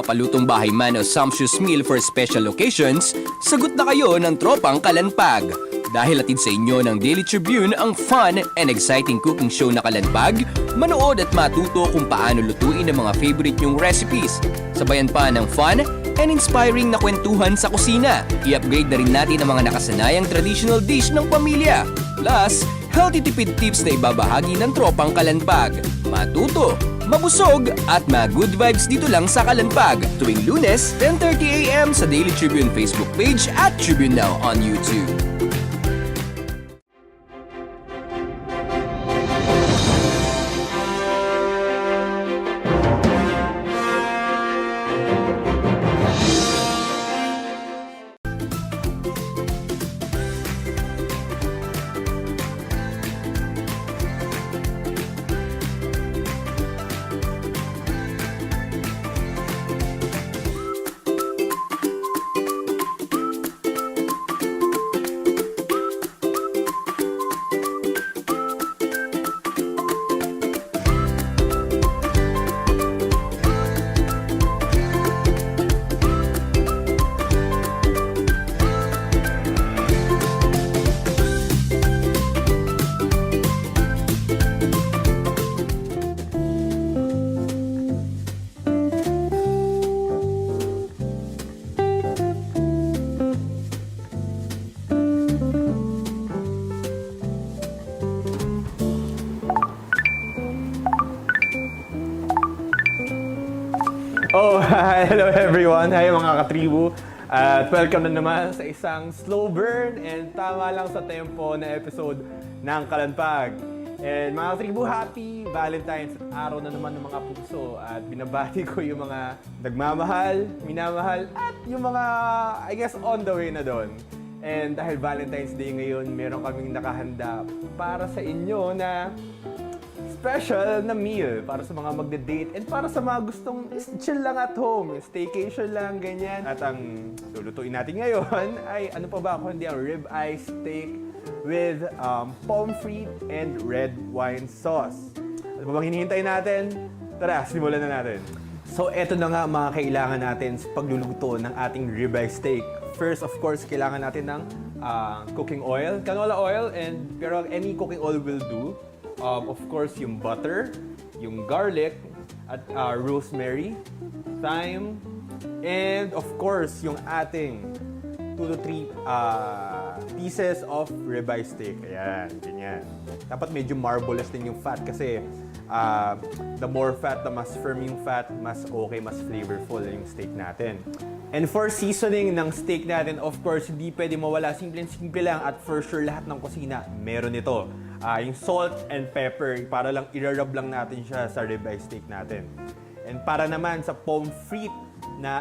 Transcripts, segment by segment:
Papalutong bahay man o sumptuous meal for special occasions, sagot na kayo ng tropang Kalanpag. Dahil atid sa inyo ng Daily Tribune ang fun and exciting cooking show na Kalanpag, manood at matuto kung paano lutuin ang mga favorite nyong recipes. Sabayan pa ng fun and inspiring na kwentuhan sa kusina. I-upgrade na rin natin ang mga nakasanayang traditional dish ng pamilya. Plus, healthy tipid tips na ibabahagi ng tropang Kalanpag. Matuto, mabusog at ma-good vibes dito lang sa Kalanpag tuwing Lunes, 10:30 AM sa Daily Tribune Facebook page at Tribune Now on YouTube. Oh, hello everyone! Hi mga katribu! At welcome na naman sa isang slow burn and tama lang sa tempo na episode ng Kalanpag. And mga katribu, happy Valentine's at araw na naman ng mga puso. At binabati ko yung mga nagmamahal, minamahal at yung mga, I guess, on the way na doon. And dahil Valentine's Day ngayon, meron kaming nakahanda para sa inyo na special na meal para sa mga magde-date and para sa mga gustong chill lang at home, staycation lang, ganyan. At ang lulutuin natin ngayon ay ano pa ba kundi ang ribeye steak with pommes frites and red wine sauce. Ano pa bang hinihintay natin? Tara, simulan na natin. So eto na nga mga kailangan natin sa pagluluto ng ating ribeye steak. First, of course, kailangan natin ng cooking oil, canola oil, pero any cooking oil will do. Of course, yung butter, yung garlic, at rosemary, thyme, and of course, yung ating 2 to 3 pieces of ribeye steak. Ayan, ganyan. Dapat medyo marbleous din yung fat kasi the more fat, the mas firm yung fat, mas okay, mas flavorful yung steak natin. And for seasoning ng steak natin, of course, hindi pwede mawala. Simple lang at for sure lahat ng kusina meron ito. Yung salt and pepper, para lang i-rub lang natin siya sa ribeye steak natin. And para naman sa pommes frites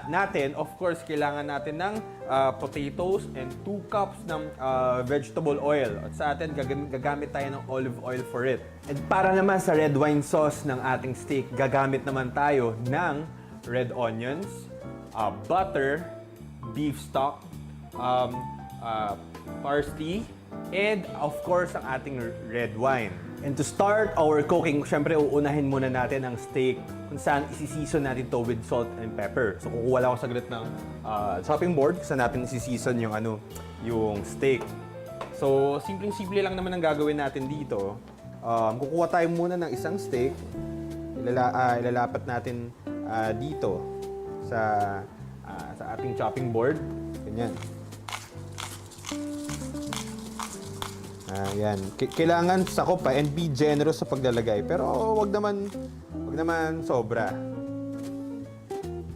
natin, of course, kailangan natin ng potatoes and 2 cups ng vegetable oil. At sa atin, gagamit tayo ng olive oil for it. And para naman sa red wine sauce ng ating steak, gagamit naman tayo ng red onions, butter, beef stock, parsley, and of course, ang ating red wine. And to start our cooking, syempre uunahin muna natin ang steak kung saan isi-season natin to with salt and pepper. So kukuha lang ako saglit ng chopping board kung saan natin isi-season yung steak. So simpleng-simple lang naman ang gagawin natin dito. Kukuha tayo muna ng isang steak. Ilalapat natin dito sa ating chopping board. Ganyan. Yan. Kailangan sakop pa and be generous sa paglalagay. Pero wag naman sobra.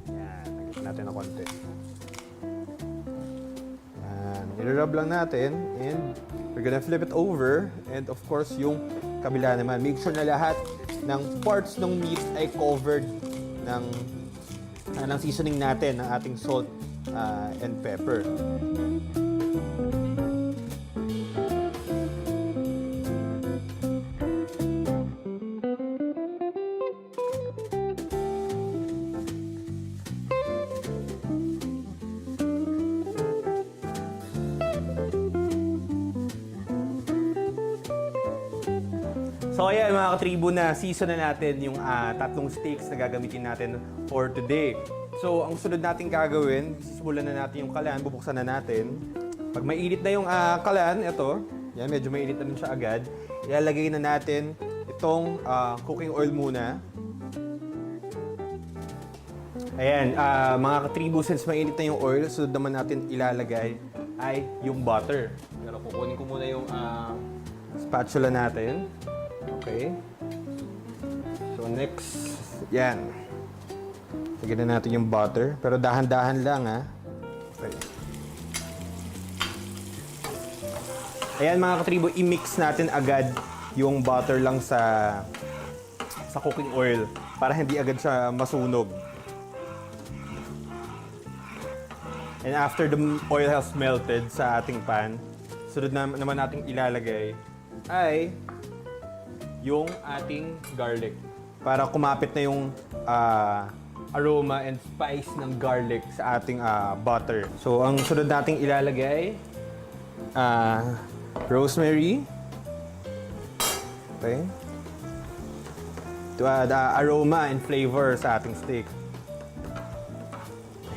Yan. Lagyan natin ng konti. Yan. I-rub lang natin and we're gonna flip it over. And of course, yung kabila naman. Make sure na lahat ng parts ng meat ay covered ng seasoning natin, ng ating salt and pepper. So ayan mga katribu, na season na natin yung tatlong steaks na gagamitin natin for today. So, ang sunod natin gagawin, sisimulan na natin yung kalan, bubuksan na natin. Pag mainit na yung kalan, ito, yan, medyo mainit na rin siya agad. Ilalagay na natin itong cooking oil muna. Ayan, mga katribo, since mainit na yung oil, sunod naman natin ilalagay ay yung butter. Pero kukunin ko muna yung spatula natin. Okay. So next, yan. Lagyan na natin yung butter. Pero dahan-dahan lang Okay. Ayan mga katribo, i-mix natin agad yung butter lang sa cooking oil para hindi agad siya masunog. And after the oil has melted sa ating pan, sunod naman nating ilalagay ay yung ating garlic. Para kumapit na yung aroma and spice ng garlic sa ating butter. So, ang sunod nating ilalagay, rosemary. Okay. To add aroma and flavor sa ating steak.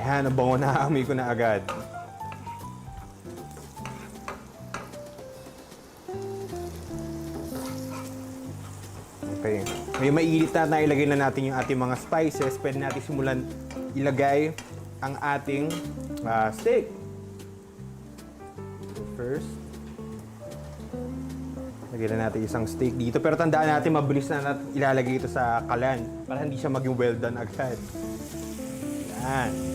Ayan, ang bango na, amoy ko na agad. Okay. Ngayon maiinit na, ilagay na natin yung ating mga spices. Pwede natin simulan ilagay ang ating steak. So first, lagay na natin isang steak dito. Pero tandaan natin, mabilis na natin ilalagay ito sa kalan para hindi siya maging well done agad. Yan.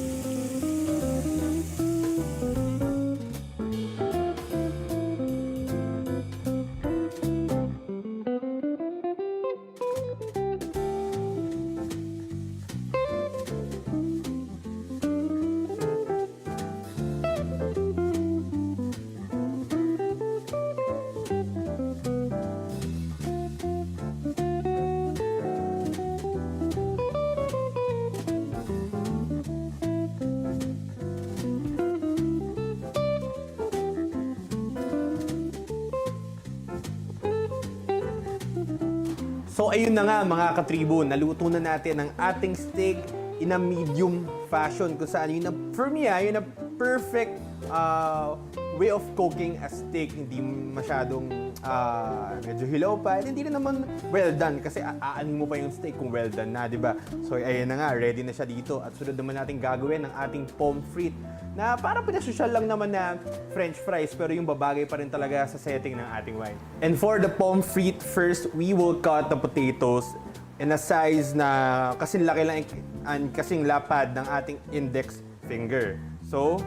So ayun na nga mga katribo, naluto na natin ang ating steak in a medium fashion kung saan yun for me yun na perfect way of cooking a steak. Hindi masyadong medyo hilaw pa, hindi na naman well done kasi aan mo pa yung steak kung well done na, di ba? So ayun na nga, ready na siya dito at sunod naman natin gagawin ang ating pommes frites na parang pinasosyal lang naman na french fries pero yung babagay pa rin talaga sa setting ng ating wine. And for the pommes frites, first we will cut the potatoes in a size na kasing laki lang and kasing lapad ng ating index finger. So,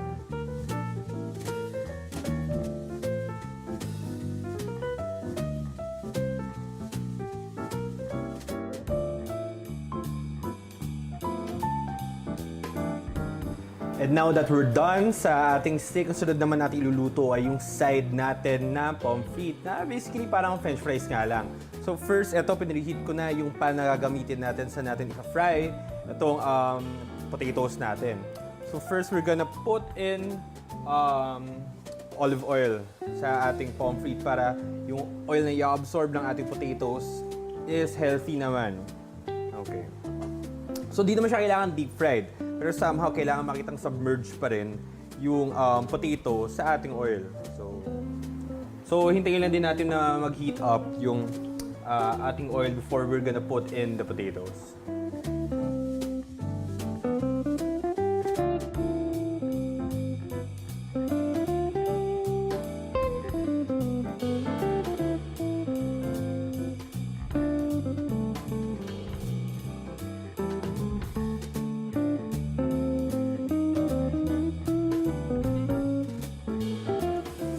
and now that we're done sa ating steak, ang sunod naman natin iluluto ay yung side natin na pommes frites na basically parang french fries nga lang. So first, ito pinreheat ko na yung pan na gagamitin natin sa natin i-fry itong potatoes natin. So first, we're gonna put in olive oil sa ating pommes frites para yung oil na i-absorb ng ating potatoes is healthy naman. Okay. So di naman siya kailangan deep fried. Pero somehow, kailangan makitang submerged pa rin yung potato sa ating oil. So hintayin lang din natin na mag-heat up yung ating oil before we're gonna put in the potatoes.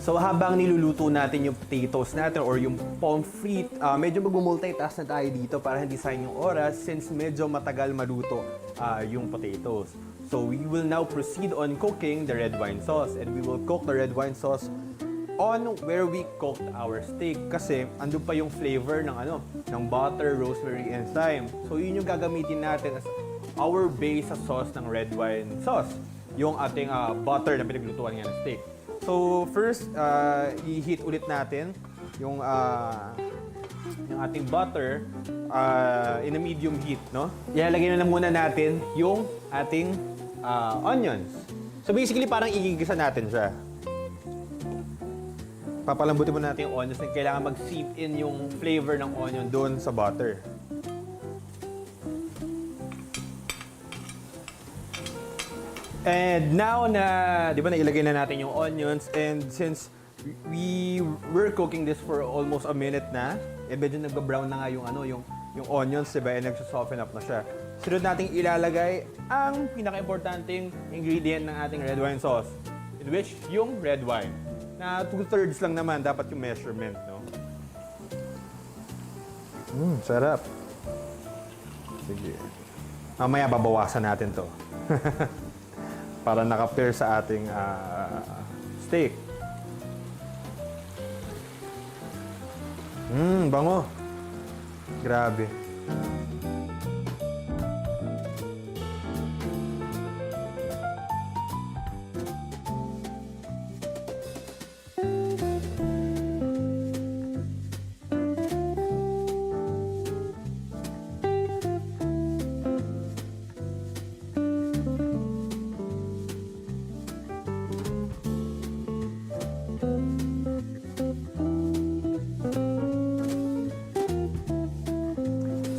So habang niluluto natin yung potatoes natin or yung pommes frites, medyo mag-multitask na tayo dito para hindi sayang yung oras since medyo matagal maluto yung potatoes. So we will now proceed on cooking the red wine sauce and we will cook the red wine sauce on where we cooked our steak kasi andun pa yung flavor ng butter, rosemary, and thyme. So yun yung gagamitin natin as our base sa sauce ng red wine sauce, yung ating butter na pinaglutuan nga ng steak. So first, i-heat ulit natin yung ating butter in a medium heat, no? Ilalagay na lang muna natin yung ating onions. So basically, parang igigisa natin siya. Papalambutin mo natin yung onions na kailangan mag-seep in yung flavor ng onion doon sa butter. And now na, di ba, nailagay na natin yung onions, and since we were cooking this for almost a minute na, eh medyo nag-brown na nga yung yung onions, di ba, and nagsusoften up na siya. Sunod nating ilalagay ang pinaka-importanting ingredient ng ating red wine sauce, in which yung red wine. Na 2/3 lang naman dapat yung measurement, no? Sarap. Sige. Mamaya babawasan natin to. Para naka-pair sa ating steak. Bango. Grabe.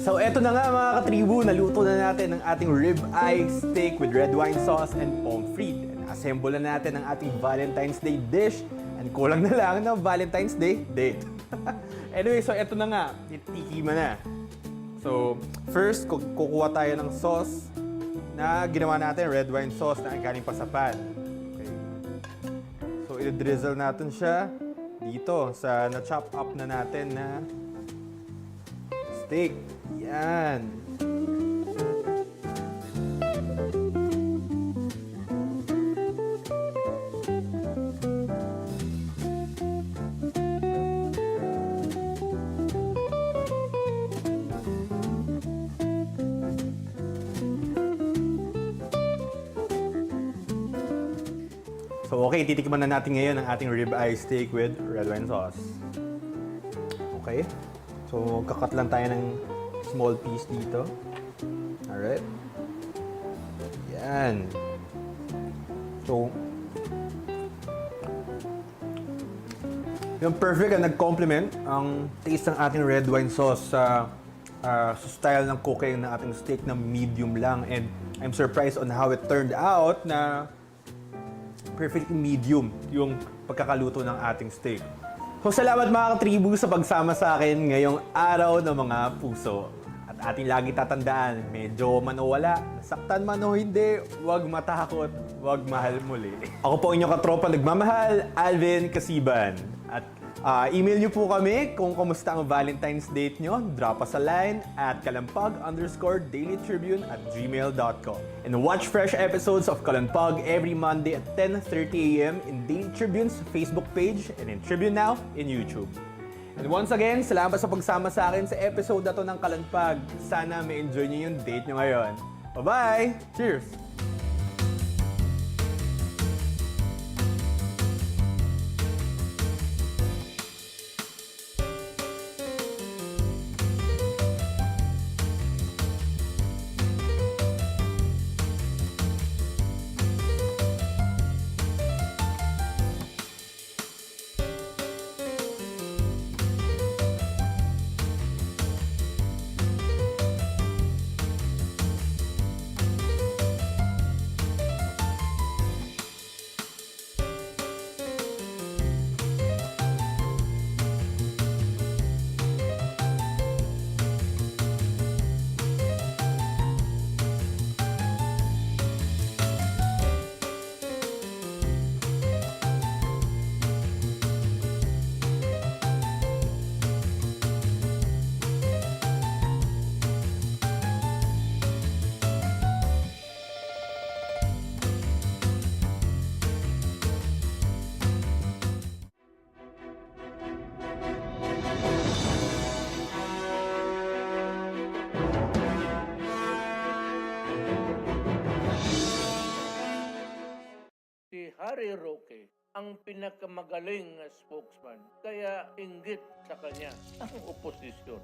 So eto na nga mga katribu, naluto na natin ang ating rib-eye steak with red wine sauce and pommes frites. And assemble na natin ang ating Valentine's Day dish. And kulang na lang ng Valentine's Day date. Anyway, so eto na nga, titikima na. So first, kukuha tayo ng sauce na ginawa natin, red wine sauce na galing pa sa pan. Okay. So i-drizzle natin siya dito sa na-chop up na natin na steak. Yan. So okay, titikman na natin ngayon ang ating rib-eye steak with red wine sauce. Okay. So kakat lang tayo ng small piece dito. Alright. Yan. So, yung perfect na nag-complement ang taste ng ating red wine sauce sa style ng cooking ng ating steak na medium lang. And I'm surprised on how it turned out na perfectly medium yung pagkakaluto ng ating steak. So, salamat mga katribu sa pagsama sa akin ngayong araw ng mga puso. At ating lagi tatandaan, medyo man o wala, nasaktan man o hindi, huwag matakot, huwag mahal muli. Ako po inyong katropa nagmamahal, Alvin Kasiban. At email nyo po kami kung kumusta ang Valentine's date nyo. Drop us a line at kalampag_dailytribune@gmail.com. And watch fresh episodes of Kalampag every Monday at 10:30 a.m. in Daily Tribune's Facebook page and in Tribune Now in YouTube. And once again, salamat sa pagsama sa akin sa episode na to ng Kalampag. Sana may enjoy nyo yung date nyo ngayon. Bye-bye! Cheers! Si Harry Roque ang pinakamagaling na spokesman, kaya inggit sa kanya ang oposisyon.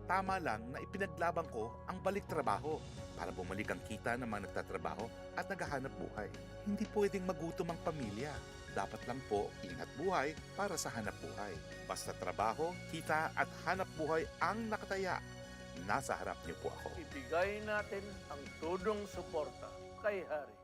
Tama lang na ipinaglaban ko ang balik trabaho para bumalik ang kita ng mga nagtatrabaho at naghahanap buhay. Hindi pwedeng magutom ang pamilya. Dapat lang po ingat buhay para sa hanap buhay. Basta trabaho, kita at hanap buhay ang nakataya. Nasa harap niyo po ako. Ibigay natin ang tudong suporta kay Hari.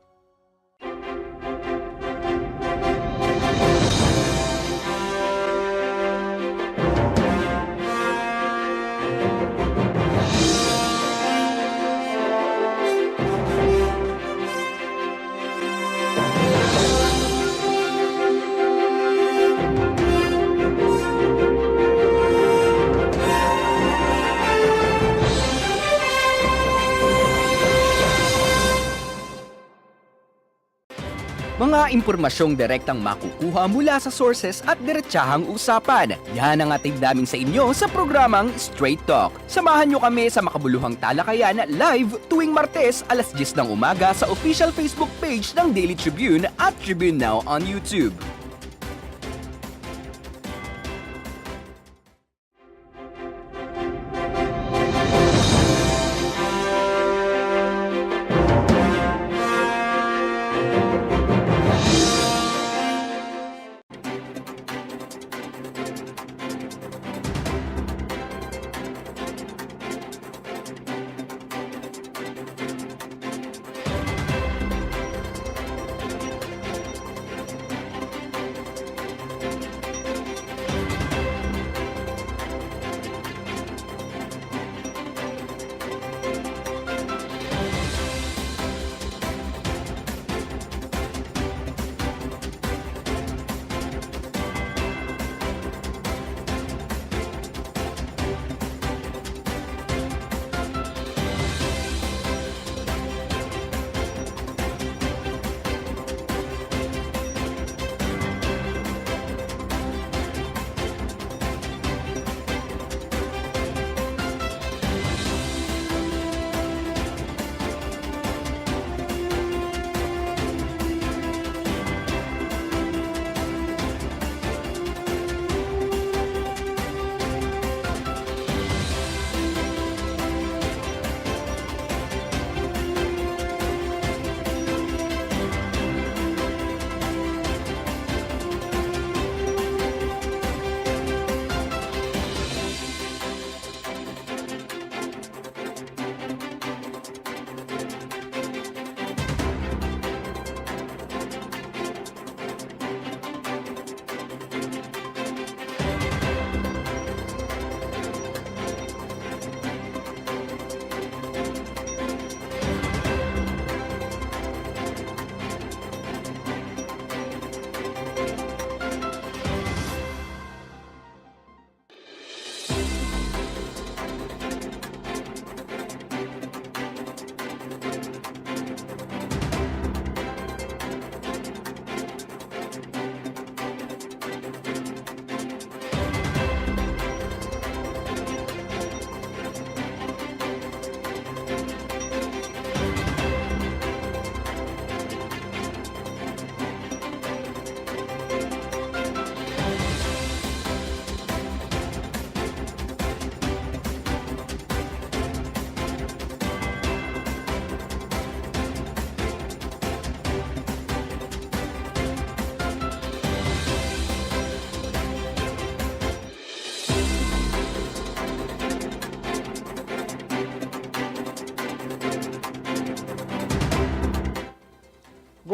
Mga impormasyong direktang makukuha mula sa sources at diretsahang usapan. Yan ang ating daming sa inyo sa programang Straight Talk. Samahan nyo kami sa makabuluhang talakayan live tuwing Martes alas 10 ng umaga sa official Facebook page ng Daily Tribune at Tribune Now on YouTube.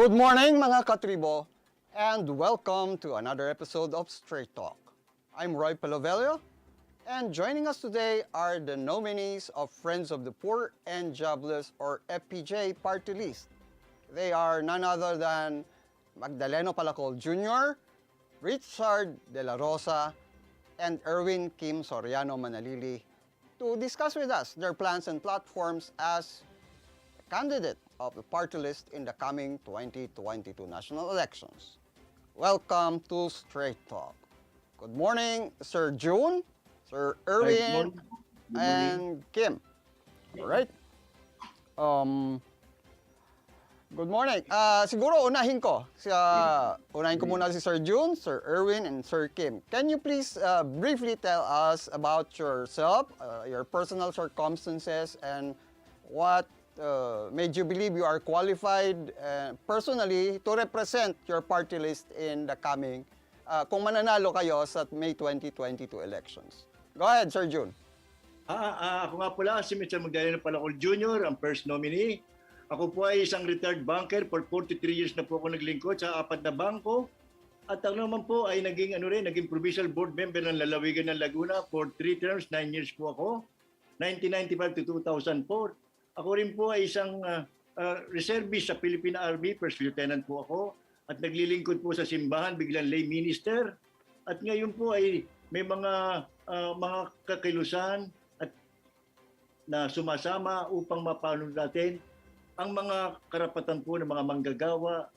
Good morning mga katribo and welcome to another episode of Straight Talk. I'm Roy Palovelio and joining us today are the nominees of Friends of the Poor and Jobless or FPJ Party List. They are none other than Magdaleno Palacol Jr., Richard De La Rosa, and Erwin Kim Soriano Manalili to discuss with us their plans and platforms as a candidate of the party list in the coming 2022 national elections. Welcome to Straight Talk. Good morning, Sir June, Sir Erwin, and Kim. All right. Good morning. Siguro unahin ko. Unahin ko muna si Sir June, Sir Erwin, and Sir Kim. Can you please briefly tell us about yourself, your personal circumstances, and what made you believe you are qualified personally to represent your party list in the coming, kung mananalo kayo sa May 2022 elections? Go ahead, Sir June. Ako nga pala si Mr. Magdalena Palacol Jr., ang first nominee. Ako po ay isang retired banker. For 43 years na po ako naglingkod sa 4 na bangko. At ako naman po ay naging provincial board member ng Lalawigan ng Laguna for 3 terms, 9 years po ako. 1995 to 2004. Ako rin po ay isang reservist sa Philippine Army, first lieutenant po ako. At naglilingkod po sa simbahan, biglang lay minister. At ngayon po ay may mga kakilusan at na sumasama upang mapano natin ang mga karapatan po ng mga manggagawa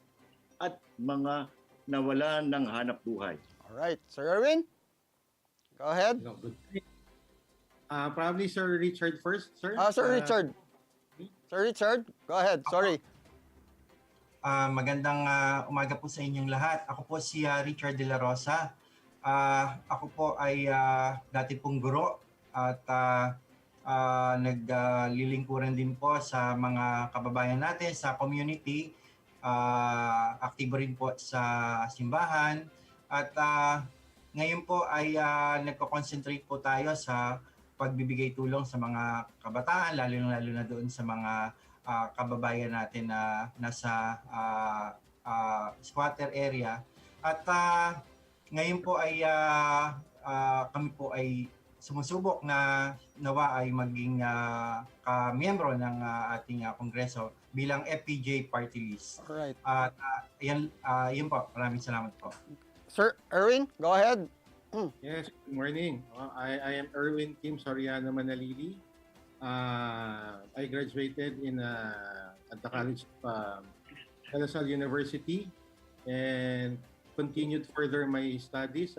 at mga nawalan ng hanap buhay. Alright, Sir Erwin? Go ahead. No, good. Probably Sir Richard first, sir. Sir Richard. Sir Richard, go ahead. Sorry. Magandang umaga po sa inyong lahat. Ako po si Richard de la Rosa. Ako po ay dati pong guro at naglilingkuran din po sa mga kababayan natin sa community. Aktibo rin po sa simbahan. At ngayon po ay nagko-concentrate po tayo sa pagbibigay tulong sa mga kabataan, lalo na doon sa mga kababayan natin na nasa squatter area. At ngayon po ay kami po ay sumusubok na nawa ay maging ka-miyembro ng ating kongreso bilang FPJ party list. Alright. At yun po, maraming salamat po. Sir Erwin, go ahead. Yes, good morning. I am Erwin Kim Soriano Manalili. I graduated at the College of De La Salle University and continued further my studies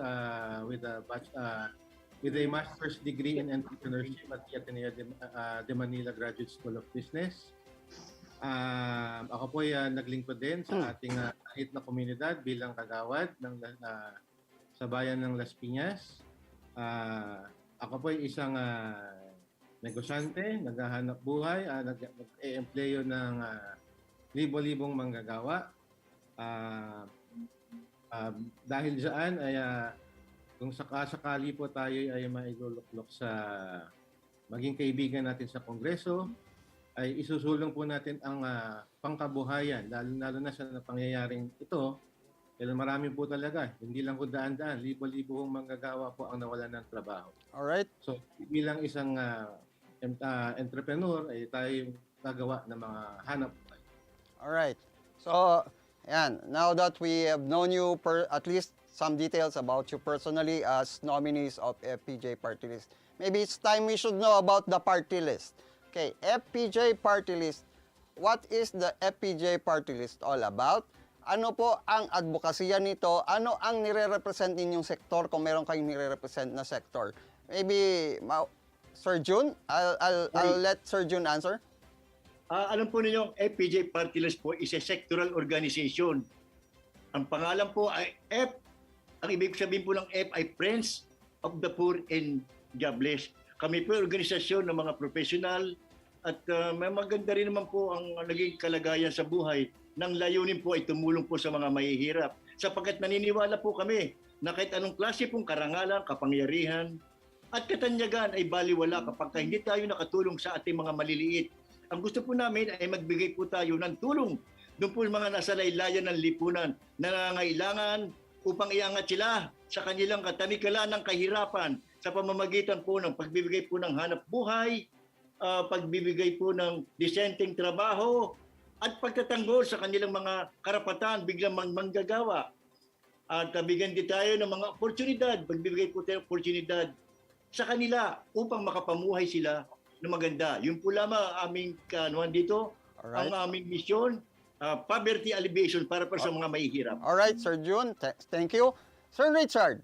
with a master's degree in entrepreneurship at the Ateneo de Manila Graduate School of Business. Ako po ay naglingkod din sa ating kahit na komunidad bilang kagawad sa bayan ng Las Piñas. Ako po ay isang negosyante, naghahanap buhay, nag-e-empleyo ng libo-libong manggagawa. Dahil dyan ay kung sakasakali po tayo ay mailuluklok sa maging kaibigan natin sa Kongreso, ay isusulong po natin ang pangkabuhayan, lalo na sa pangyayaring ito. Dahil marami po talaga, hindi lang po daan-daan, libo-libo manggagawa po ang nawalan ng trabaho. Alright. So bilang isang entrepreneur ay tayo gagawa ng mga hanap buhay. Alright. So, yan. Now that we have known you at least some details about you personally as nominees of FPJ party list, maybe it's time we should know about the party list. Okay, FPJ party list. What is the FPJ party list all about? Ano po ang advokasya nito? Ano ang nire-represent ninyong sektor kung meron kayong nire-represent na sektor? Maybe, Sir June? I'll let Sir June answer. Alam po ninyo, FPJ Party List po is a sectoral organization. Ang pangalan po ay F. Ang ibig sabihin po ng F ay Friends of the Poor and Jobless. Kami po ay organisasyon ng mga professional at may maganda rin naman po ang naging kalagayan sa buhay. Nang layunin po ay tumulong po sa mga mahihirap. Sapagkat naniniwala po kami na kahit anong klase pong karangalan, kapangyarihan, at katanyagan ay baliwala kapag hindi tayo nakatulong sa ating mga maliliit. Ang gusto po namin ay magbigay po tayo ng tulong doon po mga nasa laylayan ng lipunan na nangangailangan upang iangat sila sa kanilang katanikalan ng kahirapan sa pamamagitan po ng pagbibigay po ng hanap buhay, pagbibigay po ng disenteng trabaho, at pagtatanggol sa kanilang mga karapatan biglang manggagawa. At bigyan din tayo ng mga oportunidad, pagbibigay po tayo ng oportunidad sa kanila upang makapamuhay sila na maganda. Yun po lamang aming kanuhan dito, Alright. ang aming misyon, poverty alleviation para sa mga mahihirap. Alright, Sir June. Thank you. Sir Richard,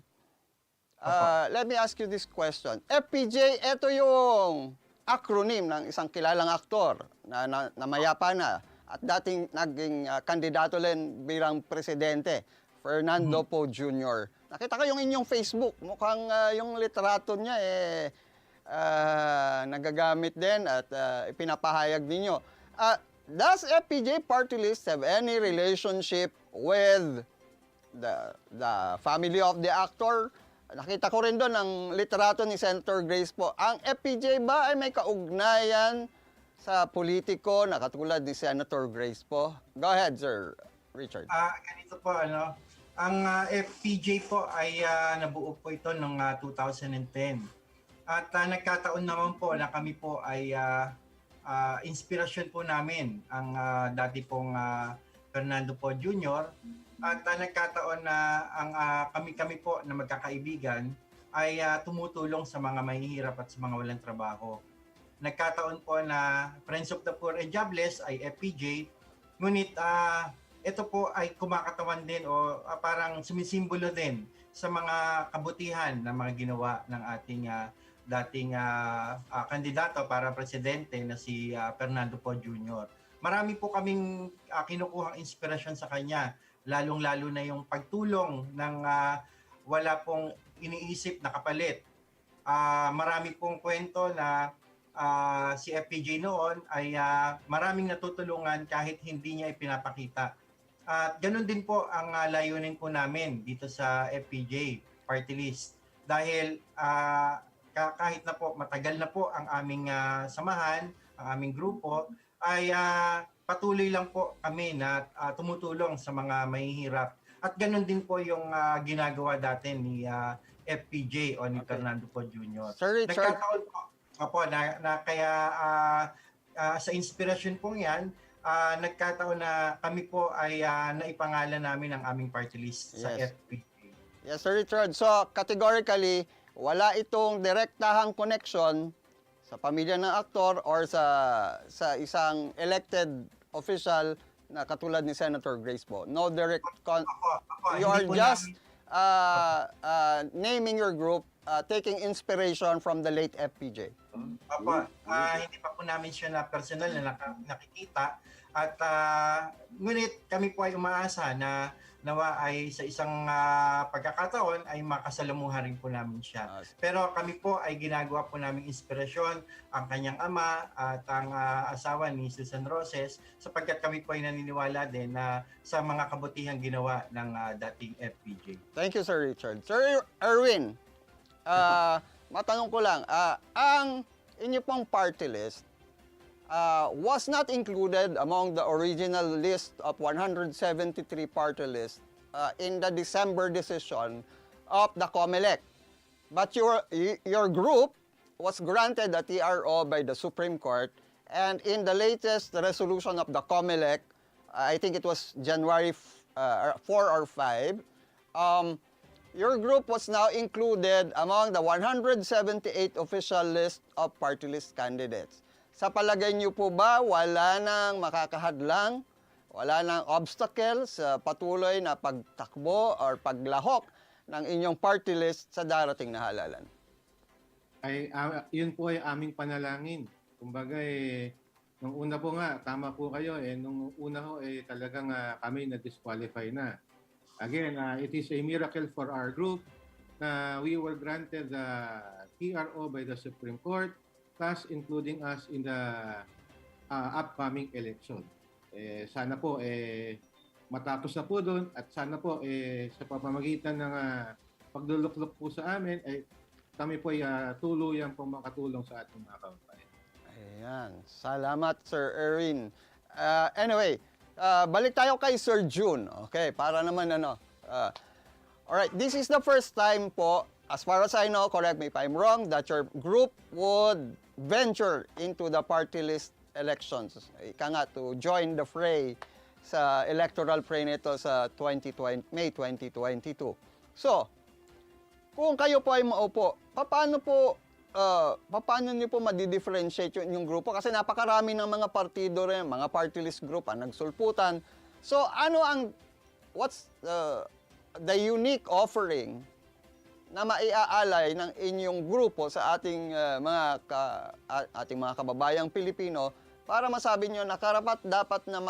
let me ask you this question. FPJ, ito yung acronym ng isang kilalang aktor na mayapa na. at dating naging kandidato rin bilang presidente, Fernando Po Jr. Nakita ko yung inyong Facebook, mukhang yung litrato niya nagagamit din at ipinapahayag ninyo. Does FPJ Party List have any relationship with the family of the actor? Nakita ko rin doon ang litrato ni Senator Grace po. Ang FPJ ba ay may kaugnayan sa politiko na katulad ni Senator Grace po? Go ahead, Sir Richard. Ganito po, ang FPJ po ay nabuo po ito noong 2010. At nagkataon naman po na kami po ay inspirasyon po namin ang dati pong Fernando Po Jr. At nagkataon na ang kami po na magkakaibigan ay tumutulong sa mga mahihirap at sa mga walang trabaho. Nagkataon po na Friends of the Poor and Jobless ay FPJ, ngunit ito po ay kumakatawan din o parang sumisimbolo din sa mga kabutihan na mga ginawa ng ating dating kandidato para presidente na si Fernando Po Jr. Marami po kaming kinukuhang inspirasyon sa kanya, lalong-lalo na yung pagtulong ng wala pong iniisip na kapalit. Marami pong kwento na si FPJ noon ay maraming natutulungan kahit hindi niya ipinapakita. At ganun din po ang layunin po namin dito sa FPJ Party List. Dahil kahit na po matagal na po ang aming samahan, ang aming grupo, ay patuloy lang po kami na tumutulong sa mga mahihirap. At ganun din po yung ginagawa dati ni FPJ o ni Fernando Po Jr. Sir Richard. Nagkataon po na kaya sa inspirasyon po yan, nagkataon na kami po ay naipangalan namin ang aming party list sa FPJ. Yes, Sir Richard. So, categorically, wala itong direktahang connection sa pamilya ng aktor or sa isang elected official na katulad ni Senator Grace po. No direct you are just naming your group, taking inspiration from the late FPJ. Opo, hindi pa po namin siya na personal na nakikita at ngunit kami po ay umaasa na nawa ay sa isang pagkakataon ay makasalamuhan rin po namin siya. Pero kami po ay ginagawa po namin inspirasyon ang kanyang ama at ang asawa ni Susan Roses sapagkat kami po ay naniniwala din na sa mga kabutihang ginawa ng dating FPJ. Thank you, Sir Richard. Sir Erwin, matanong ko lang, ang inyo pong party list was not included among the original list of 173 party lists in the December decision of the COMELEC. But your group was granted a TRO by the Supreme Court, and in the latest resolution of the COMELEC, I think it was January 4 or 5, your group was now included among the 178 official list of party list candidates. Sa palagay niyo po ba wala nang makakahadlang, wala nang obstacle sa patuloy na pagtakbo or paglahok ng inyong party list sa darating na halalan? Yun po ay aming panalangin. Kumbaga nung una po nga, tama po kayo, nung una ho talagang kami na-disqualify na. Again, it is a miracle for our group na we were granted the TRO by the Supreme Court, plus including us in the upcoming election. Sana po matapos na po doon at sana po sa pamamagitan ng pagduluklok po sa amin kami po ay tuluyang po makatulong sa ating mga kababayan. Ayan. Salamat, Sir Erin. Anyway, balik tayo kay Sir June. Okay, para naman alright, this is the first time po, as far as I know, correct me if I'm wrong, that your group would venture into the party list elections. Ika nga, to join the fray sa electoral fray nito sa May 2022. So, kung kayo po ay maupo, paano niyo po madi-differentiate yung grupo? Kasi napakarami ng mga partido rin, mga party list group ang nagsulputan. So, what's the unique offering na maiaalay ng inyong grupo sa ating mga kababayang Pilipino para masabi nyo na karapat dapat na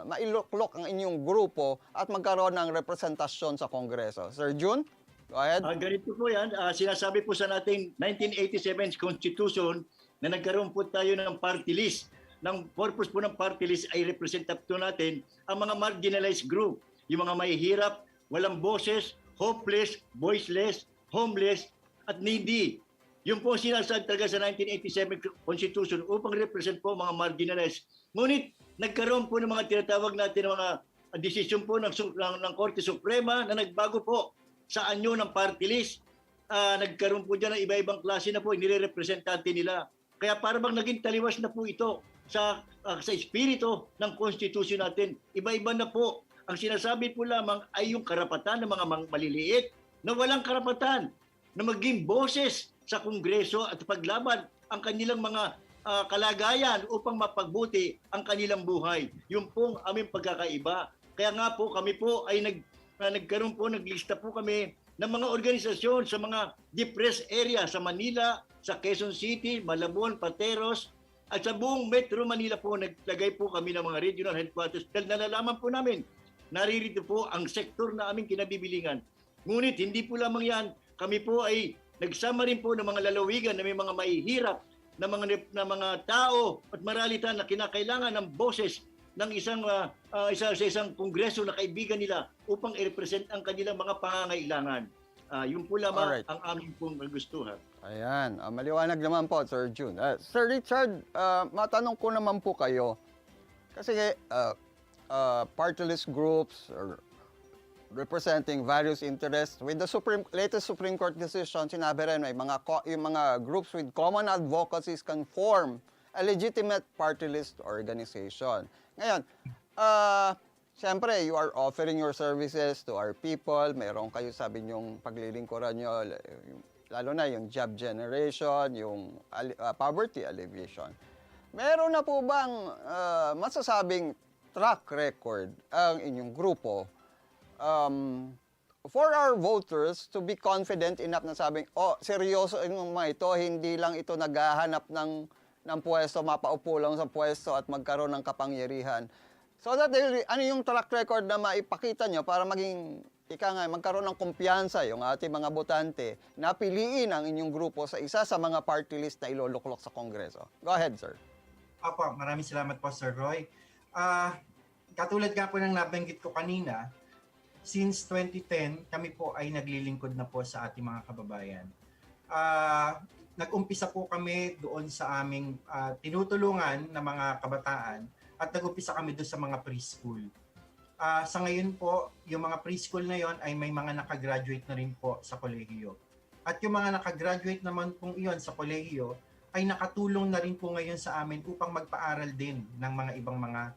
mailuklok ang inyong grupo at magkaroon ng representasyon sa Kongreso? Sir June, go ahead. Ganito po yan, sinasabi po sa nating 1987 Constitution na nagkaroon po tayo ng party list. Ng purpose po ng party list ay representative po natin ang mga marginalized group, yung mga mahihirap, walang boses, hopeless, voiceless, homeless, at needy. Yung po sinasabi talaga sa 1987 Constitution upang represent po mga marginalized. Ngunit nagkaroon po ng mga tinatawag natin ng mga desisyon po ng Korte Suprema na nagbago po sa anyo ng party list. Nagkaroon po dyan ng iba-ibang klase na po inire-representante nila. Kaya para bang naging taliwas na po ito sa espiritu ng Constitution natin. Iba-iba na po. Ang sinasabi po lamang ay yung karapatan ng mga maliliit na walang karapatan na maging boses sa Kongreso at paglaban ang kanilang mga kalagayan upang mapagbuti ang kanilang buhay. Yung pong aming pagkakaiba. Kaya nga po kami po ay nagkaroon po, naglista po kami ng mga organisasyon sa mga depressed area sa Manila, sa Quezon City, Malabon, Pateros, at sa buong Metro Manila po naglagay po kami ng mga regional headquarters dahil nalalaman po namin naririto po ang sektor na aming kinabibilingan. Ngunit hindi po lamang yan, kami po ay nagsama rin po ng mga lalawigan na may mga mahihirap na mga tao at maralitan na kinakailangan ng boses ng isang kongreso na kaibigan nila upang i-represent ang kanilang mga pangangailangan. Yun po lamang Alright. ang aming pong gustuhan. Ayan, maliwanag naman po, Sir June. Sir Richard, matanong ko naman po kayo. Kasi party list groups or representing various interests. With the latest Supreme Court decision, sinabi rin may yung mga groups with common advocacies can form a legitimate party list organization. Ngayon, siyempre, you are offering your services to our people. Meron kayo, sabi niyong paglilingkuran nyo, lalo na yung job generation, yung poverty alleviation. Meron na po bang masasabing track record ang inyong grupo for our voters to be confident enough na sabing, seryoso yung mga ito, hindi lang ito naghahanap ng pwesto, mapaupo lang sa pwesto at magkaroon ng kapangyarihan. So that ano yung track record na maipakita nyo para magkaroon ng kumpiyansa yung ating mga botante na piliin ang inyong grupo sa isa sa mga party list na iluluklok sa Kongreso. Go ahead, sir. Opo, maraming salamat po, Sir Roy. Katulad nga po ng nabanggit ko kanina, since 2010, kami po ay naglilingkod na po sa ating mga kababayan. Nag-umpisa po kami doon sa aming tinutulungan ng mga kabataan at nag-umpisa kami doon sa mga preschool. Sa ngayon po, yung mga preschool na yon ay may mga nakagraduate na rin po sa kolehiyo. At yung mga nakagraduate naman pong iyon sa kolehiyo ay nakatulong na rin po ngayon sa amin upang magpaaral din ng mga ibang mga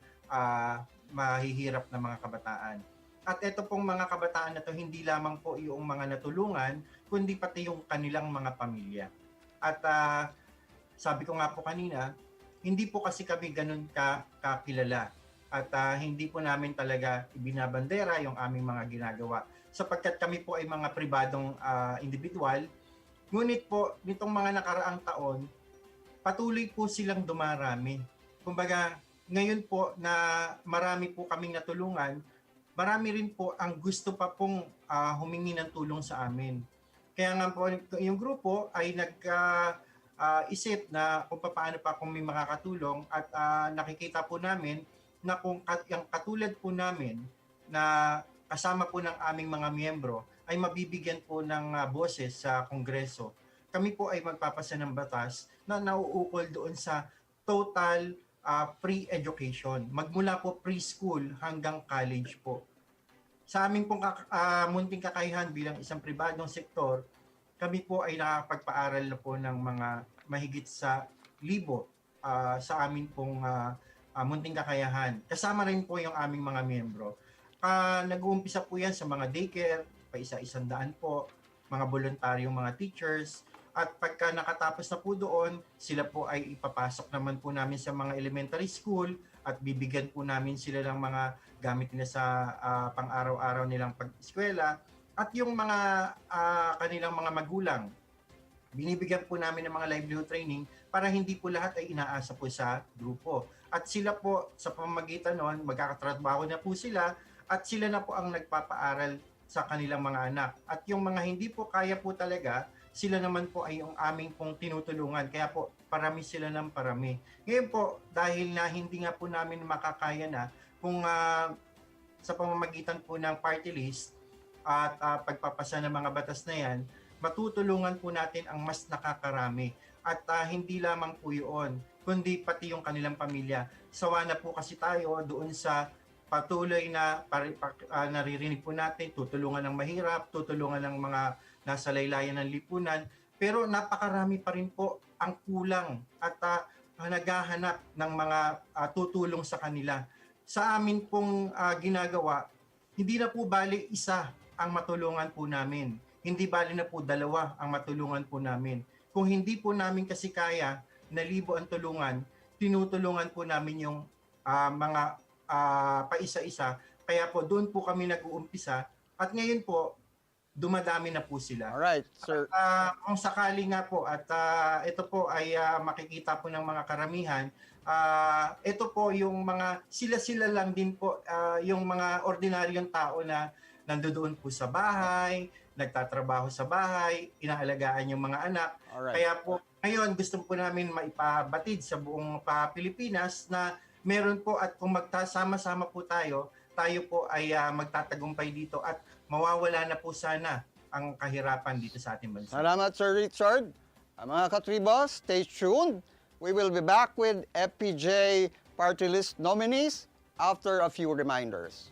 mahihirap na mga kabataan. At ito pong mga kabataan na to hindi lamang po yung mga natulungan, kundi pati yung kanilang mga pamilya. At sabi ko nga po kanina, hindi po kasi kami ganun kakilala. At hindi po namin talaga ibinabandera yung aming mga ginagawa. Sapagkat kami po ay mga pribadong individual. Ngunit po, nitong mga nakaraang taon, patuloy po silang dumarami. Kumbaga, ngayon po na marami po kaming natulungan, marami rin po ang gusto pa pong humingi ng tulong sa amin. Kaya nga po yung grupo ay nag-isip na kung paano pa kung may makakatulong at nakikita po namin na kung yung katulad po namin na kasama po ng aming mga miyembro ay mabibigyan po ng boses sa Kongreso. Kami po ay magpapasa ng batas na nauukol doon sa total free education. Magmula po preschool hanggang college po. Sa aming pong munting kakayahan bilang isang pribadong sektor, kami po ay nakapagpaaral na po ng mga mahigit sa 1,000 sa amin pong munting kakayahan. Kasama rin po yung aming mga miyembro. Nag-uumpisa po yan sa mga daycare, pa isa-100 po, mga voluntaryong mga teachers, at pagka nakatapos na po doon, sila po ay ipapasok naman po namin sa mga elementary school at bibigyan po namin sila ng mga gamit nila sa pang-araw-araw nilang pag-eskwela at yung mga kanilang mga magulang binibigyan po namin ng mga livelihood training para hindi po lahat ay inaasa po sa grupo. At sila po sa pamamagitan noon, magkakatrabaho na po sila at sila na po ang nagpapaaral sa kanilang mga anak. At yung mga hindi po kaya po talaga, sila naman po ay yung aming pong tinutulungan. Kaya po parami sila ng parami. Ngayon po, dahil na hindi nga po namin makakaya na kung sa pamamagitan po ng party list at pagpapasa ng mga batas na yan, matutulungan po natin ang mas nakakarami. At hindi lamang po yun, kundi pati yung kanilang pamilya. Sawa na po kasi tayo doon sa patuloy na naririnig po natin, tutulungan ng mahirap, tutulungan ng mga nasa laylayan ng lipunan, pero napakarami pa rin po ang kulang at naghahanap ng mga tutulong sa kanila. Sa amin pong ginagawa, hindi na po bali isa ang matulungan po namin. Hindi bali na po dalawa ang matulungan po namin. Kung hindi po namin kasi kaya na libo ang tulungan, tinutulungan po namin yung mga paisa-isa. Kaya po doon po kami nag-uumpisa at ngayon po dumadami na po sila. Alright, sir. Kung sakali nga po at ito po ay makikita po ng mga karamihan, ito po yung mga sila-sila lang din po yung mga ordinaryong tao na nandoon po sa bahay, nagtatrabaho sa bahay, inaalagaan yung mga anak. Alright. Kaya po ngayon gusto po namin maipabatid sa buong Pilipinas na meron po at kung magkasama-sama po tayo po ay magtatagumpay dito at mawawala na po sana ang kahirapan dito sa ating bansa. Salamat, Sir Richard. Mga katribo, stay tuned. We will be back with FPJ party list nominees after a few reminders.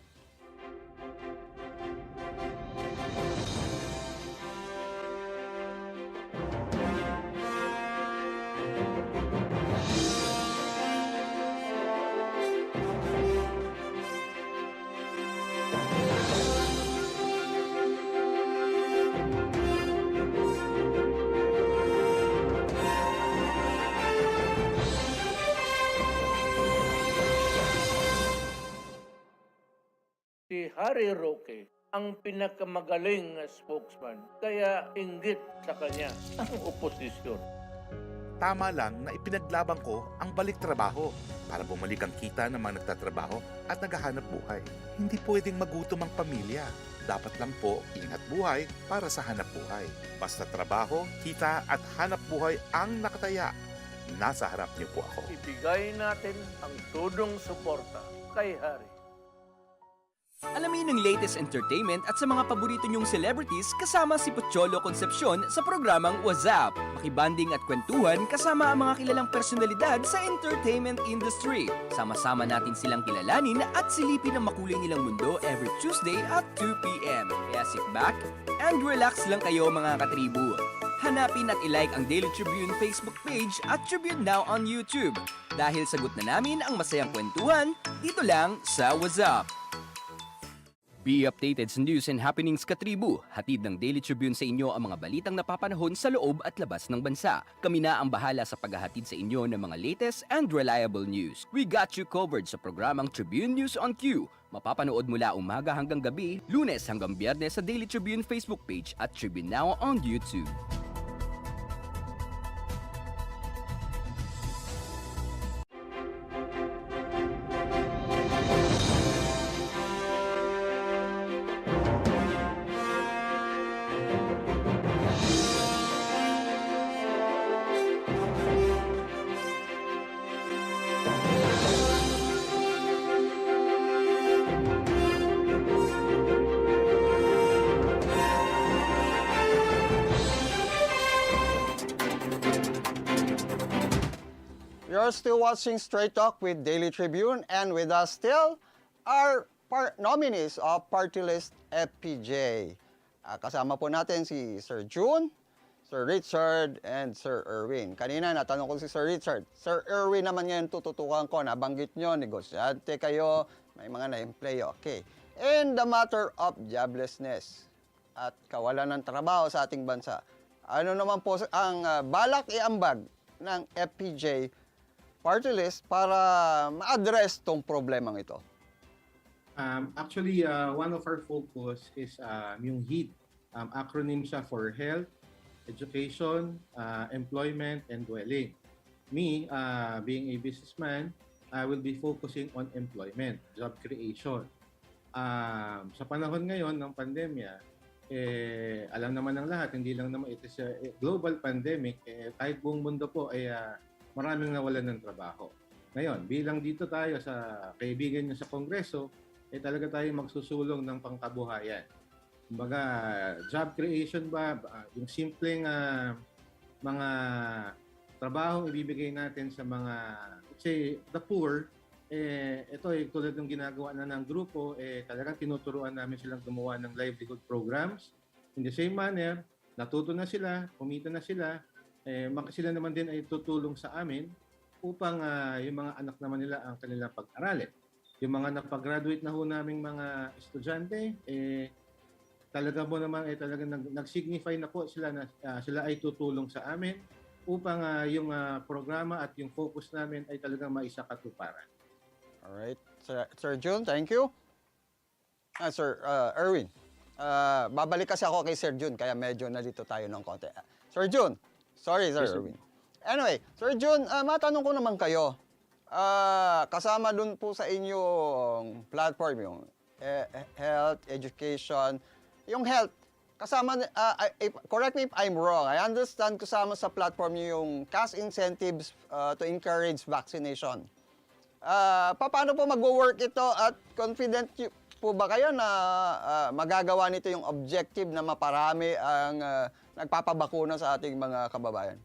Si Harry Roque ang pinakamagaling na spokesman, kaya inggit sa kanya ang oposisyon. Tama lang na ipinaglaban ko ang balik trabaho para bumalik ang kita ng mga nagtatrabaho at naghahanap buhay. Hindi pwedeng magutom ang pamilya. Dapat lang po ingat buhay para sa hanap buhay. Basta trabaho, kita at hanap buhay ang nakataya. Nasa harap niyo po ako. Ibigay natin ang tudong suporta kay Harry. Alamin ang latest entertainment at sa mga paborito niyong celebrities kasama si Pocholo Concepcion sa programang WhatsApp. Makibanding at kwentuhan kasama ang mga kilalang personalidad sa entertainment industry. Sama-sama natin silang kilalanin at silipin ang makulay nilang mundo every Tuesday at 2 p.m. Kaya sit back and relax lang kayo mga katribu. Hanapin at ilike ang Daily Tribune Facebook page at Tribune Now on YouTube. Dahil sagot na namin ang masayang kwentuhan dito lang sa WhatsApp. Be updated sa news and happenings katribu. Hatid ng Daily Tribune sa inyo ang mga balitang napapanahon sa loob at labas ng bansa. Kami na ang bahala sa paghahatid sa inyo ng mga latest and reliable news. We got you covered sa programang Tribune News on Q. Mapapanood mula umaga hanggang gabi, Lunes hanggang Biyernes sa Daily Tribune Facebook page at Tribune Now on YouTube. You're still watching Straight Talk with Daily Tribune, and with us still are nominees of Party List FPJ. Kasama po natin si Sir June, Sir Richard, and Sir Erwin. Kanina natanong ko si Sir Richard. Sir Erwin naman ngayon tututukan ko, nabanggit nyo, negosyante kayo, may mga na-employ, okay. In the matter of joblessness at kawalan ng trabaho sa ating bansa, ano naman po ang balak iambag ng FPJ party list para ma-address tong problemang ito? Actually, one of our focus is yung HEAT. Acronym siya for Health, education, employment, and dwelling. Me, being a businessman, I will be focusing on employment, job creation. Sa panahon ngayon ng pandemya, alam naman ng lahat, hindi lang naman ito sa global pandemic, kahit buong mundo po ay maraming nawalan ng trabaho. Ngayon, bilang dito tayo sa kaibigan niyo sa Kongreso, talaga tayo magsusulong ng pangkabuhayan. Kumbaga, job creation ba, yung simpleng mga trabaho ibibigay natin sa mga, let's say, the poor, ito tulad ng ginagawa na ng grupo, talagang tinuturuan namin silang gumawa ng livelihood programs. In the same manner, natuto na sila, kumita na sila, sila naman din ay tutulong sa amin upang yung mga anak naman nila ang kanilang pag-aralin. Yung mga napag-graduate na ho naming mga estudyante, talaga mo naman talagang nag-signify na po sila na sila ay tutulong sa amin upang yung programa at yung focus namin ay talagang maisakatuparan. Alright. Sir Jun, thank you. Sir Erwin, babalik kasi ako kay Sir Jun, kaya medyo nalito tayo ng konti. Sir Jun, sorry Sir Erwin. Anyway, Sir Jun, matanong ko naman kayo. Kasama dun po sa inyong platform, yung health, education, yung health, kasama, correct me if I'm wrong, I understand kasama sa platform niyo yung cash incentives to encourage vaccination. Paano po mag-work ito at confident po ba kayo na magagawa nito yung objective na maparami ang nagpapabakuna sa ating mga kababayan?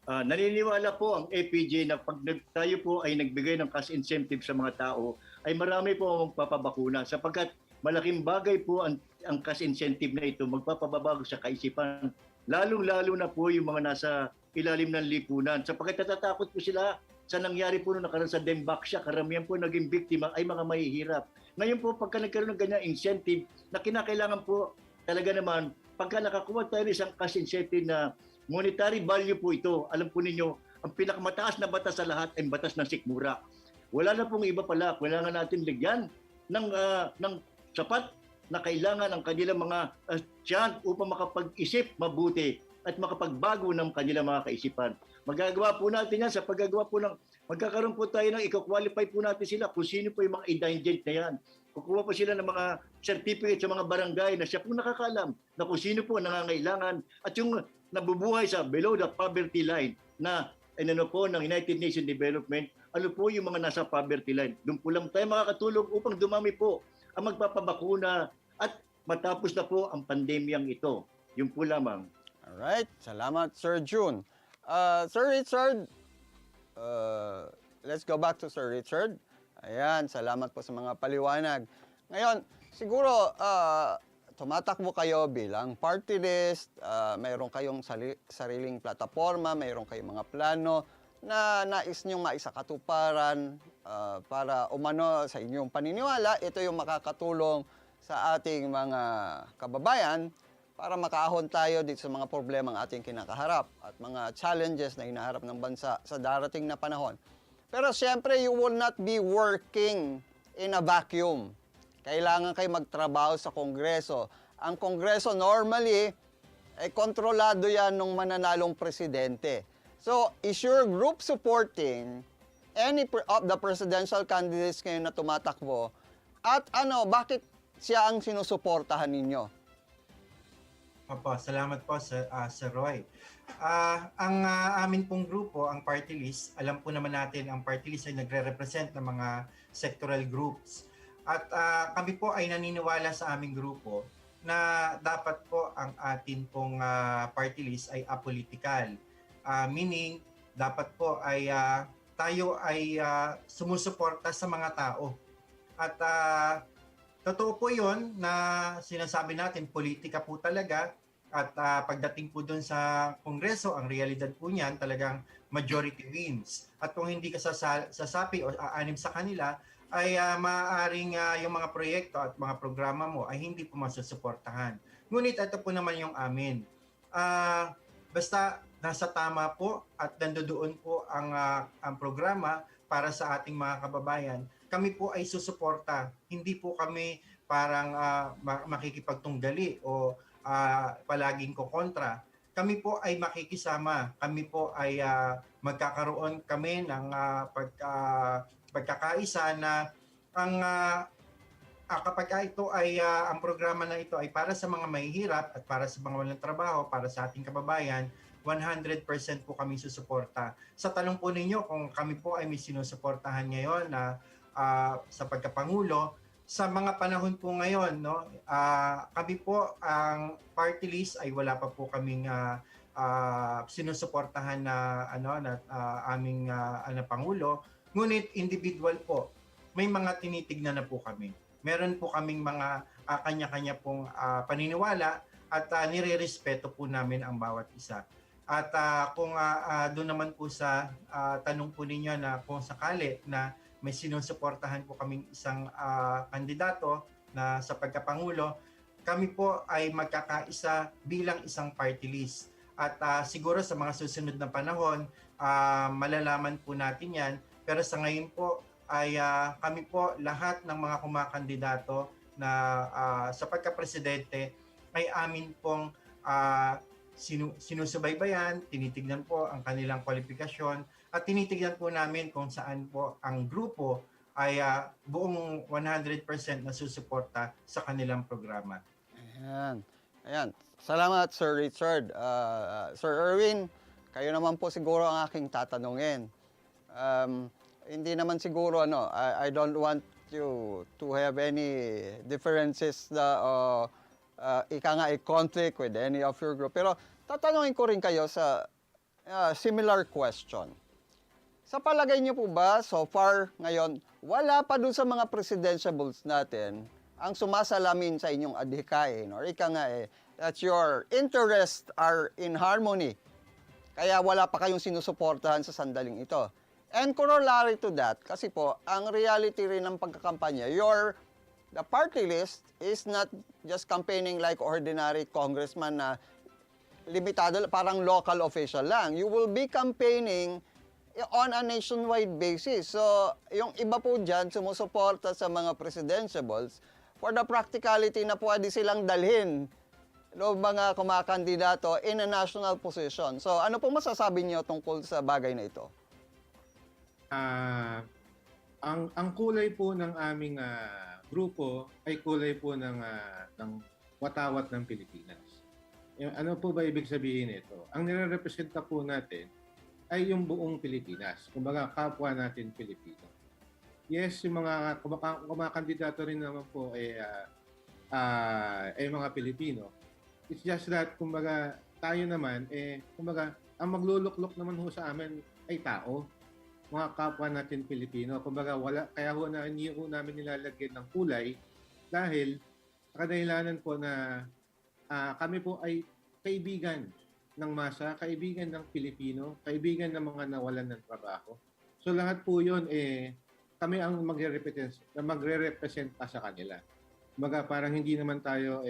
Naniniwala po ang APJ na pag tayo po ay nagbigay ng cash incentive sa mga tao, ay marami po ang magpapabakuna sapagkat malaking bagay po ang cash incentive na ito, magpapababago sa kaisipan. Lalong-lalo na po yung mga nasa ilalim ng lipunan. Sapagkat natatakot po sila sa nangyari po nung nakaraan sa Dembaksya, karamihan po naging biktima ay mga mahihirap. Ngayon po, pagka nagkaroon ng ganyan incentive, na kinakailangan po talaga naman, pagka nakakuha tayo ng isang cash incentive na monetary value po ito, alam po ninyo, ang pinakamataas na batas sa lahat ay batas ng sikmura. Wala na pong iba pala, kailangan natin ligyan ng sapat na kailangan ang kanilang mga tiyan upang makapag-isip mabuti at makapagbago ng kanilang mga kaisipan. Magagawa po natin yan sa paggagawa po ng, magkakaroon po tayo ng i-qualify po natin sila kung sino po yung mga indigent na yan. Kukuha po sila ng mga certificate sa mga barangay na siya po nakakaalam na kung sino po nangangailangan at yung nabubuhay sa below the poverty line na po ng United Nations Development, ano po yung mga nasa poverty line. Doon po lang tayo makakatulong upang dumami po ang magpapabakuna at matapos na po ang pandemyang ito. Yun po lamang. Alright, salamat Sir Jun. Sir Richard, let's go back to Sir Richard. Ayan, salamat po sa mga paliwanag. Ngayon, siguro tumatakbo kayo bilang party list, mayroon kayong sariling plataforma, mayroon kayong mga plano na nais niyong maisakatuparan para umano sa inyong paniniwala, ito yung makakatulong sa ating mga kababayan para makaahon tayo dito sa mga problema ang ating kinakaharap at mga challenges na hinaharap ng bansa sa darating na panahon. Pero siyempre, you will not be working in a vacuum. Kailangan kayo magtrabaho sa Kongreso. Ang Kongreso normally, kontrolado yan ng mananalong presidente. So, is your group supporting any of the presidential candidates ngayon na tumatakbo? At bakit siya ang sinusuportahan ninyo? Opo, salamat po Sir Roy. Ang amin pong grupo, ang party list, alam po naman natin ang party list ay nagre-represent ng mga sectoral groups. At kami po ay naniniwala sa aming grupo na dapat po ang atin pong party list ay apolitical. Meaning, dapat po ay tayo ay sumusuporta sa mga tao. At totoo po yun na sinasabi natin, politika po talaga. At pagdating po dun sa Kongreso, ang realidad po niyan talagang majority wins. At kung hindi ka sasapi o aanim sa kanila, ay maaaring yung mga proyekto at mga programa mo ay hindi po masusuportahan. Ngunit ito po naman yung amin. Basta nasa tama po at nandoon po ang programa para sa ating mga kababayan, kami po ay susuporta. Hindi po kami parang makikipagtunggali o palaging kokontra. kami po ay makikisama. Kami po ay magkakaroon kami ng pagkakaisa na ang kapag ito ay ang programa na ito ay para sa mga mahihirap at para sa mga walang trabaho, para sa ating kababayan, 100% po kami susuporta. Sa tanong po ninyo kung kami po ay may sinusuportahan ngayon na sa pagkapangulo, sa mga panahon po ngayon, no, kami po ang party list ay wala pa po kaming sinusuportahan na aming pangulo. Ngunit individual po, may mga tinitignan na po kami. Meron po kaming mga kanya-kanya pong paniniwala at nire-respeto po namin ang bawat isa. At kung doon naman po sa tanong po ninyo na kung sakali na may sinusuportahan po kaming isang kandidato na sa pagkapangulo, kami po ay magkakaisa bilang isang party list. At siguro sa mga susunod na panahon, malalaman po natin yan. Pero sa ngayon po ay kami po lahat ng mga kumakandidato na sa pagkapresidente ay amin pong sinusubaybayan, tinitignan po ang kanilang kwalifikasyon at tinitignan po namin kung saan po ang grupo ay buong 100% na susuporta sa kanilang programa. Ayan. Salamat, Sir Richard. Sir Erwin, kayo naman po siguro ang aking tatanungin. Hindi naman siguro, I don't want you to have any differences na conflict with any of your group. Pero tatanungin ko rin kayo sa similar question. Sa palagay niyo po ba, so far ngayon, wala pa dun sa mga presidentiables natin ang sumasalamin sa inyong adhikain or that your interests are in harmony. Kaya wala pa kayong sinusuportahan sa sandaling ito. And corollary to that, kasi po, ang reality rin ng pagkakampanya, the party list is not just campaigning like ordinary congressman na limitado, parang local official lang. You will be campaigning on a nationwide basis. So, yung iba po dyan, sumusuporta sa mga presidentiables for the practicality na pwede silang dalhin ng mga kumakandidato in a national position. So, ano po masasabi niyo tungkol sa bagay na ito? Ang kulay po ng aming grupo ay kulay po ng watawat ng Pilipinas. Ano po ba ibig sabihin ito? Ang nire-representa po natin ay yung buong Pilipinas. Kumbaga, kapwa natin Pilipino. Yes, yung mga kumakandidato rin naman po ay mga Pilipino. It's just that, kumbaga, tayo naman, kumbaga, ang magluluklok naman ho sa amin ay tao. Mga kapwa natin Pilipino. Kumbaga, kaya ho na hindi ho namin nilalagyan ng kulay dahil sa kadahilanan po na kami po ay kaibigan ng masa, kaibigan ng Pilipino, kaibigan ng mga nawalan ng trabaho. So lahat po yun, kami ang magre-represent pa sa kanila. Kumbaga, parang hindi naman tayo,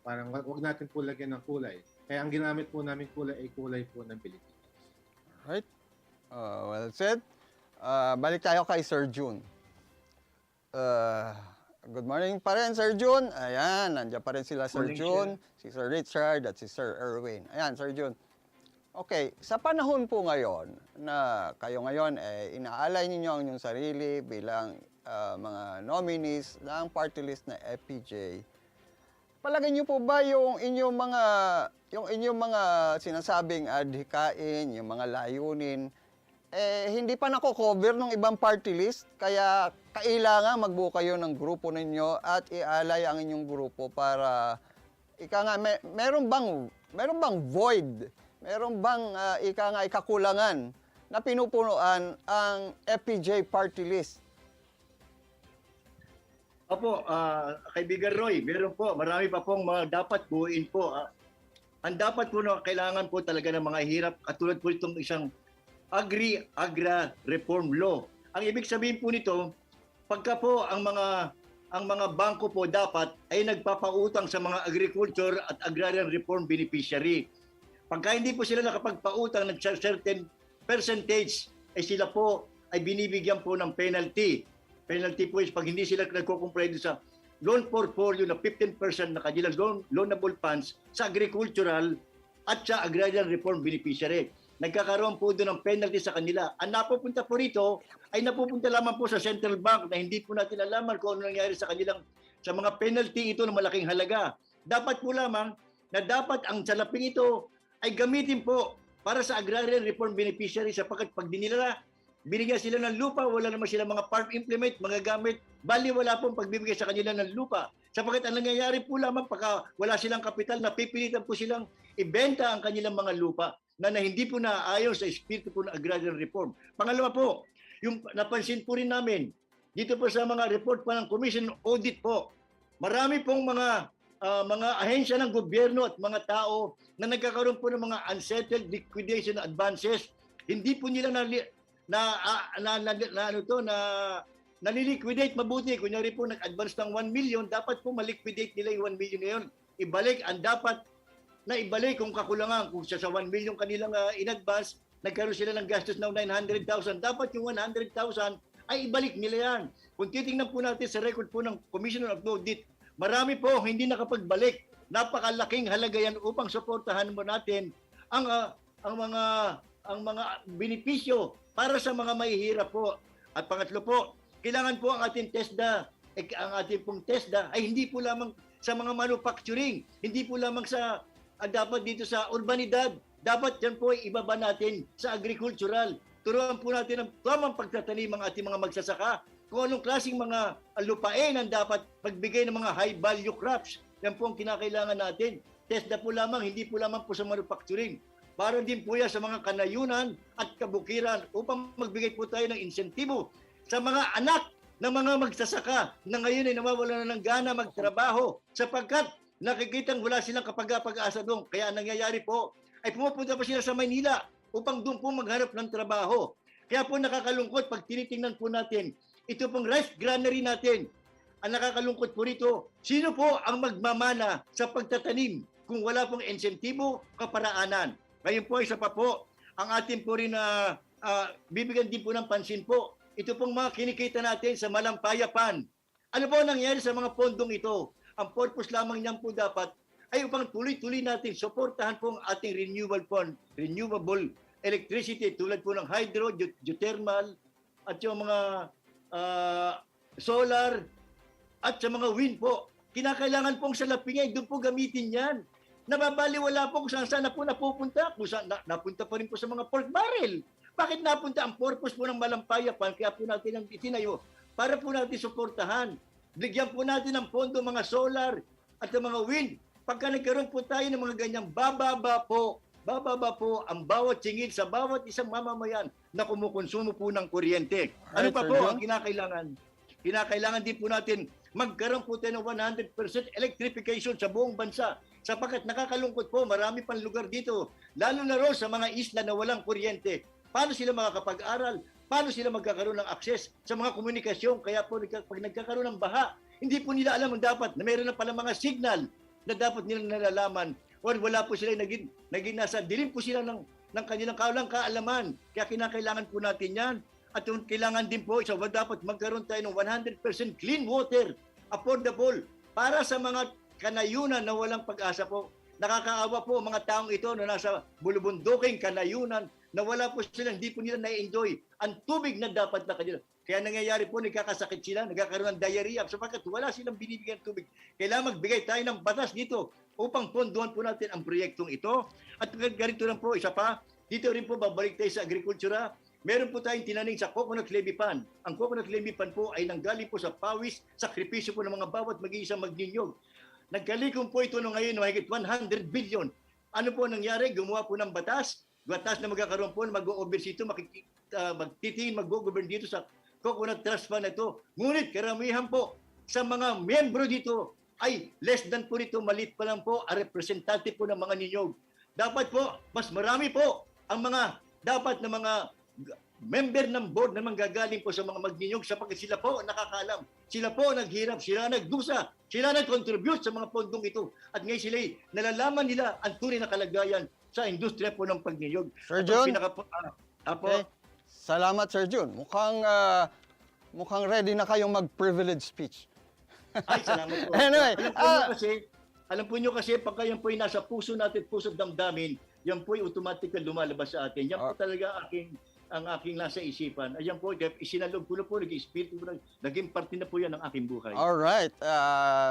parang wag natin po lagyan ng kulay. Kaya ang ginamit po namin kulay ay kulay po ng Pilipinas. Alright. Well said. Balik tayo kay Sir June. Good morning pa rin, Sir June. Ayan, nandiyan pa rin sila, Sir June, si Sir Richard at si Sir Erwin. Ayan, Sir June. Okay, sa panahon po ngayon na kayo ngayon inaalay ninyo ang inyong sarili bilang mga nominees ng party list na FPJ, palagay niyo po ba yung inyong mga sinasabing adhikain, yung mga layunin, hindi pa nako-cover ng ibang party list, kaya kailangan magbuo kayo ng grupo ninyo at ialay ang inyong grupo para meron bang void, meron bang kakulangan na pinupunuan ang FPJ party list? Opo, kaibigan Roy, meron po, marami pa pong mga dapat buuin po. Ang dapat po na kailangan po talaga ng mga hirap, katulad po itong isang Agra Reform Law. Ang ibig sabihin po nito, pagka po ang mga bangko po dapat ay nagpapautang sa mga agriculture at agrarian reform beneficiary. Pagka hindi po sila nakapagpautang ng certain percentage, ay sila po ay binibigyan po ng penalty. Penalty po is pag hindi sila nagko-comply sa loan portfolio na 15% na kanilang loanable funds sa agricultural at sa agrarian reform beneficiary. Nagkakaroon po doon ng penalty sa kanila. Ang napupunta po rito ay napupunta lamang po sa central bank na hindi po natin alaman kung ano nangyari sa kanilang sa mga penalty ito na malaking halaga. Dapat po lamang na dapat ang salaping ito ay gamitin po para sa agrarian reform beneficiary sapagkat pag dinila binigyan sila ng lupa, wala naman sila mga farm implement, mga gamit, bali wala pong pagbibigay sa kanila ng lupa. Sapagkat ang nangyayari po lamang pagka wala silang kapital, napipilitan po silang ibenta ang kanilang mga lupa na hindi po naayon sa espiritu po ng agrarian reform. Pangalawa po, yung napansin po rin namin, dito po sa mga report pa ng Commission Audit po, marami pong mga ahensya ng gobyerno at mga tao na nagkakaroon po ng mga unsettled liquidation advances. Hindi po nila naliliquidate mabuti. Kunyari po nag-advance ng 1 million, dapat po maliquidate nila yung 1 million na yun. Ibalik ang dapat na ibalik kung kakulangan. Kung sa 1 million kanilang in-advance, nagkaroon sila ng gastos ng 900,000. Dapat yung 100,000 ay ibalik nila yan. Kung titingnan po natin sa record po ng Commissioner of Audit, marami po hindi nakapagbalik. Napakalaking halaga yan upang suportahan mo natin ang mga benepisyo para sa mga mahihirap po. At pangatlo po, kailangan po ang ating TESDA, ang ating pong TESDA ay hindi po lamang sa mga manufacturing, hindi po lamang sa dapat dito sa urbanidad, dapat yan po ay ibaba natin sa agricultural. Turuan po natin ang tamang pagtatanim ng ating mga magsasaka, kung anong klaseng mga lupain ang dapat pagbigay ng mga high value crops. Yan po ang kinakailangan natin. TESDA po lamang, hindi po lamang po sa manufacturing. Para din po yan sa mga kanayunan at kabukiran upang magbigay po tayo ng insentibo sa mga anak ng mga magsasaka na ngayon ay nawawalan na ng gana magtrabaho sapagkat nakikitang wala silang kapag-asa doon. Kaya ang nangyayari po ay pumupunta pa sila sa Maynila upang doon po maghanap ng trabaho. Kaya po nakakalungkot pag tinitingnan po natin ito pong rice granary natin. Ang nakakalungkot po rito, sino po ang magmamana sa pagtatanim kung wala pong insentibo, kaparaanan? Ngayon po, isa pa po, ang atin po rin na bibigyan din po ng pansin po, ito pong mga kinikita natin sa Malampayapan. Ano po nangyari sa mga pondong ito? Ang purpose lamang niyan po dapat ay upang tuloy-tuloy natin suportahan po ang ating renewable electricity tulad po ng hydro, geothermal, at yung mga solar, at sa mga wind po. Kinakailangan pong salapingay, doon po gamitin yan. Nababaliwala po kung saan na po napupunta, kung saan napunta pa rin po sa mga pork barrel. Bakit napunta ang purpose po ng Malampayapan? Kaya po natin ang itinayo para po natin suportahan. Bigyan po natin ng pondo mga solar at mga wind. Pagka nagkaroon po tayo ng mga ganyang bababa po ang bawat singil sa bawat isang mamamayan na kumukonsumo po ng kuryente. Ano pa po ang kinakailangan? Kinakailangan din po natin magkaroon po tayo ng 100% electrification sa buong bansa. Sapagkat nakakalungkot po, marami pang lugar dito, lalo na ro sa mga isla na walang kuryente. Paano sila makakapag-aral? Paano sila magkakaroon ng access sa mga komunikasyon? Kaya po pag nagkakaroon ng baha, hindi po nila alam ang dapat na meron na pala mga signal na dapat nilang nalalaman. Or wala po sila naging nasa dilim po sila ng kanilang kaalaman. Kaya kinakailangan po natin yan. At kailangan din po, dapat magkaroon tayo ng 100% clean water, affordable, para sa mga kanayunan na walang pag-asa po. Nakakaawa po ang mga taong ito na nasa bulubunduking kanayunan na wala po sila, hindi po nila na-enjoy ang tubig na dapat na kanila. Kaya nangyayari po, nagkakasakit sila, nagkakaroon ng diarrhea sapagkat wala silang binibigyan tubig. Kailangan magbigay tayo ng batas dito upang ponduhan po natin ang proyektong ito. At ganito lang po, isa pa, dito rin po babalik tayo sa agrikultura. Meron po tayong tinaning sa coconut levy fund. Ang coconut levy fund po ay nanggaling po sa pawis, sakripisyo po ng mga bawat mag-iisang magninyog. Nagkalikom po ito ngayon ng higit 100 billion. Ano po nangyari? Gumawa po ng batas na magkakaroon po, mag-o-oversee ito, magtitingin, mag-govern dito sa coconut trust fund na ito. Ngunit karamihan po sa mga membro dito ay less than po nito, malit pa lang po, a representative po ng mga ninyog. Dapat po, mas marami po ang mga dapat na mga member ng board na manggagaling po sa mga magninyog sapagkat sila po nakakaalam. Sila po naghirap, sila nagdusa, sila nag-contribute sa mga pondong ito. At ngayon sila nalalaman nila ang tunay na kalagayan sa industriya po ng pagninyog. Sir Jun? Okay. Salamat, Sir Jun. Mukhang ready na kayong mag-privilege speech. Ay, salamat po. Anyway, alam po kasi, Alam po nyo kasi pagka yan po ay nasa puso natin, puso damdamin, yan po ay automatic na lumalabas sa atin. Yan po talaga ang aking nasa isipan. Ayan po, isinalog ko na po, nag-espiritu ko na, naging parte na po yan ng aking buhay. Alright,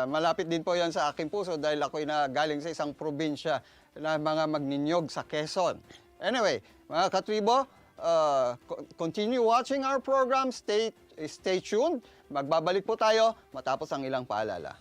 malapit din po yan sa aking puso dahil ako'y galing sa isang probinsya na mga magninyog sa Quezon. Anyway, mga katribo, continue watching our program. Stay tuned. Magbabalik po tayo matapos ang ilang paalala.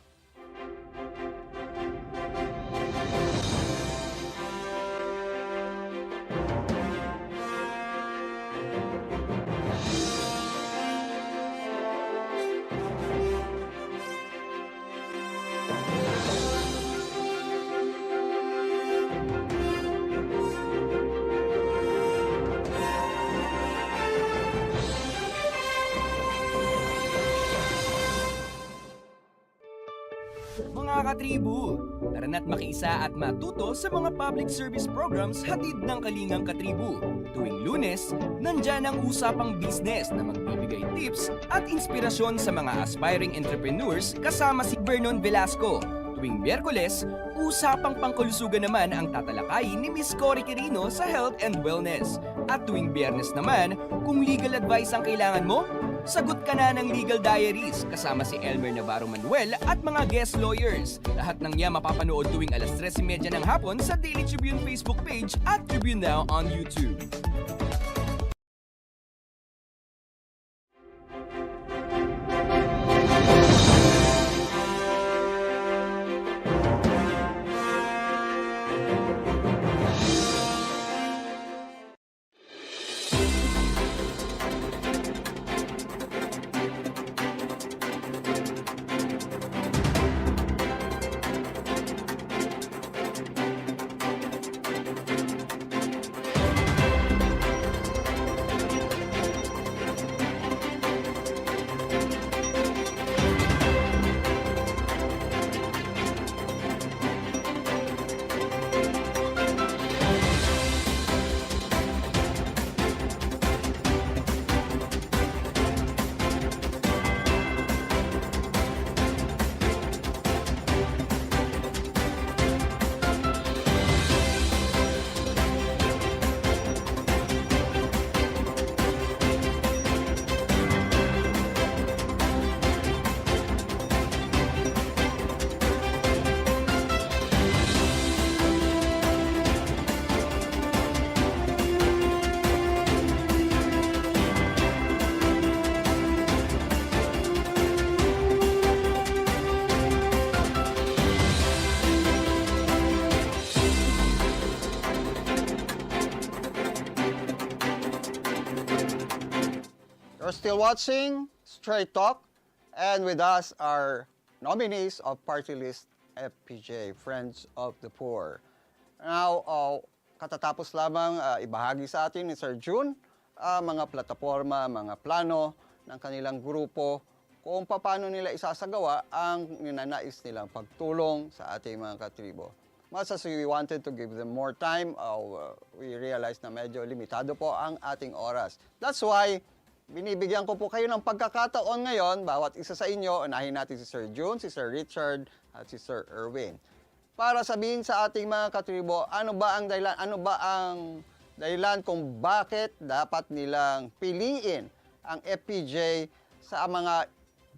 Mga katribu, tara na't makiisa at matuto sa mga public service programs hatid ng Kalingang Katribu. Tuwing Lunes, nandyan ang usapang business na magbibigay tips at inspirasyon sa mga aspiring entrepreneurs kasama si Vernon Velasco. Tuwing Miyerkules, usapang pangkalusugan naman ang tatalakayin ni Miss Cory Quirino sa Health and Wellness. At tuwing Biyernes naman, kung legal advice ang kailangan mo, sagot ka na ng Legal Diaries kasama si Elmer Navarro Manuel at mga guest lawyers. Lahat ng niya mapapanood tuwing alas 3:30 ng hapon sa Daily Tribune Facebook page at Tribune Now on YouTube. You're still watching Straight Talk, and with us are nominees of Party List FPJ, Friends of the Poor. Now, katatapos lamang ibahagi sa atin ni Sir June mga plataforma, mga plano ng kanilang grupo kung paano nila isasagawa ang ninanais nilang pagtulong sa ating mga katribo. Much as we wanted to give them more time, we realized na medyo limitado po ang ating oras. That's why binibigyan ko po kayo ng pagkakataon ngayon, bawat isa sa inyo, unahin natin si Sir June, si Sir Richard, at si Sir Erwin. Para sabihin sa ating mga katribo, ano ba ang dahilan kung bakit dapat nilang piliin ang FPJ sa mga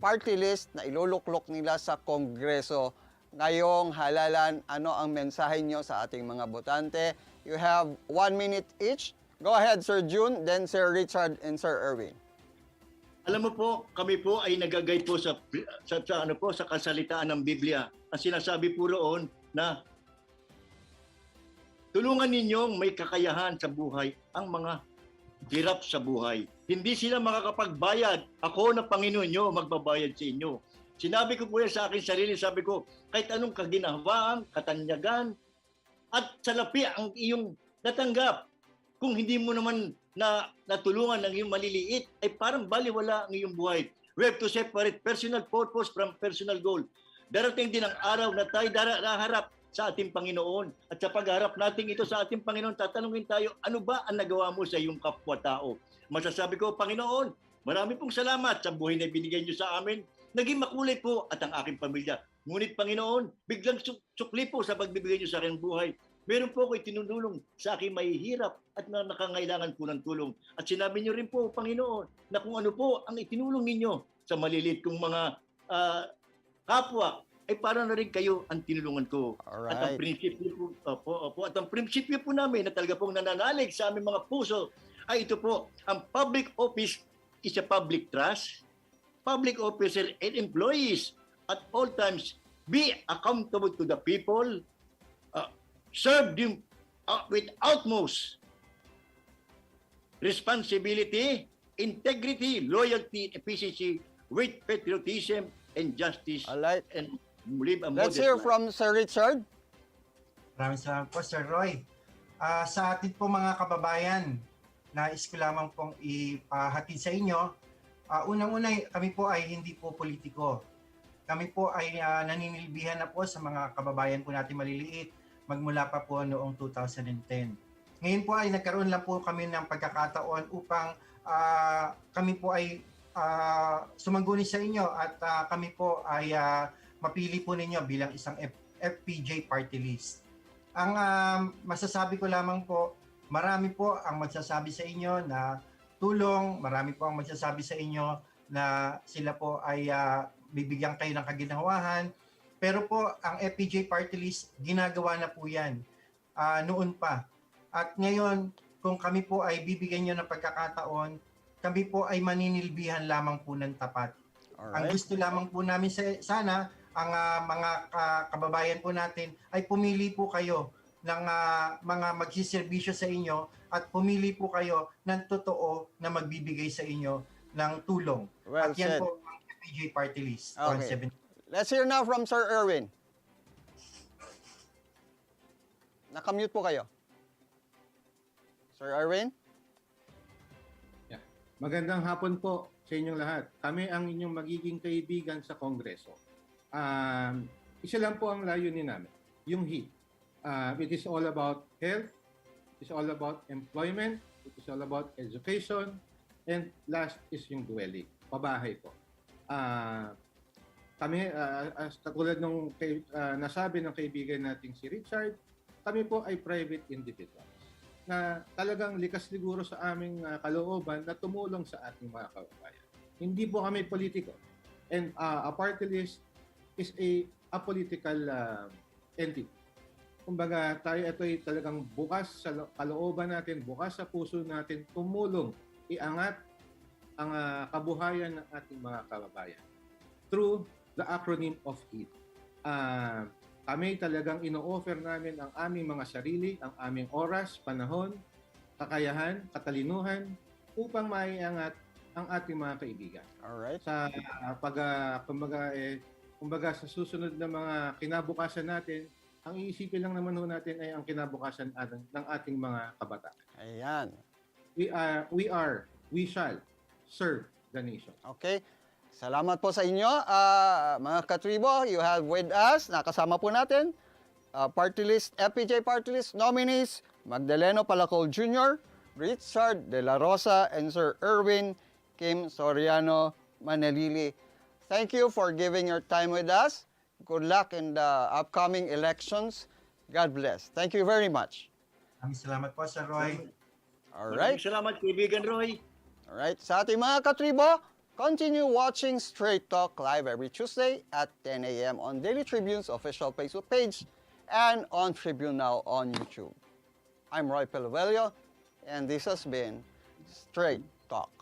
party list na iluluklok nila sa Kongreso ngayong halalan. Ano ang mensahe nyo sa ating mga botante? You have 1 minute each. Go ahead, Sir June, then Sir Richard and Sir Erwin. Alam mo po, kami po ay nagagay po sa kasalitaan ng Biblia. Ang sinasabi po roon na tulungan ninyong may kakayahan sa buhay ang mga hirap sa buhay. Hindi sila makakapagbayad. Ako na Panginoon nyo magbabayad sa inyo. Sinabi ko po yan sa akin sarili, sabi ko, kahit anong kaginhawaan, katanyagan, at salapi ang iyong natanggap, kung hindi mo naman natulungan ng iyong maliliit, ay parang baliwala ang iyong buhay. We have to separate personal purpose from personal goal. Darating din ang araw na tayo daraharap sa ating Panginoon. At sa pagharap natin ito sa ating Panginoon, tatanungin tayo, ano ba ang nagawa mo sa iyong kapwa-tao? Masasabi ko, Panginoon, marami pong salamat sa buhay na binigay niyo sa amin. Naging makulay po at ang aking pamilya. Ngunit Panginoon, biglang sukli po sa pagbibigay niyo sa akin ng buhay. Meron po ako itinulong sa aking mahihirap at na nakangailangan po ng tulong. At sinabi niyo rin po, Panginoon, na kung ano po ang itinulong ninyo sa malilit kong mga kapwa, ay para na rin kayo ang tinulungan ko. Alright. At ang prinsipyo po, at ang prinsipyo po namin na talaga pong nananalig sa aming mga puso ay ito po, ang public office is a public trust. Public officer and employees at all times be accountable to the people, serve them with utmost responsibility, integrity, loyalty, efficiency, with patriotism and justice, Alright. and live a Let's modest hear life. from Sir Richard. Maraming salamat po, Sir Roy. Sa atin po mga kababayan, nais ko lamang pong ipahatid sa inyo. Unang-una, kami po ay hindi po politiko. Kami po ay naninilbihan na po sa mga kababayan po natin maliliit magmula pa po noong 2010. Ngayon po ay nagkaroon lang po kami ng pagkakataon upang kami po ay sumangguni sa inyo at kami po ay mapili po ninyo bilang isang FPJ party list. Ang masasabi ko lamang po, marami po ang magsasabi sa inyo na tulong, marami po ang magsasabi sa inyo na sila po ay bibigyan kayo ng kaginhawahan. Pero po, ang FPJ party list, ginagawa na po yan noon pa. At ngayon, kung kami po ay bibigyan nyo ng pagkakataon, kami po ay maninilbihan lamang po ng tapat. Alright. Ang gusto lamang po namin sana, ang mga kababayan po natin ay pumili po kayo ng mga magsiservisyo sa inyo at pumili po kayo ng totoo na magbibigay sa inyo ng tulong. Well at yan said. po ang FPJ party list. Okay. Let's hear now from Sir Erwin. Nakamute po kayo. Sir Erwin? Magandang hapon po sa inyong lahat. Kami ang inyong magiging kaibigan sa Kongreso. Isa lang po ang layunin namin, yung HEAT. It is all about health, it is all about employment, it is all about education, and last is yung dwelling, pabahay po. Kami, as katulad nung nasabi ng kaibigan nating si Richard, kami po ay private individuals na talagang likas siguro sa aming kalooban na tumulong sa ating mga kababayan. Hindi po kami politiko. And a party list is a political entity. Kumbaga, tayo ito ay talagang bukas sa kalooban natin, bukas sa puso natin, tumulong, iangat ang kabuhayan ng ating mga kababayan through the acronym of HEAT. Kami talagang ino-offer namin ang aming mga sarili, ang aming oras, panahon, kakayahan, katalinuhan upang maiangat ang ating mga kaibigan. Alright. Sa kumbaga sa susunod na mga kinabukasan natin, ang iisipin lang naman ho natin ay ang kinabukasan ng ating mga kabataan. Ayan. We shall serve the nation. Okay. Salamat po sa inyo. Mga katribo, you have with us, nakasama po natin, party list, FPJ party list nominees, Magdaleno Palacol Jr., Richard De La Rosa, and Sir Erwin Kim Soriano Manalili. Thank you for giving your time with us. Good luck in the upcoming elections. God bless. Thank you very much. Maraming salamat po, Sir Roy. Alright. Salamat, kaibigan Roy. Alright. Sa ating mga katribo, continue watching Straight Talk live every Tuesday at 10 a.m. on Daily Tribune's official Facebook page and on Tribune Now on YouTube. I'm Roy Pelavelio, and this has been Straight Talk.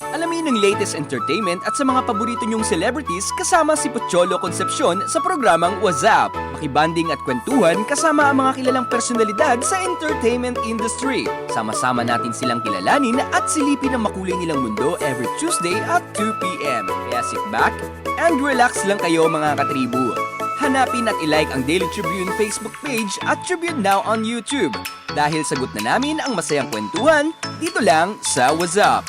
Alamin ang latest entertainment at sa mga paborito niyong celebrities kasama si Pocholo Concepcion sa programang What's Up. Makibanding at kwentuhan kasama ang mga kilalang personalidad sa entertainment industry. Sama-sama natin silang kilalanin at silipin ang makulay nilang mundo every Tuesday at 2 p.m. Kaya sit back and relax lang kayo mga katribu. Hanapin at ilike ang Daily Tribune Facebook page at Tribune Now on YouTube. Dahil sagot na namin ang masayang kwentuhan dito lang sa What's Up.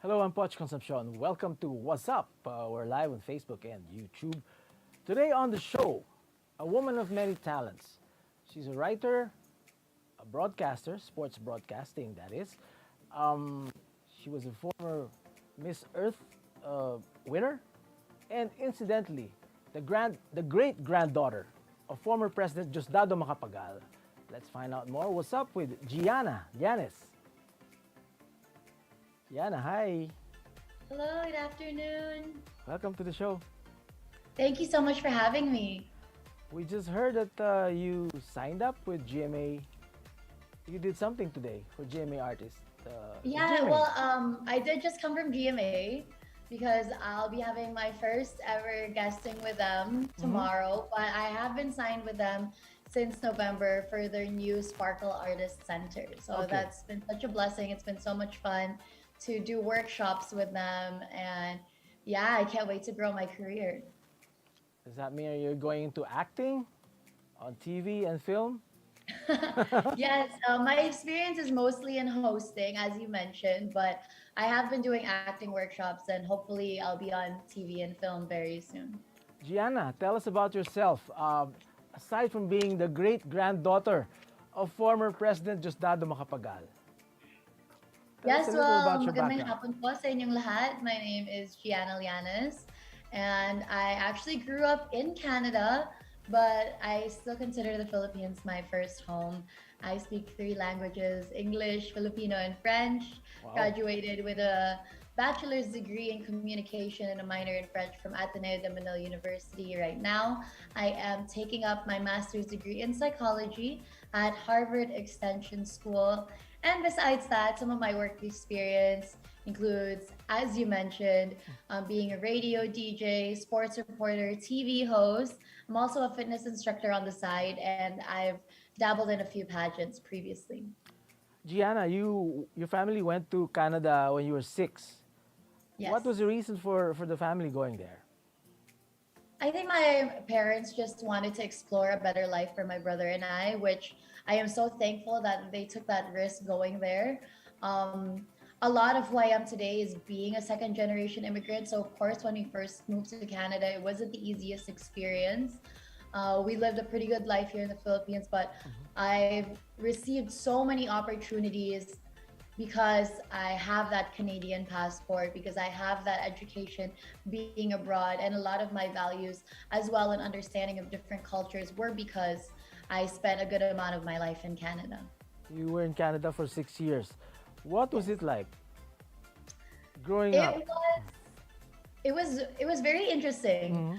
Hello, I'm Poch Concepcion. Welcome to What's Up? We're live on Facebook and YouTube. Today on the show, a woman of many talents. She's a writer, a broadcaster, sports broadcasting, that is. She was a former Miss Earth winner, and incidentally, the great granddaughter of former President Diosdado Macapagal. Let's find out more. What's up with Gianna Llanes? Gianna, hi. Hello, good afternoon. Welcome to the show. Thank you so much for having me. We just heard that you signed up with GMA. You did something today for GMA artists. Yeah, GMA. well, I did just come from GMA because I'll be having my first ever guesting with them tomorrow. But I have been signed with them since November for their new Sparkle Artist Center. So Okay. that's been such a blessing. It's been so much fun to do workshops with them. And yeah, I can't wait to grow my career. Does that mean you're going into acting on TV and film? Yes, my experience is mostly in hosting, as you mentioned, but I have been doing acting workshops and hopefully I'll be on TV and film very soon. Gianna, tell us about yourself. Aside from being the great granddaughter of former President Diosdado Macapagal. Tell us Yes, a little about well, your magandang background. hapon po sa inyong lahat. My name is Gianna Llanes, and I actually grew up in Canada, but I still consider the Philippines my first home. I speak 3 languages, English, Filipino, and French. Wow. Graduated with a bachelor's degree in communication and a minor in French from Ateneo de Manila University. Right now, I am taking up my master's degree in psychology at Harvard Extension School. And besides that, some of my work experience includes, as you mentioned, being a radio DJ, sports reporter, TV host. I'm also a fitness instructor on the side, and I've dabbled in a few pageants previously. Gianna, your family went to Canada when you were 6. Yes. What was the reason for the family going there? I think my parents just wanted to explore a better life for my brother and I, which I am so thankful that they took that risk going there. A lot of who I am today is being a second generation immigrant. So of course, when we first moved to Canada, it wasn't the easiest experience. We lived a pretty good life here in the Philippines, but I've received so many opportunities because I have that Canadian passport, because I have that education being abroad, and a lot of my values as well and understanding of different cultures were because I spent a good amount of my life in Canada. You were in Canada for 6 years. What was it like growing It up? was it was very interesting.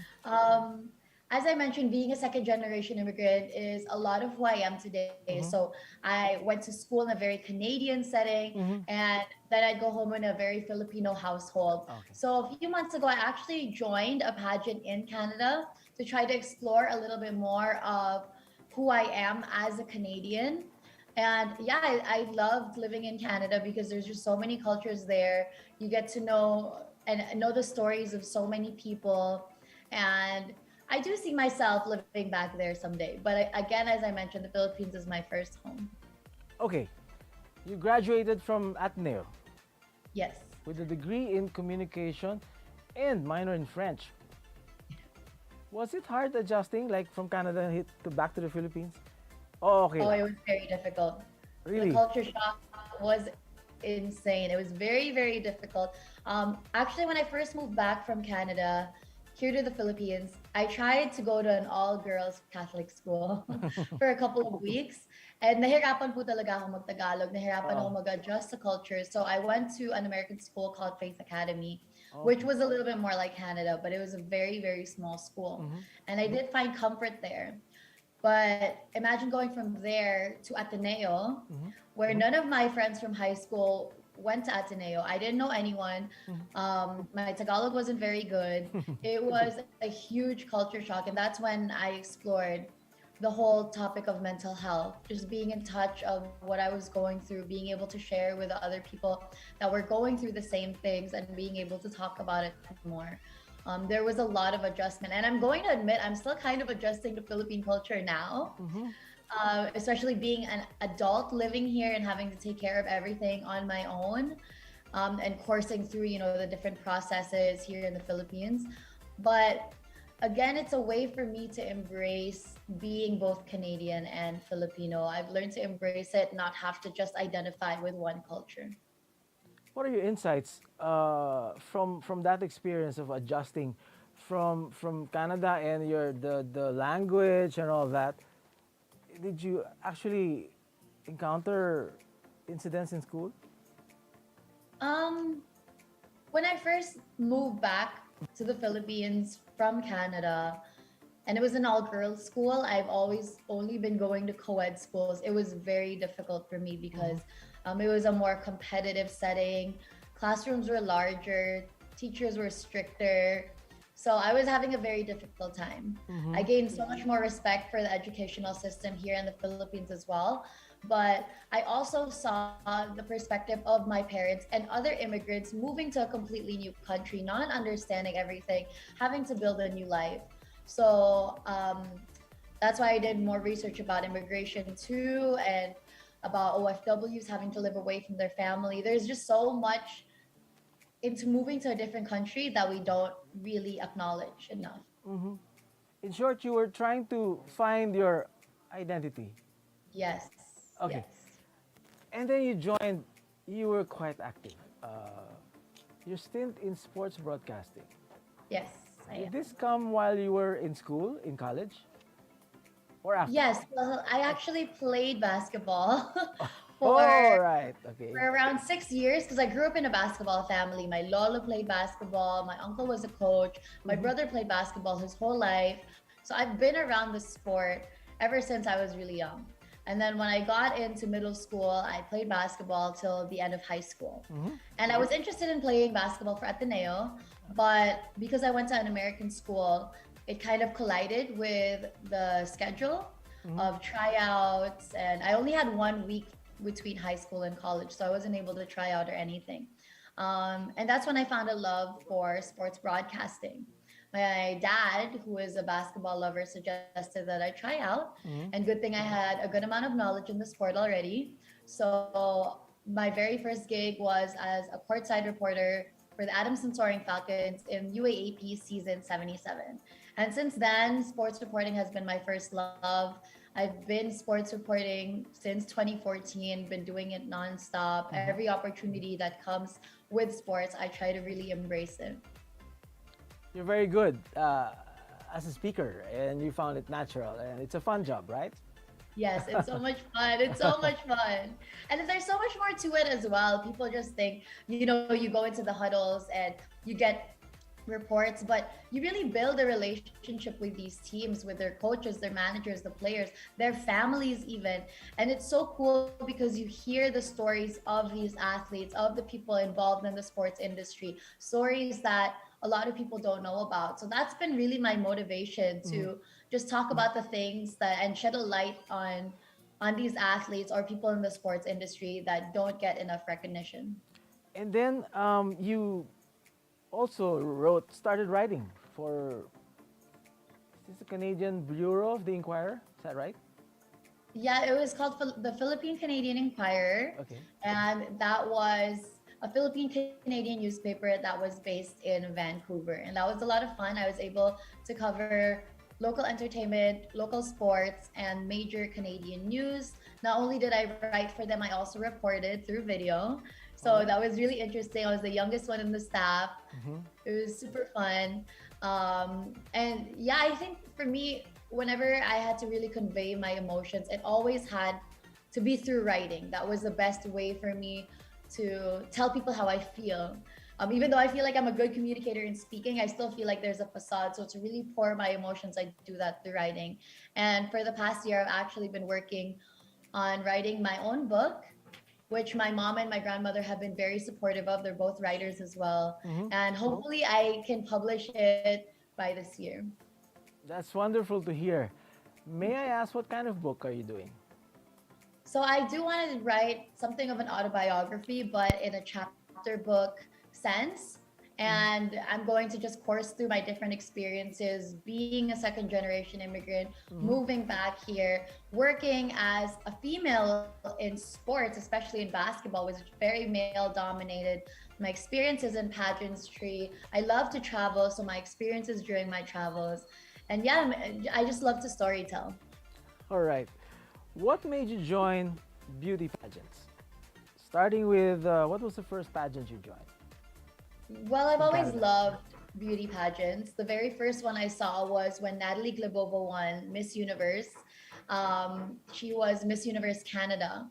As I mentioned, being a second generation immigrant is a lot of who I am today. So I went to school in a very Canadian setting, and then I'd go home in a very Filipino household. Okay. So a few months ago, I actually joined a pageant in Canada to try to explore a little bit more of who I am as a Canadian. And yeah, I loved living in Canada because there's just so many cultures there. You get to know and know the stories of so many people. And I do see myself living back there someday. But again, as I mentioned, the Philippines is my first home. Okay, you graduated from Ateneo Yes. with a degree in communication and minor in French. Was it hard adjusting, like from Canada to back to the Philippines? Oh, okay. Oh, it was very difficult. Really? The culture shock was insane. It was very, very difficult. Actually, when I first moved back from Canada here to the Philippines, I tried to go to an all-girls Catholic school for a couple of weeks. And nahirapan po talaga ako mag-Tagalog. Nahirapan ako mag-adjust to culture. So I went to an American school called Faith Academy, which was a little bit more like Canada, but it was a very, very small school. And I did find comfort there. But imagine going from there to Ateneo, where none of my friends from high school went to Ateneo. I didn't know anyone. My Tagalog wasn't very good. It was a huge culture shock. And that's when I explored the whole topic of mental health, just being in touch of what I was going through, being able to share with other people that were going through the same things and being able to talk about it more. There was a lot of adjustment, and I'm going to admit I'm still kind of adjusting to Philippine culture now, especially being an adult living here and having to take care of everything on my own, and coursing through, the different processes here in the Philippines. But again, it's a way for me to embrace being both Canadian and Filipino. I've learned to embrace it, not have to just identify with one culture. What are your insights from that experience of adjusting from Canada and the language and all that? Did you actually encounter incidents in school? When I first moved back to the Philippines from Canada, and it was an all-girls school, I've always only been going to co-ed schools. It was very difficult for me because it was a more competitive setting. Classrooms were larger, teachers were stricter. So I was having a very difficult time. I gained so much more respect for the educational system here in the Philippines as well. But I also saw the perspective of my parents and other immigrants moving to a completely new country, not understanding everything, having to build a new life. So that's why I did more research about immigration too, and about OFWs having to live away from their family. There's just so much into moving to a different country that we don't really acknowledge enough. In short, you were trying to find your identity. Yes. Okay. Yes. And then you were quite active. Your stint in sports broadcasting. Yes. I Did am. this come while you were in school, in college? Or after? Yes. Well, I actually played basketball Oh, for right. Okay. for around 6 years because I grew up in a basketball family. My lolo played basketball. My uncle was a coach. My brother played basketball his whole life. So I've been around the sport ever since I was really young. And then when I got into middle school, I played basketball till the end of high school. And I was interested in playing basketball for Ateneo, but because I went to an American school, it kind of collided with the schedule of tryouts. And I only had 1 week between high school and college, so I wasn't able to try out or anything. And that's when I found a love for sports broadcasting. My dad, who is a basketball lover, suggested that I try out. And good thing I had a good amount of knowledge in the sport already. So my very first gig was as a courtside reporter for the Adamson Soaring Falcons in UAAP season 77. And since then, sports reporting has been my first love. I've been sports reporting since 2014, been doing it nonstop. Every opportunity that comes with sports, I try to really embrace it. You're very good as a speaker, and you found it natural, and it's a fun job, right? Yes, it's so much fun. It's so much fun. And there's so much more to it as well. People just think, you go into the huddles and you get reports, but you really build a relationship with these teams, with their coaches, their managers, the players, their families even. And it's so cool because you hear the stories of these athletes, of the people involved in the sports industry, stories that a lot of people don't know about. So that's been really my motivation to just talk about the things that and shed a light on these athletes or people in the sports industry that don't get enough recognition. And then you also started writing for, is this the Canadian Bureau of the Inquirer? Is that right? Yeah, it was called the Philippine Canadian Inquirer. Okay. And that was a Philippine Canadian newspaper that was based in Vancouver. And that was a lot of fun. I was able to cover local entertainment, local sports, and major Canadian news. Not only did I write for them, I also reported through video. So that was really interesting. I was the youngest one in the staff. It was super fun. And yeah, I think for me, whenever I had to really convey my emotions, it always had to be through writing. That was the best way for me to tell people how I feel. Even though I feel like I'm a good communicator in speaking, I still feel like there's a facade. So to really pour my emotions, I do that through writing. And for the past year, I've actually been working on writing my own book, which my mom and my grandmother have been very supportive of. They're both writers as well. And hopefully I can publish it by this year. That's wonderful to hear. May I ask, what kind of book are you doing? So I do want to write something of an autobiography, but in a chapter book sense. And I'm going to just course through my different experiences, being a second generation immigrant, moving back here, working as a female in sports, especially in basketball, which is very male dominated. My experiences in pageantry. I love to travel, so my experiences during my travels. And yeah, I just love to storytell. All right. What made you join beauty pageants? Starting with, what was the first pageant you joined? Well, I've always loved beauty pageants. The very first one I saw was when Natalie Glebova won Miss Universe. She was Miss Universe Canada.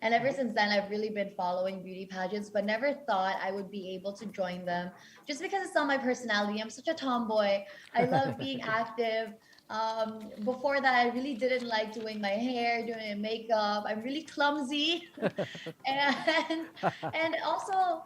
And ever since then, I've really been following beauty pageants, but never thought I would be able to join them just because it's not my personality. I'm such a tomboy. I love being active. Before that, I really didn't like doing my hair, doing makeup. I'm really clumsy. and also,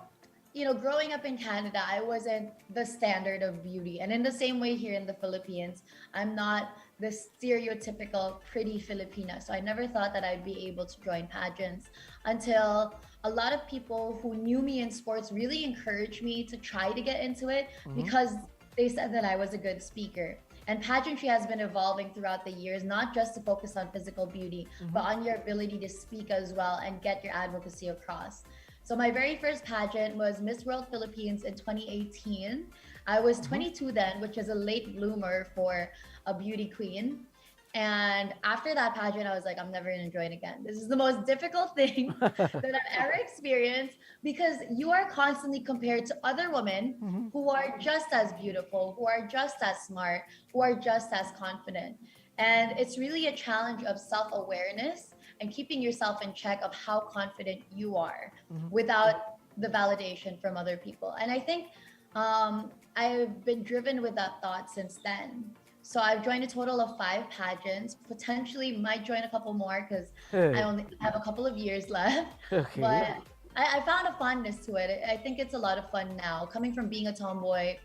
growing up in Canada, I wasn't the standard of beauty. And in the same way here in the Philippines, I'm not the stereotypical pretty Filipina. So I never thought that I'd be able to join pageants until a lot of people who knew me in sports really encouraged me to try to get into it because they said that I was a good speaker. And pageantry has been evolving throughout the years, not just to focus on physical beauty, but on your ability to speak as well and get your advocacy across. So my very first pageant was Miss World Philippines in 2018. I was 22 then, which is a late bloomer for a beauty queen. And after that pageant, I was like, I'm never going to join again. This is the most difficult thing that I've ever experienced because you are constantly compared to other women who are just as beautiful, who are just as smart, who are just as confident. And it's really a challenge of self-awareness and keeping yourself in check of how confident you are without the validation from other people. And I think I've been driven with that thought since then. So I've joined a total of 5 pageants, potentially might join a couple more because I only have a couple of years left. But I found a fondness to it. I think it's a lot of fun now. Coming from being a tomboy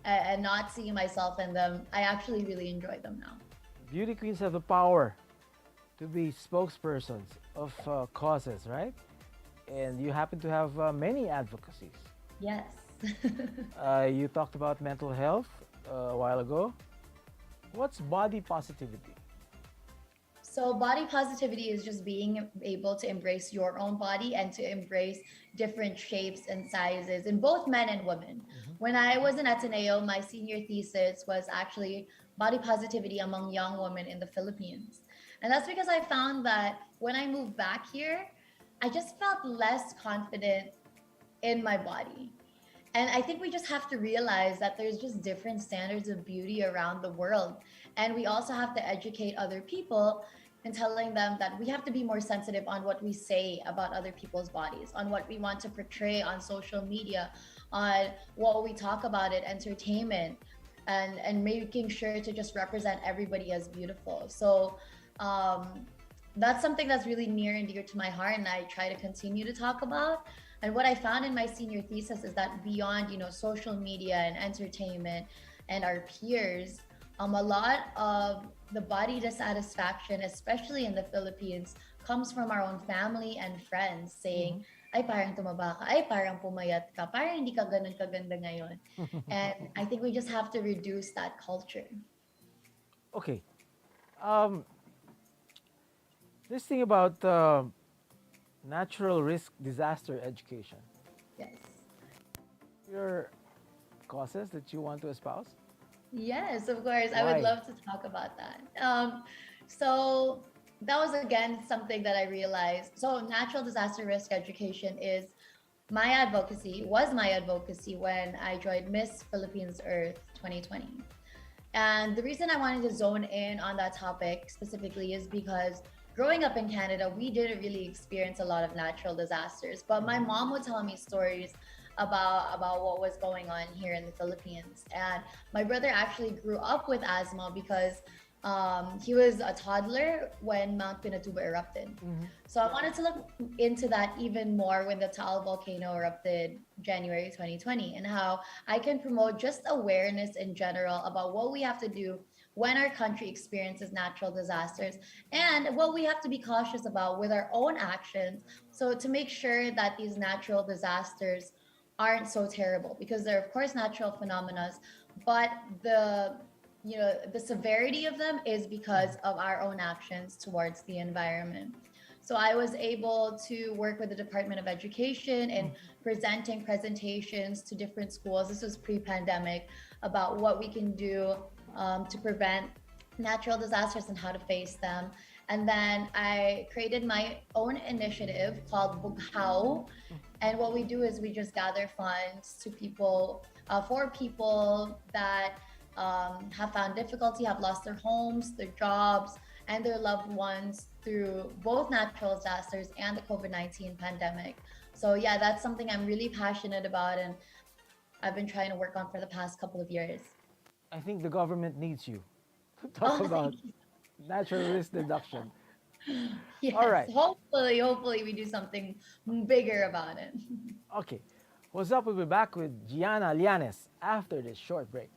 and not seeing myself in them, I actually really enjoy them now. Beauty queens have the power to be spokespersons of causes, right? And you happen to have many advocacies. Yes. You talked about mental health a while ago. What's body positivity? So body positivity is just being able to embrace your own body and to embrace different shapes and sizes in both men and women. When I was in Ateneo, my senior thesis was actually body positivity among young women in the Philippines. And that's because I found that when I moved back here, I just felt less confident in my body. And I think we just have to realize that there's just different standards of beauty around the world. And we also have to educate other people and telling them that we have to be more sensitive on what we say about other people's bodies, on what we want to portray on social media, on what we talk about at entertainment, and making sure to just represent everybody as beautiful. So that's something that's really near and dear to my heart, and I try to continue to talk about. And what I found in my senior thesis is that beyond, social media and entertainment and our peers, a lot of the body dissatisfaction, especially in the Philippines, comes from our own family and friends saying, ay parang tumaba ka, ay parang pumayat ka, parang hindi ka ganun kaganda ngayon. And I think we just have to reduce that culture. Okay. This thing about natural risk disaster education. Yes. Your causes that you want to espouse? Yes, of course. I Why? would love to talk about that. So that was again something that I realized. So natural disaster risk education was my advocacy when I joined Miss Philippines Earth 2020. And the reason I wanted to zone in on that topic specifically is because growing up in Canada, we didn't really experience a lot of natural disasters, but my mom would tell me stories about what was going on here in the Philippines. And my brother actually grew up with asthma because he was a toddler when Mount Pinatubo erupted. So I wanted to look into that even more when the Taal volcano erupted January 2020, and how I can promote just awareness in general about what we have to do when our country experiences natural disasters, and what we have to be cautious about with our own actions, so to make sure that these natural disasters aren't so terrible, because they're of course natural phenomena, but the severity of them is because of our own actions towards the environment. So I was able to work with the Department of Education in presenting presentations to different schools. This was pre-pandemic, about what we can do to prevent natural disasters and how to face them. And then I created my own initiative called Bughaw. And what we do is we just gather funds to people, for people that have found difficulty, have lost their homes, their jobs, and their loved ones through both natural disasters and the COVID-19 pandemic. So yeah, that's something I'm really passionate about, and I've been trying to work on for the past couple of years. I think the government needs you to talk about natural risk deduction. Yes, All right. Hopefully we do something bigger about it. Okay. What's up? We'll be back with Gianna Lianes after this short break.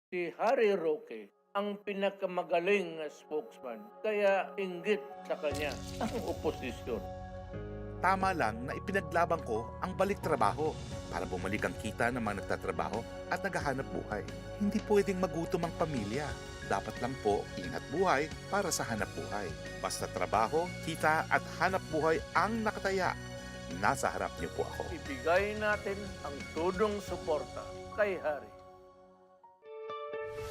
Si Harry Roque ang pinakamagaling na spokesman, kaya inggit sa kanya ang oposisyon. Tama lang na ipinaglaban ko ang balik trabaho para bumalik ang kita ng mga nagtatrabaho at naghahanap buhay. Hindi pwedeng magutom ang pamilya. Dapat lang po ingat buhay para sa hanap buhay. Basta trabaho, kita at hanap buhay ang nakataya. Nasa harap niyo po ako. Ibigay natin ang tudong suporta kay Harry.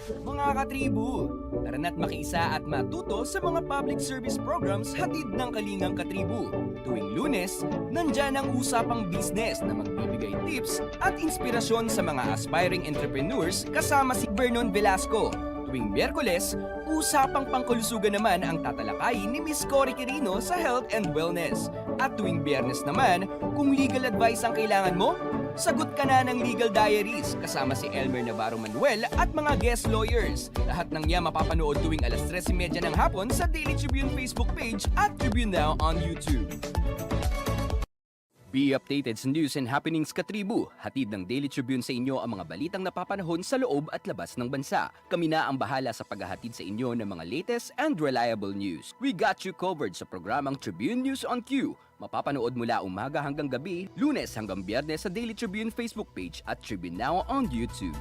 Mga katribu, tara na't makiisa at matuto sa mga public service programs hatid ng Kalingang Katribu. Tuwing Lunes, nandyan ang usapang business na magbibigay tips at inspirasyon sa mga aspiring entrepreneurs kasama si Vernon Velasco. Tuwing Miyerkules, usapang pangkalusugan naman ang tatalakayin ni Miss Cory Quirino sa Health and Wellness. At tuwing Biyernes naman, kung legal advice ang kailangan mo, sagot ka na ng Legal Diaries kasama si Elmer Navarro Manuel at mga guest lawyers. Lahat ng niya mapapanood tuwing alas 3:30 ng hapon sa Daily Tribune Facebook page at Tribune Now on YouTube. Be updated sa news and happenings Katribu. Hatid ng Daily Tribune sa inyo ang mga balitang napapanahon sa loob at labas ng bansa. Kami na ang bahala sa paghahatid sa inyo ng mga latest and reliable news. We got you covered sa programang Tribune News on Q. Mapapanood mula umaga hanggang gabi, Lunes hanggang Biyernes sa Daily Tribune Facebook page at Tribune Now on YouTube.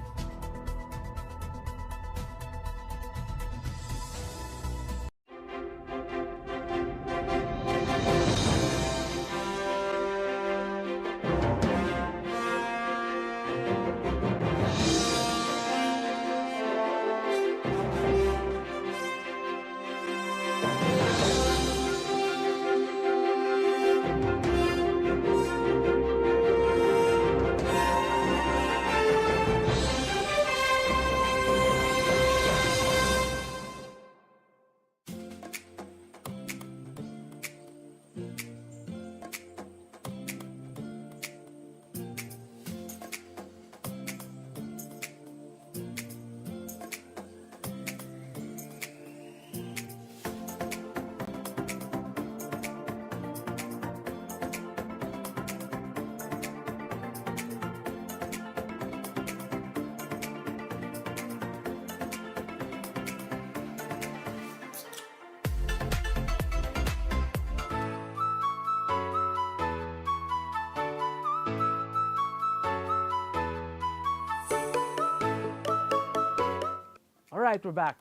All right, we're back.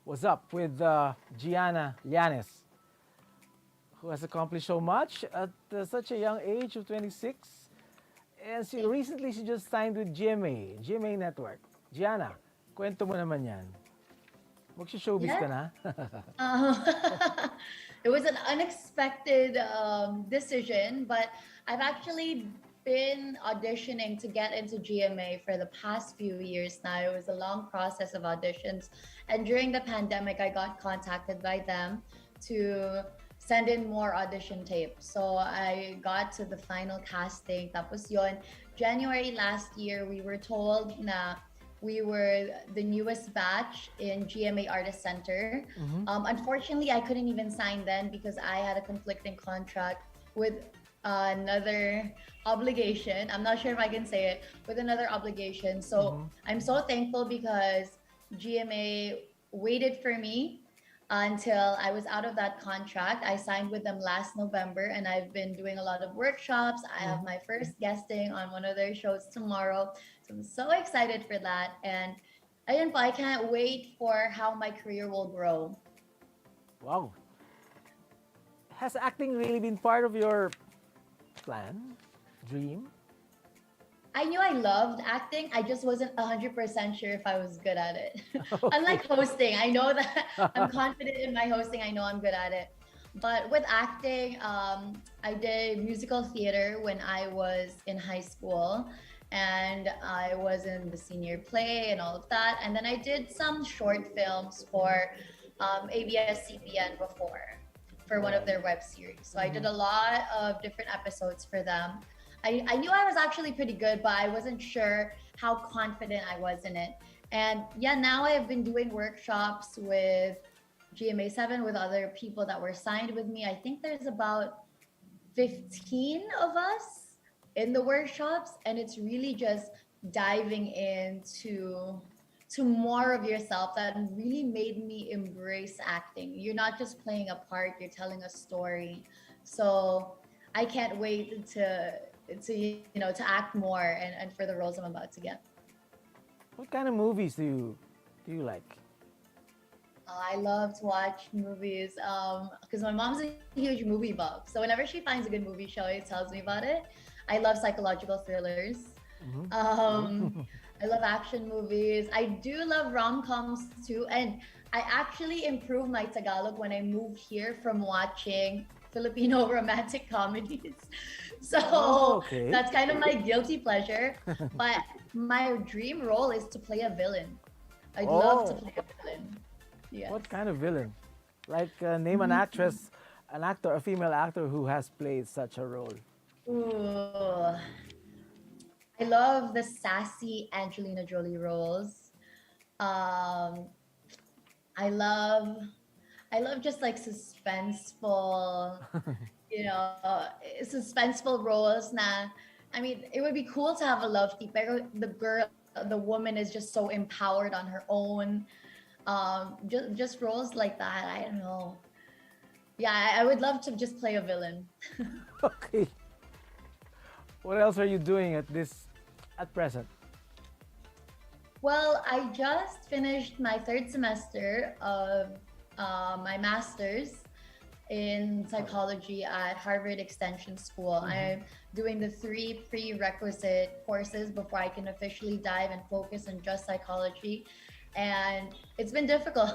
What's up with Gianna Llanes, who has accomplished so much at such a young age of 26? And recently she just signed with GMA Network. Gianna, kwento mo naman yan. Magsi-showbiz ka na? Um, it was an unexpected decision, but I've actually been auditioning to get into GMA for the past few years now. It was a long process of auditions. And during the pandemic, I got contacted by them to send in more audition tapes. So I got to the final casting. Tapos yon, January last year, we were told na we were the newest batch in GMA Artist Center. Unfortunately, I couldn't even sign then because I had a conflicting contract with another obligation. I'm not sure if I can say it, with another obligation. So I'm so thankful because GMA waited for me until I was out of that contract. I signed with them last November and I've been doing a lot of workshops. I have my first guesting on one of their shows tomorrow. So I'm so excited for that. And ayun po, I can't wait for how my career will grow. Wow. Has acting really been part of your plan, dream? I knew I loved acting. I just wasn't 100% sure if I was good at it. Unlike hosting, I know that I'm confident in my hosting. I know I'm good at it. But with acting, I did musical theater when I was in high school. And I was in the senior play and all of that. And then I did some short films for ABS-CBN before, for one of their web series. So I did a lot of different episodes for them. I knew I was actually pretty good, but I wasn't sure how confident I was in it. And yeah, now I have been doing workshops with GMA7 with other people that were signed with me. I think there's about 15 of us in the workshops, and it's really just diving into more of yourself that really made me embrace acting. You're not just playing a part, you're telling a story. So I can't wait to act more and for the roles I'm about to get. What kind of movies do you like? I love to watch movies because my mom's a huge movie buff. So whenever she finds a good movie, she always tells me about it. I love psychological thrillers. I love action movies. I do love rom-coms too. And I actually improved my Tagalog when I moved here from watching Filipino romantic comedies. So that's kind of my guilty pleasure. But my dream role is to play a villain. I'd love to play a villain. Yes. What kind of villain? Like name an actress, an actor, a female actor who has played such a role. Ooh. I love the sassy Angelina Jolie roles. I love just like suspenseful, you know, suspenseful roles na, I mean, it would be cool to have a love team, pero the woman is just so empowered on her own. Just roles like that, I don't know. Yeah, I would love to just play a villain. Okay. What else are you doing at present? Well, I just finished my third semester of my master's in psychology at Harvard Extension School. I'm doing the 3 prerequisite courses before I can officially dive and focus on just psychology. And it's been difficult.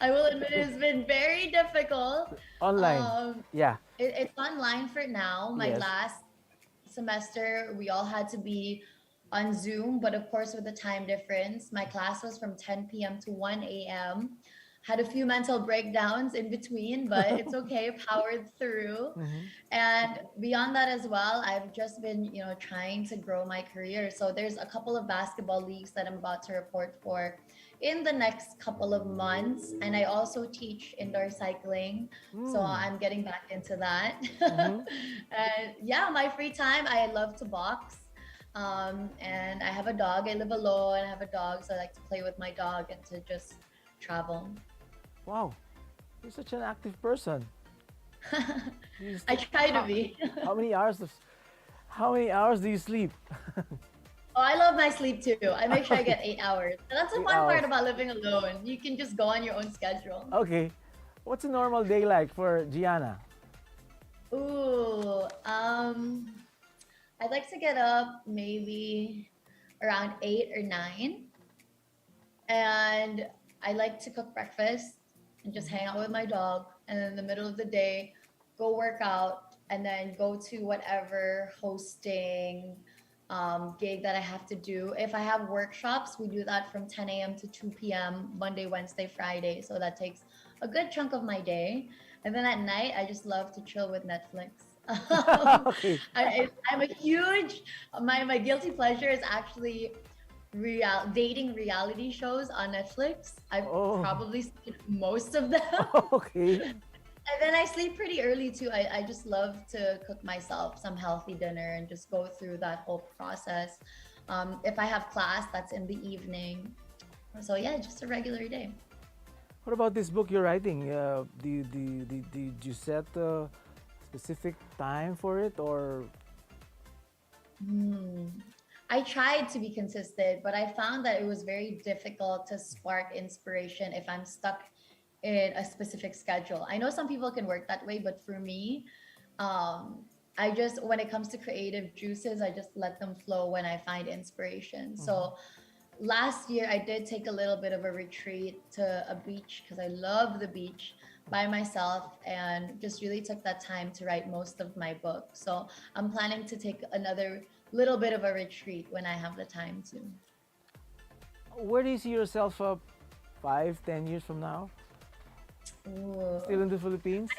I will admit it's been very difficult. Online. Yeah. It's online for now. My Yes. last semester, we all had to be on Zoom, but of course, with the time difference, my class was from 10 p.m. to 1 a.m. Had a few mental breakdowns in between, but it's okay, powered through. And beyond that as well, I've just been, trying to grow my career. So there's a couple of basketball leagues that I'm about to report for in the next couple of months. And I also teach indoor cycling. So I'm getting back into that. And yeah, my free time, I love to box. And I have a dog. I live alone. I have a dog, so I like to play with my dog and to just travel. Wow. You're such an active person. I try to be. How many hours do you sleep? Oh, I love my sleep too. I make sure I get 8 hours. And that's the 8 fun part hours. about living alone. You can just go on your own schedule. Okay. What's a normal day like for Gianna? Ooh, I'd like to get up maybe around 8 or 9. And I like to cook breakfast and just hang out with my dog. And then in the middle of the day, go work out and then go to whatever hosting gig that I have to do. If I have workshops, we do that from 10 a.m. to 2 p.m. Monday, Wednesday, Friday. So that takes a good chunk of my day. And then at night, I just love to chill with Netflix. Okay. I'm a huge, my guilty pleasure is actually dating reality shows on Netflix. I've probably seen most of them. Okay. And then I sleep pretty early too. I just love to cook myself some healthy dinner and just go through that whole process. If I have class, that's in the evening. So yeah, just a regular day. What about this book you're writing? Did you set a specific time for it or? I tried to be consistent, but I found that it was very difficult to spark inspiration if I'm stuck in a specific schedule. I know some people can work that way, but for me, when it comes to creative juices, I just let them flow when I find inspiration. So last year, I did take a little bit of a retreat to a beach because I love the beach by myself and just really took that time to write most of my book. So I'm planning to take another little bit of a retreat when I have the time to. Where do you see yourself 5-10 years from now? Ooh. Still in the Philippines?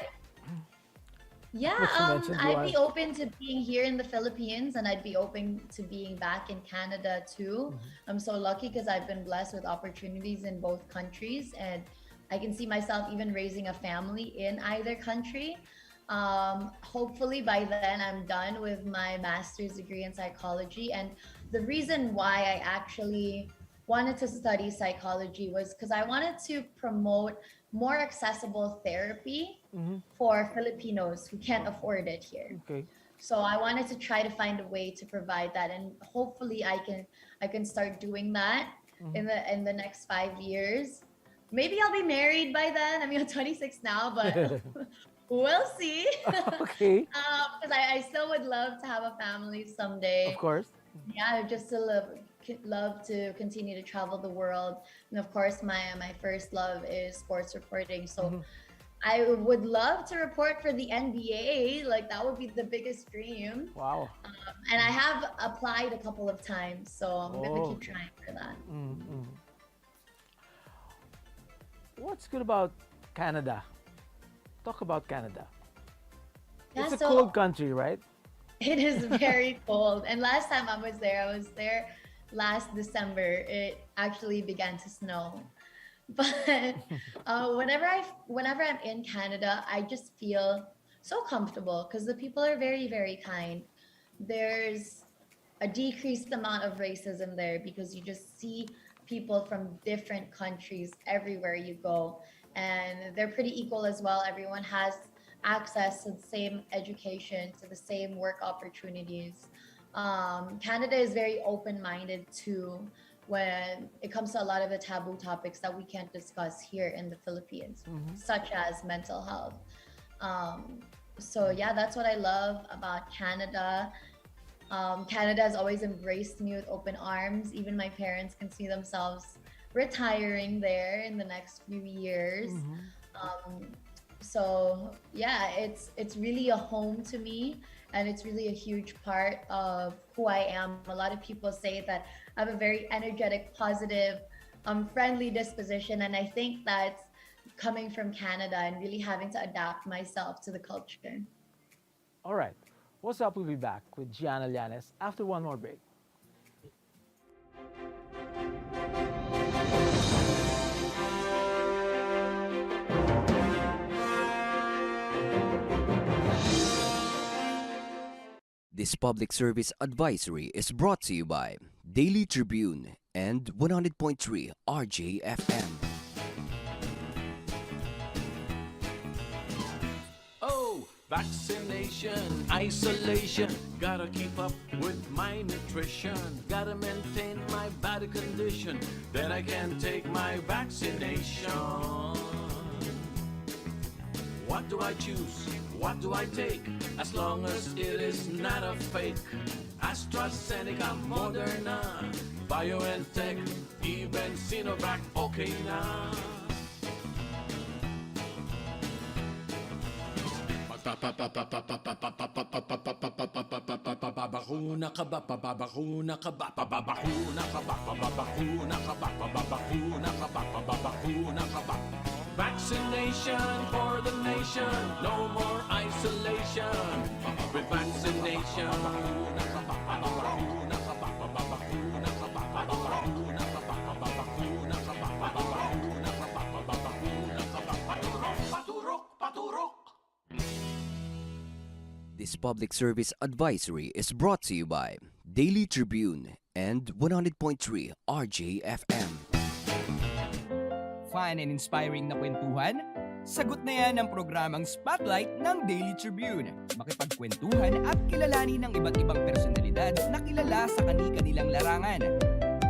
Yeah, What you mentioned, you I'd be are- open to being here in the Philippines and I'd be open to being back in Canada too. I'm so lucky because I've been blessed with opportunities in both countries and I can see myself even raising a family in either country. Hopefully by then I'm done with my master's degree in psychology. And the reason why I actually wanted to study psychology was because I wanted to promote more accessible therapy for Filipinos who can't afford it here. Okay. So I wanted to try to find a way to provide that, and hopefully I can start doing that in the next 5 years. Maybe I'll be married by then. I mean, I'm 26 now, but we'll see. Okay. Because I still would love to have a family someday. Of course. Yeah, just to love to continue to travel the world. And of course, my first love is sports reporting. So I would love to report for the NBA. Like that would be the biggest dream. Wow. And I have applied a couple of times, so I'm gonna keep trying for that. What's good about Canada? Talk about Canada. Yeah, It's a so- cold country, right? It is very cold. And last time I was there last December. It actually began to snow. But whenever I'm in Canada, I just feel so comfortable because the people are very, very kind. There's a decreased amount of racism there because you just see people from different countries everywhere you go, and they're pretty equal as well. Everyone has access to the same education, to the same work opportunities. Canada is very open-minded too when it comes to a lot of the taboo topics that we can't discuss here in the Philippines, such as mental health. So yeah, that's what I love about Canada. Canada has always embraced me with open arms. Even my parents can see themselves retiring there in the next few years. So yeah, it's really a home to me, and it's really a huge part of who I am. A lot of people say that I have a very energetic, positive, friendly disposition, and I think that's coming from Canada and really having to adapt myself to the culture. All right. What's up? We'll be back with Gianna Llanes after one more break. This public service advisory is brought to you by Daily Tribune and 100.3 RJFM. Oh, vaccination, isolation. Gotta keep up with my nutrition. Gotta maintain my body condition. Then I can take my vaccination. What do I choose? What do I take? As long as it is not a fake. AstraZeneca, Moderna, BioNTech, even Sinovac, okay na. Babakuna ka ba? Babakuna ka ba? Babakuna ka ba? Babakuna ka ba? Babakuna ka ba? Babakuna ka ba? Vaccination for the nation, no more isolation. With vaccination. Babakuna ka ba? Babakuna ka ba? Babakuna ka ba? Babakuna ka ba? Babakuna ka ba? Babakuna ka ba? Babakuna ka ba? Paturok, paturok, paturok. This public service advisory is brought to you by Daily Tribune and 100.3 RJFM. Fun and inspiring na kwentuhan? Sagot na yan ang programang Spotlight ng Daily Tribune. Makipagkwentuhan at kilalanin ng iba't ibang personalidad na kilala sa kani-kanilang larangan.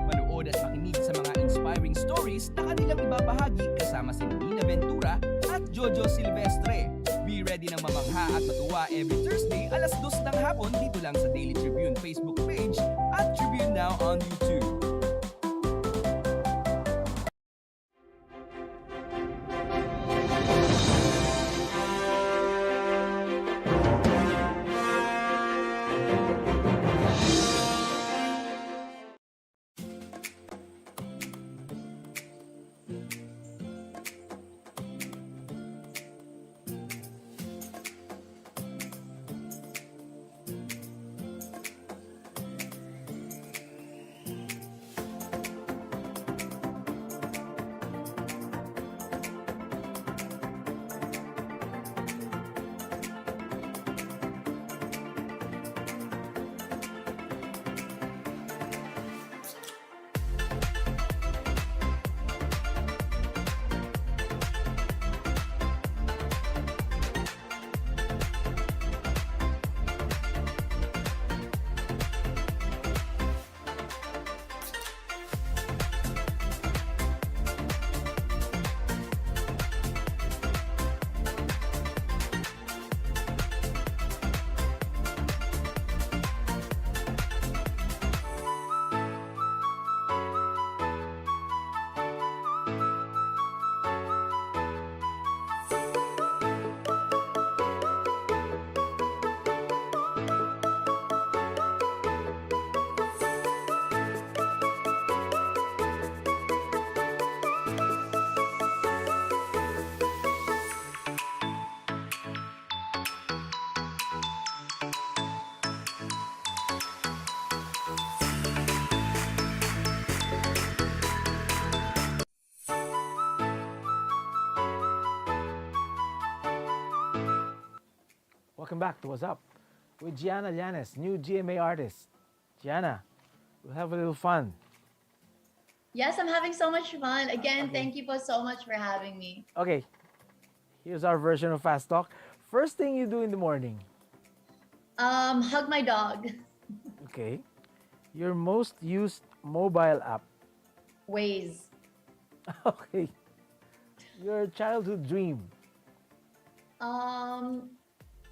Manood at makinig sa mga inspiring stories na kanilang ibabahagi kasama si Nina Ventura at Jojo Silvestre. Be ready ng mamangha at matuwa every Thursday alas 2 ng hapon dito lang sa Daily Tribune Facebook page at Tribune Now on YouTube. welcome back to What's Up with Gianna Llanes, new GMA artist. Gianna, we'll have a little fun. Yes, I'm having so much fun. Again, Okay. thank you so much for having me. Okay, here's our version of Fast Talk. First thing you do in the morning. Hug my dog. Okay. Your most used mobile app. Ways. Okay. Your childhood dream.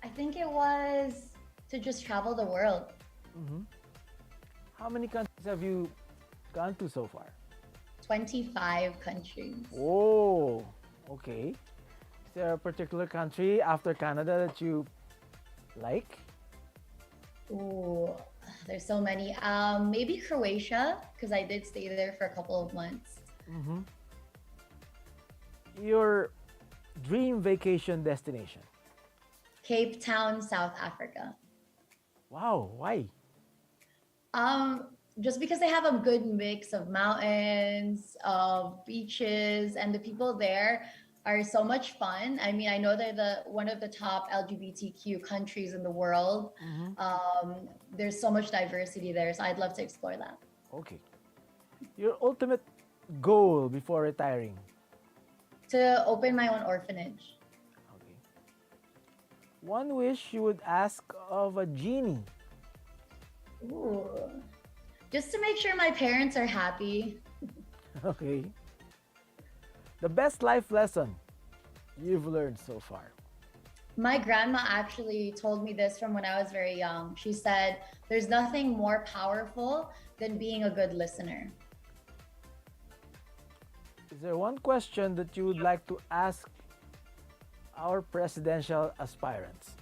I think it was to just travel the world. How many countries have you gone to so far? 25 countries. Oh, okay. Is there a particular country after Canada that you like? Ooh, there's so many. Maybe Croatia, because I did stay there for a couple of months. Your dream vacation destination. Cape Town, South Africa. Wow, why? Just because they have a good mix of mountains, of beaches, and the people there are so much fun. I mean, I know they're one of the top LGBTQ countries in the world. There's so much diversity there, so I'd love to explore that. Okay. Your ultimate goal before retiring. To open my own orphanage. Okay. One wish you would ask of a genie. Ooh. Just to make sure my parents are happy. Okay. The best life lesson you've learned so far. My grandma actually told me this from when I was very young. She said, there's nothing more powerful than being a good listener. Is there one question that you would like to ask our presidential aspirants?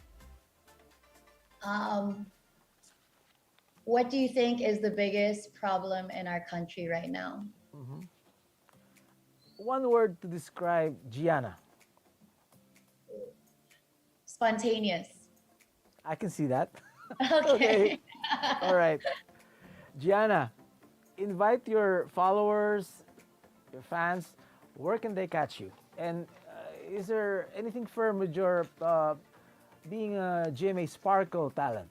What do you think is the biggest problem in our country right now? One word to describe Gianna. Spontaneous. I can see that. Okay. All right. Gianna, invite your followers, your fans. Where can they catch you? And is there anything firm with your being a GMA Sparkle talent?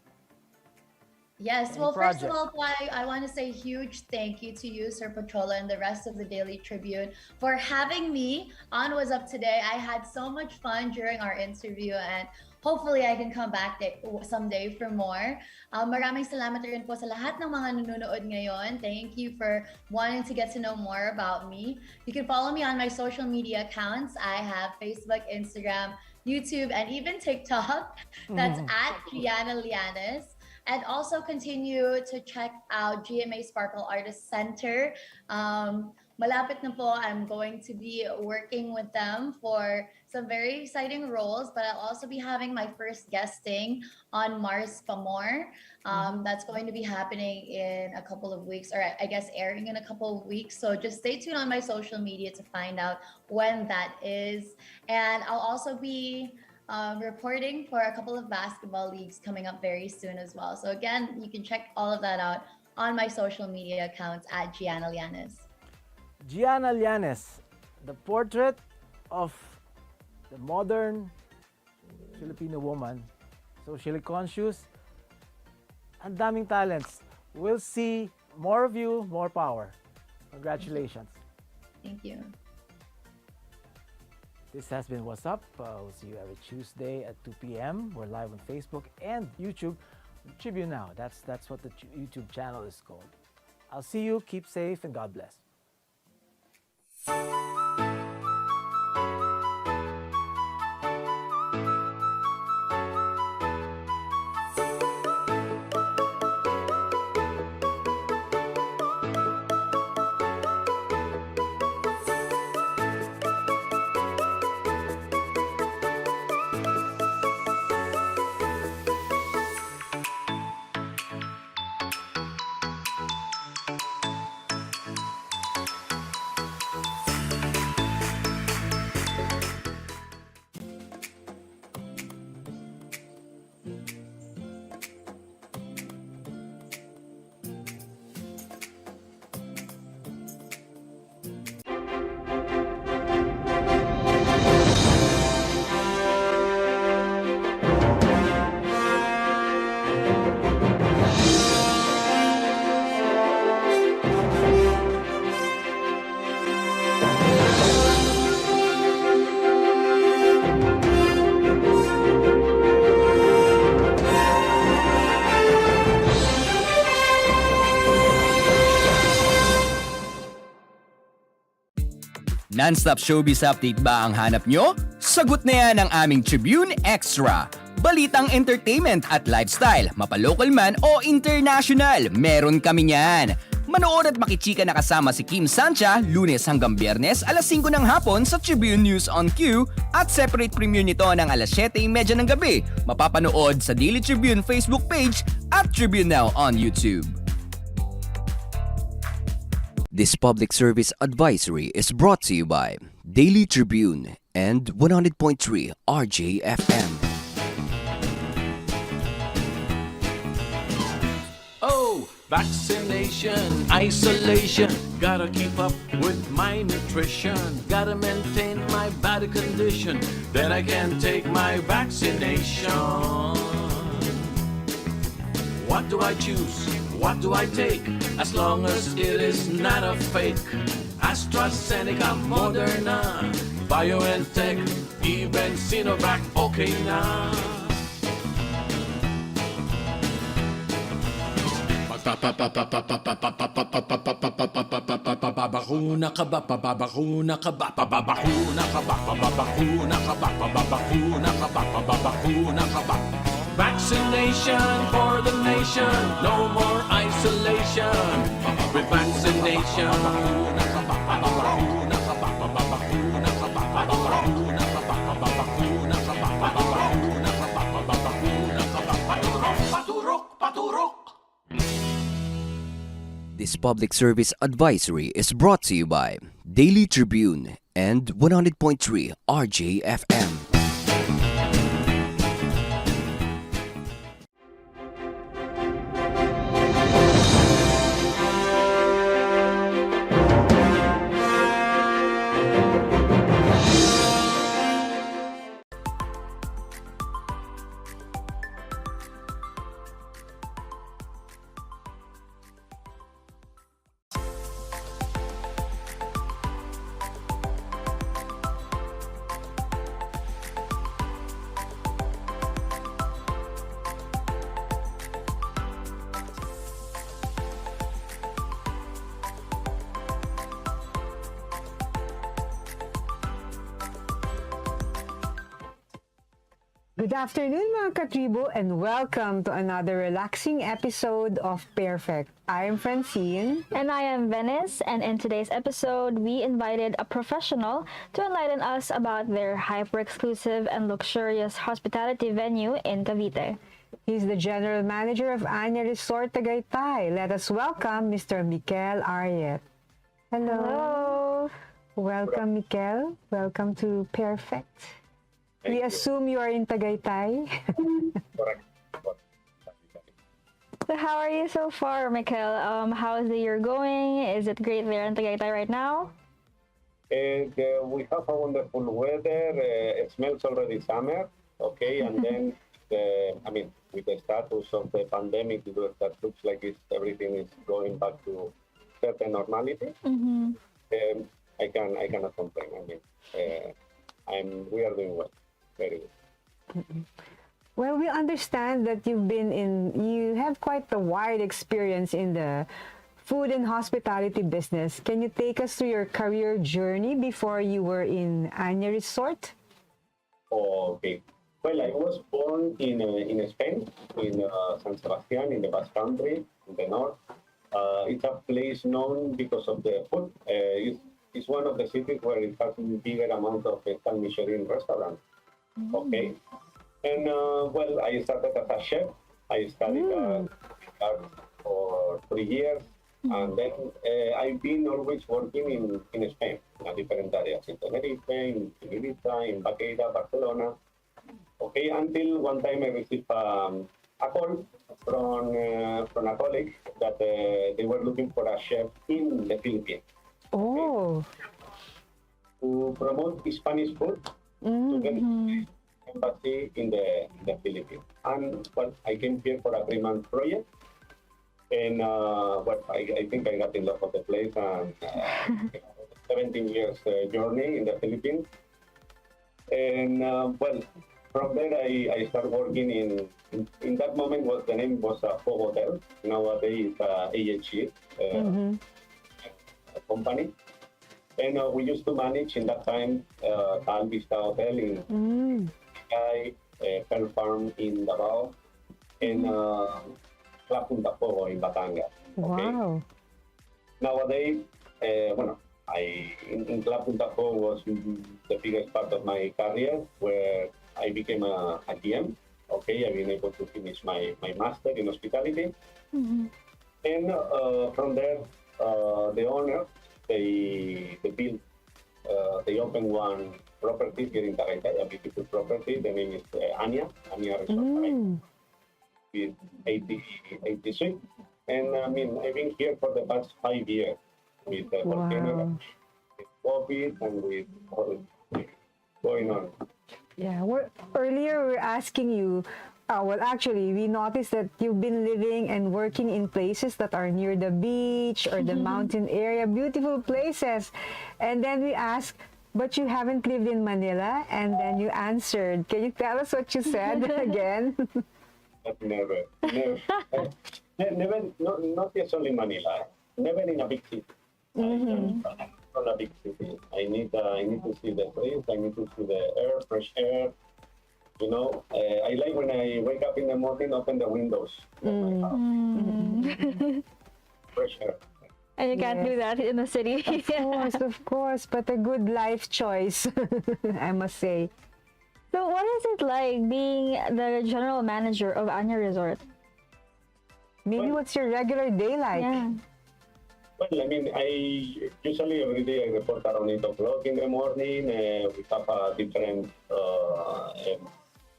Yes, Any well, first of project? all, I want to say huge thank you to you, Sir Patrola, and the rest of the Daily Tribune for having me on Was Up Today. I had so much fun during our interview, and hopefully I can come back someday for more. Maraming salamat rin po sa lahat ng mga nanonood ngayon. Thank you for wanting to get to know more about me. You can follow me on my social media accounts. I have Facebook, Instagram, YouTube, and even TikTok. That's at Gianna Llanes. And also continue to check out GMA Sparkle Artist Center. Malapit na po, I'm going to be working with them for some very exciting roles, but I'll also be having my first guesting on Mars Pamor. That's going to be happening in a couple of weeks, or I guess airing in a couple of weeks. So just stay tuned on my social media to find out when that is. And I'll also be reporting for a couple of basketball leagues coming up very soon as well. So again, you can check all of that out on my social media accounts at Gianna Llanes. Gianna Llanes, the portrait of the modern Filipino woman, socially conscious, and daming talents. We'll see more of you, more power. Congratulations. Thank you. This has been What's Up. We'll see you every Tuesday at 2 p.m. We're live on Facebook and YouTube. Tribune Now, that's what the YouTube channel is called. I'll see you, keep safe, and God bless. Non-stop showbiz update ba ang hanap nyo? Sagot na yan ang aming Tribune Extra. Balitang entertainment at lifestyle, mapalocal man o international, meron kami niyan. Manood at makichika na kasama si Kim Sancha, Lunes hanggang Biyernes, alas 5 ng hapon sa Tribune News on Q at separate premiere nito ng alas 7:30 ng gabi. Mapapanood sa Daily Tribune Facebook page at Tribune Now on YouTube. This public service advisory is brought to you by Daily Tribune and 100.3 RJFM. Oh, vaccination, isolation. Gotta keep up with my nutrition. Gotta maintain my body condition. Then I can take my vaccination. What do I choose? What do I take? As long as it is not a fake. AstraZeneca, Moderna, BioNTech, even Sinovac, okay na. Babakuna ka ba? Babakuna ka ba? Babakuna ka ba? Babakuna ka ba? Babakuna ka ba? Babakuna ka ba? Vaccination for the nation, no more isolation. With vaccination, babakuna ka ba? Babakuna ka ba? Babakuna ka ba? Babakuna ka ba? Babakuna ka ba? Babakuna ka ba? Babakuna ka ba? Paturok, paturok, paturok. This public service advisory is brought to you by Daily Tribune and 100.3 RJFM. Good afternoon mga katribo and welcome to another relaxing episode of Perfect. I am Francine. And I am Venice, and in today's episode, we invited a professional to enlighten us about their hyper-exclusive and luxurious hospitality venue in Cavite. He's the General Manager of Anya Resort Tagaytay. Let us welcome Mr. Mikel Ariet. Hello. Hello. Welcome, Mikel. Welcome to Perfect. We assume you are in Tagaytay. So how are you so far, Mikel? How is the year going? Is it great there in Tagaytay right now? And we have a wonderful weather. It smells already summer, okay? And then, with the status of the pandemic, that looks like everything is going back to certain normality. Mm-hmm. I cannot complain. We are doing well. Very good. Well, we understand that you have quite a wide experience in the food and hospitality business. Can you take us through your career journey before you were in Anya Resort? Okay. Well, I was born in Spain, in San Sebastian, in the Basque Country, in the north. It's a place known because of the food. It's one of the cities where it has a bigger amount of Michelin restaurants. Okay. And I started as a chef. I studied art for 3 years. And then I've been always working in Spain, in different areas, in Tenerife, in Ibiza, in Baqueira, Barcelona. Okay, until one time I received a call from a colleague that they were looking for a chef in the Philippines. Oh. To promote Spanish food to the embassy in the Philippines. And I came here for a 3-month project. And I think I got in love with the place and 17 years journey in the Philippines. And from there I started working in that moment the name was Fo Hotel. Nowadays it's AHG company. And we used to manage in that time Tal Vista Hotel in Sky, Pearl Farm in Davao, and Club Punta Fuego in Batangas. Okay? Wow. Nowadays, in Club Punta Fuego was the biggest part of my career, where I became a GM. Okay, I've been able to finish my master in hospitality. And from there, the owner, they opened one property here in Tagaytay, a beautiful property. The name is Anya Resort Tagaytay, with 80 suites. And I mean, I've been here for the past 5 years with volcano, with COVID, and with all going on. Yeah, earlier we were asking you, well, actually, we noticed that you've been living and working in places that are near the beach or the mountain area, beautiful places. And then we asked, but you haven't lived in Manila? And then you answered. Can you tell us what you said again? Never. Never, not just only Manila. Never in a big city. Not a big city. I need to see the trees. I need to see the air, fresh air. You know, I like when I wake up in the morning, open the windows. Fresh air. And you can't do that in the city. Of course, but a good life choice, I must say. So what is it like being the general manager of Anya Resort? Maybe what's your regular day like? Yeah. Well, I mean, I usually every day I report around 8 o'clock in the morning. We have different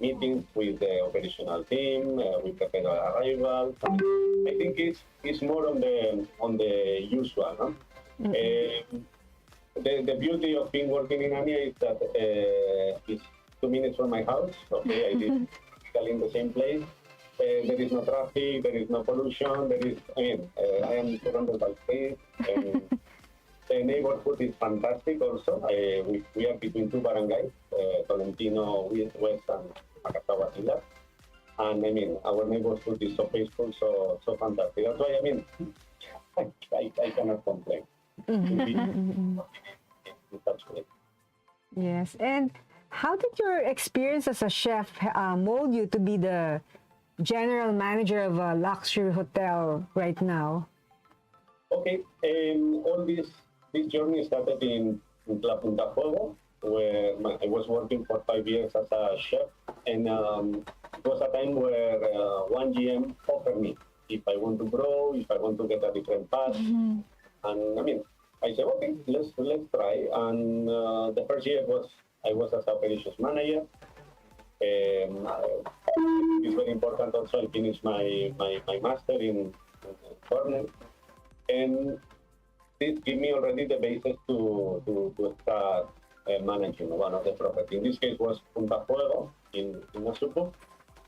meetings with the operational team. We prepare our arrival. I think it's more on the usual. No? The beauty of being working in Anya is that it's 2 minutes from my house. Okay, I live practically in the same place. There is no traffic, there is no pollution, I am surrounded by trees. The neighborhood is fantastic also. We are between 2 barangays, Tolentino West and Macatawa Villa. And I mean, our neighborhood is so peaceful, so fantastic. That's why, I mean, I cannot complain. Yes, and how did your experience as a chef mold you to be the general manager of a luxury hotel right now? Okay, all this journey started in Club Punta Fuego, where I was working for 5 years as a chef, and it was a time where one GM offered me if I want to grow, if I want to get a different path, and I mean, I said, okay, let's try. And the first year I was as operations manager. It's very important also. I finished my master in corner, and this gave me already the basis to start managing one of the property. In this case was Punta Fuego in Masuco,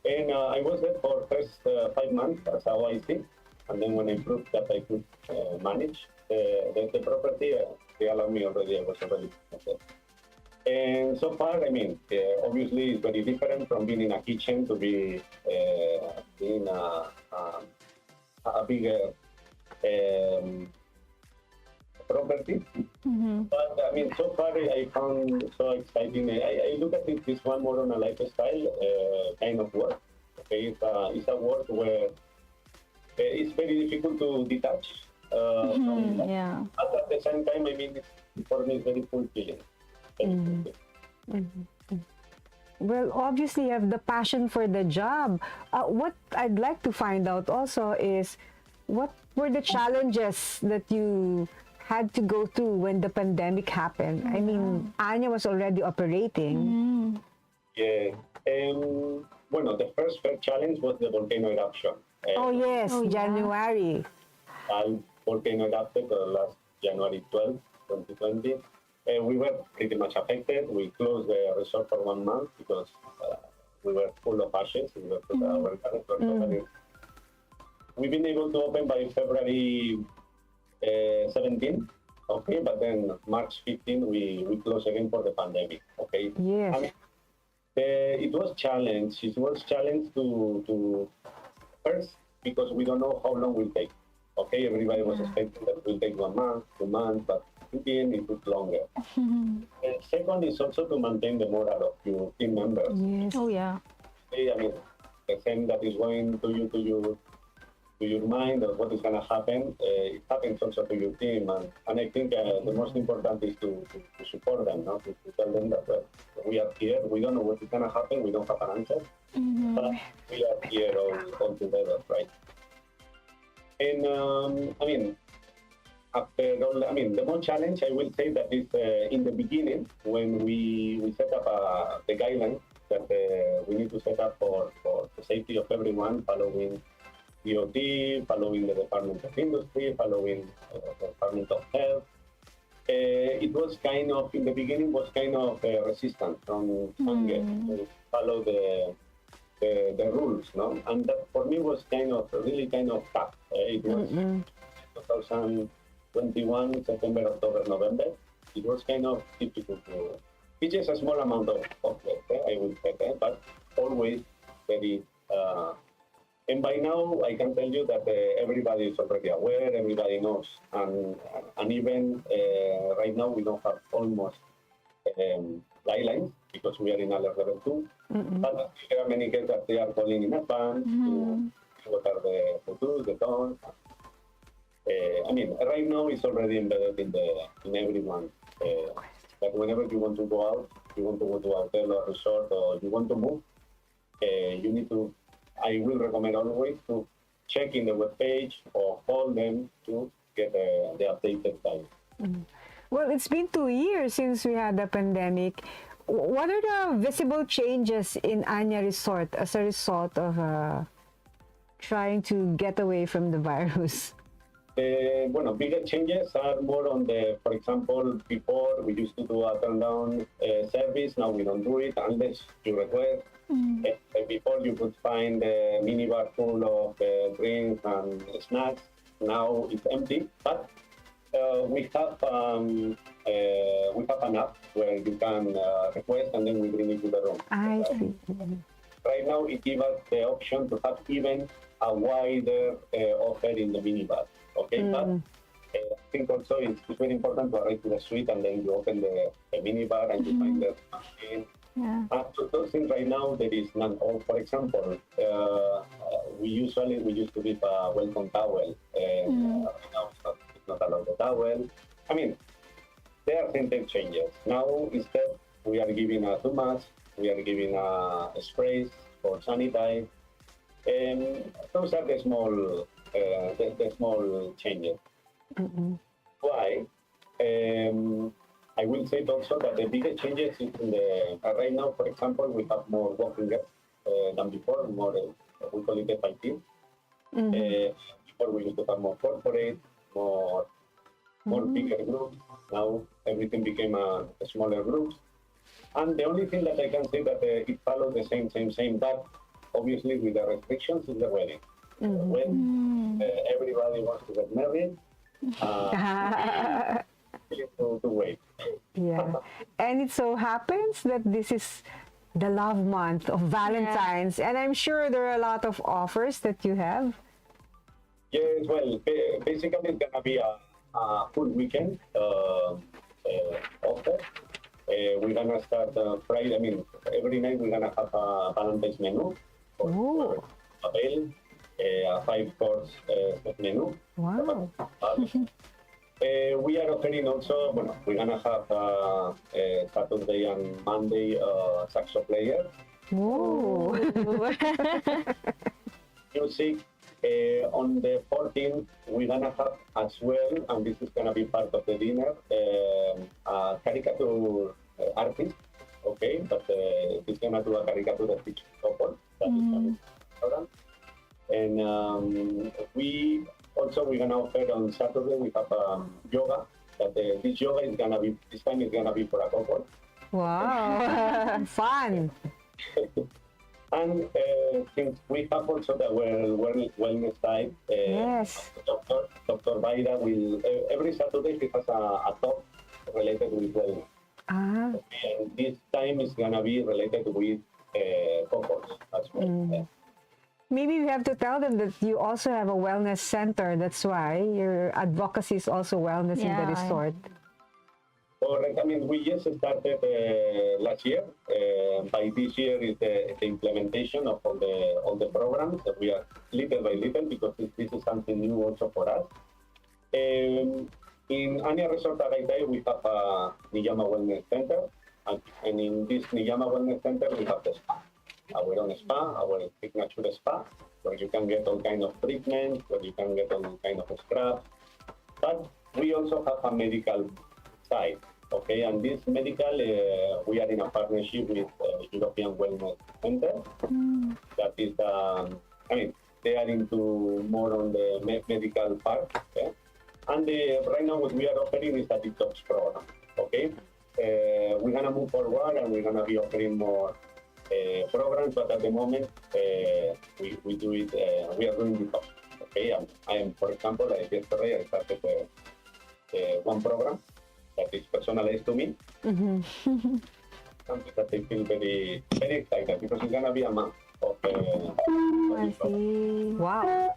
and I was there for first 5 months as OIC, and then when I proved that I could manage the property, they allowed me already. I was already there. And so far, I mean, obviously it's very different from being in a kitchen to be in a bigger property. But I mean, so far I found so exciting. I look at this one more on a lifestyle kind of work. Okay, it's a work where it's very difficult to detach from that. Yeah. But at the same time, I mean, for me, it's very fulfilling. Well, obviously you have the passion for the job. What I'd like to find out also is, what were the challenges that you had to go through when the pandemic happened? I mean, Anya was already operating. Yeah. Bueno, the first challenge was the volcano eruption. Oh yes, January. Volcano erupted last January 12, 2020. We were pretty much affected. We closed the resort for 1 month because we were full of ashes. We were our current We've been able to open by February 17, okay, but then March 15 we closed again for the pandemic, okay. Yes. And, it was challenge. It was challenge to first because we don't know how long will take. Okay, everybody was expecting that it will take 1 month, 2 months, but quarantine, it took longer. And second is also to maintain the morale of your team members. Yes. Oh, yeah. I mean, the thing that is going to your mind of what is going to happen, it happens also to your team. And I think the most important is to support them, no? To tell them that we are here, we don't know what is going to happen, we don't have an answer, but we are here all together, right? And I mean, after all, I mean, the more challenge I will say that is in the beginning when we set up the guidelines that we need to set up for the safety of everyone, following DOT, following the Department of Industry, following the Department of Health. It was kind of, in the beginning, was kind of resistant from to follow the rules, no? And that for me was really kind of tough. It was 2021, September, October, November. It was kind of difficult to, it's just a small amount of work, I would say, but always very, and by now, I can tell you that everybody is already aware, everybody knows, and even right now we don't have almost guidelines because we are in alert level 2. But there are many cases that they are calling in advance to what are the do's, the don'ts. I mean, right now it's already embedded in everyone. That whenever you want to go out, you want to go to a hotel or resort, or you want to move, you need to. I will recommend always to check in the webpage or call them to get the updated time. Well, it's been 2 years since we had the pandemic. What are the visible changes in Anya Resort as a result of trying to get away from the virus? Bueno, bigger changes are more on the, for example, before we used to do a turn-down service, now we don't do it unless you request. Before you could find a minibar full of drinks and snacks, now it's empty, but we have an app where you can request and then we bring it to the room. I see. Right now it gives us the option to have even a wider offer in the minibar. Okay, but I think also it's very important to arrive to the suite and then you open the minibar and you find the machine. Yeah. So those things right now there is none. Or for example, we used to give a welcome towel, and right now it's not allowed the towel. I mean, there are certain changes. Now instead we are giving a 2 masks, we are giving a sprays for sanitize, and those are the small changes. Why? I will say also that the biggest changes is in the right now. For example, we have more walking guests than before. More we call it FIT. Before we used to have more corporate, more bigger groups. Now everything became a smaller groups. And the only thing that I can say that it follows the same. That obviously with the restrictions is the wedding. When everybody wants to get married, to wait. Yeah. And it so happens that this is the love month of Valentine's, and I'm sure there are a lot of offers that you have. Yes, well, basically it's gonna be a full weekend offer. We're gonna start Friday. I mean, every night we're gonna have a Valentine's menu for avail, a 5-course menu. Wow. We are offering also, bueno, we're gonna have Saturday and Monday saxo player. Whoa. Music. On the 14th, we're gonna have as well, and this is gonna be part of the dinner, a caricature artist, okay? But he's gonna do a caricature of each couple. That is coming restaurant. And we're gonna offer on Saturday. We have yoga. That this yoga is gonna be this time is gonna be for a couple. Wow. Fun. And since we have also the wellness side, Yes. Dr. Baida will every Saturday he has a talk related with wellness. Okay, and this time is gonna be related with couples as well. Maybe we have to tell them that you also have a wellness center. That's why your advocacy is also wellness in the resort. Correct. I mean, we just started last year. By this year is the implementation of all the programs that we are little by little, because this is something new also for us. In Anya Resort Tagaytay, we have a Niyama Wellness Center, and in this Niyama Wellness Center, we have the spa, our own spa, our signature spa, where you can get all kind of treatments, where you can get all kind of scrubs. But we also have a medical side, okay? And this medical, we are in a partnership with European Wellness Center. That is, I mean, they are into more on the medical part, okay? And right now what we are offering is a detox program, okay? We're gonna move forward and we're gonna be offering more programs, but at the moment we do it, we are doing detox, okay? I am, for example, yesterday I started one program that is personalized to me. Something that I feel very, very excited, because it's gonna be a month of I see. Wow.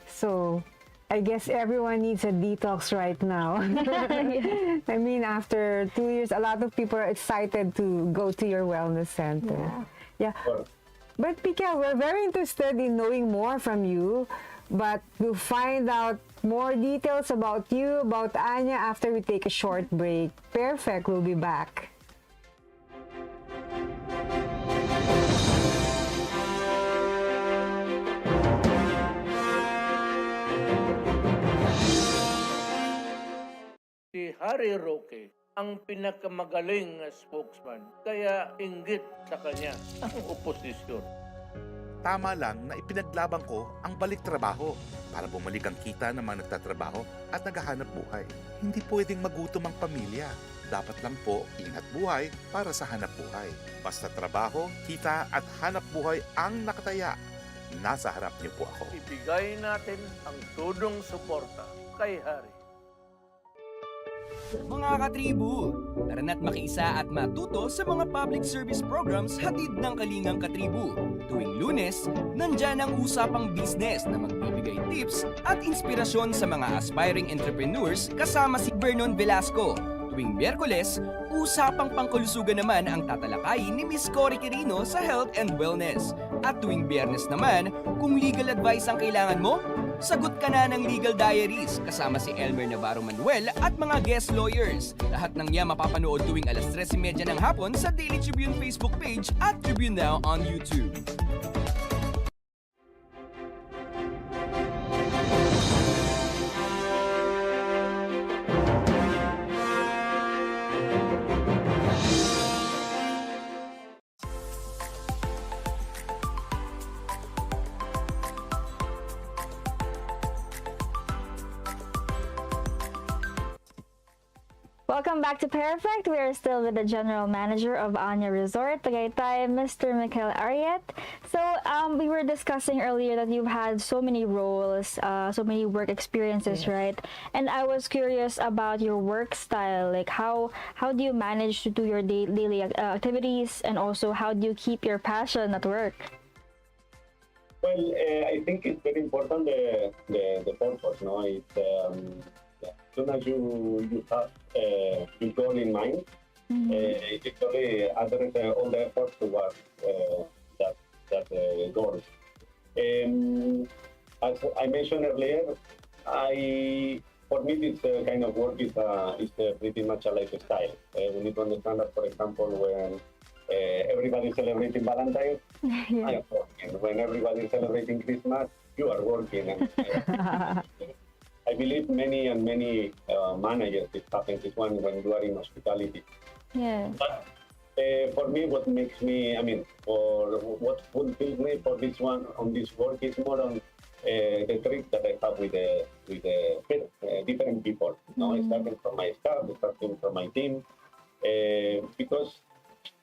So, I guess everyone needs a detox right now. I mean, after 2 years, a lot of people are excited to go to your wellness center. Yeah. But Pika, we're very interested in knowing more from you. But to find out more details about you, about Anya, after we take a short break. Perfect, we'll be back. Si Harry Roque ang pinakamagaling na spokesman, kaya inggit sa kanya ang oposisyon. Tama lang na ipinaglaban ko ang balik trabaho para bumalik ang kita ng mga nagtatrabaho at naghahanap buhay. Hindi pwedeng magutom ang pamilya. Dapat lang po ingat buhay para sa hanap buhay. Basta trabaho, kita at hanap buhay ang nakataya. Nasa harap niyo po ako. Ibigay natin ang tudong suporta kay Harry. Mga katribu, tara na't makiisa at matuto sa mga public service programs hatid ng Kalingang Katribu. Tuwing Lunes, nandyan ang usapang business na magbibigay tips at inspirasyon sa mga aspiring entrepreneurs kasama si Vernon Velasco. Tuwing Miyerkules, usapang pangkulusugan naman ang tatalakayin ni Miss Cory Quirino sa Health and Wellness. At tuwing Biyernes naman, kung legal advice ang kailangan mo, sagot ka na ng Legal Diaries kasama si Elmer Navarro Manuel at mga guest lawyers. Lahat ng niya mapapanood tuwing alas 3:30 ng hapon sa Daily Tribune Facebook page at Tribune Now on YouTube. Welcome back to Perfect. We are still with the General Manager of Anya Resort, Tagaytay, Mr. Michael Ariet. So, we were discussing earlier that you've had so many roles, so many work experiences, right? And I was curious about your work style. Like, how do you manage to do your daily activities, and also how do you keep your passion at work? Well, I think it's very important the purpose, no? It's as soon as you have your goal in mind, it actually address all the efforts towards that goal. As I mentioned earlier, for me this kind of work is pretty much a lifestyle. We need to understand that, for example, when everybody is celebrating Valentine's, I am working. When everybody is celebrating Christmas, you are working. And, I believe many managers, it happens when you are in hospitality. Yeah. But for me, what makes me, or what fulfills me for this one on this work is more on the trip that I have with different people. No, starting from my staff, starting from my team, because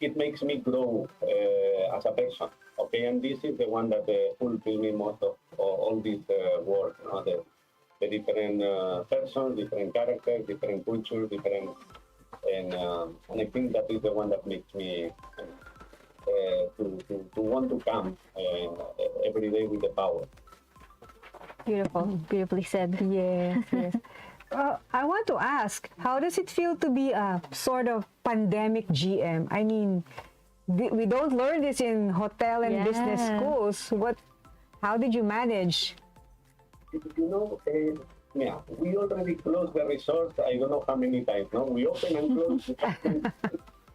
it makes me grow as a person. Okay, and this is the one that fulfills me most of all this work. You know, the different persons, different characters, different cultures, and I think that is the one that makes me to want to come every day with the power. Beautiful, beautifully said. Yes, yes. I want to ask, how does it feel to be a sort of pandemic GM? I mean, we don't learn this in hotel and business schools. How did you manage? You know, yeah, we already closed the resort. I don't know how many times. No, we open and close. And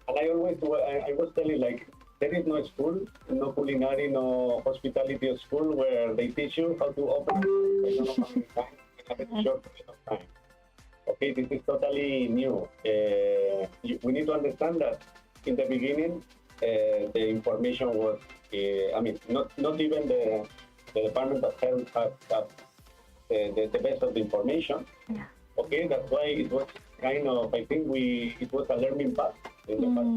I was telling like there is no school, no culinary, no hospitality school where they teach you how to open. I don't know how many times. In a very short period of time. Okay, this is totally new. We need to understand that in the beginning, the information was, not even the Department of Health had the best of the information. Yeah. Okay, that's why it was kind of, I think it was a learning path in the past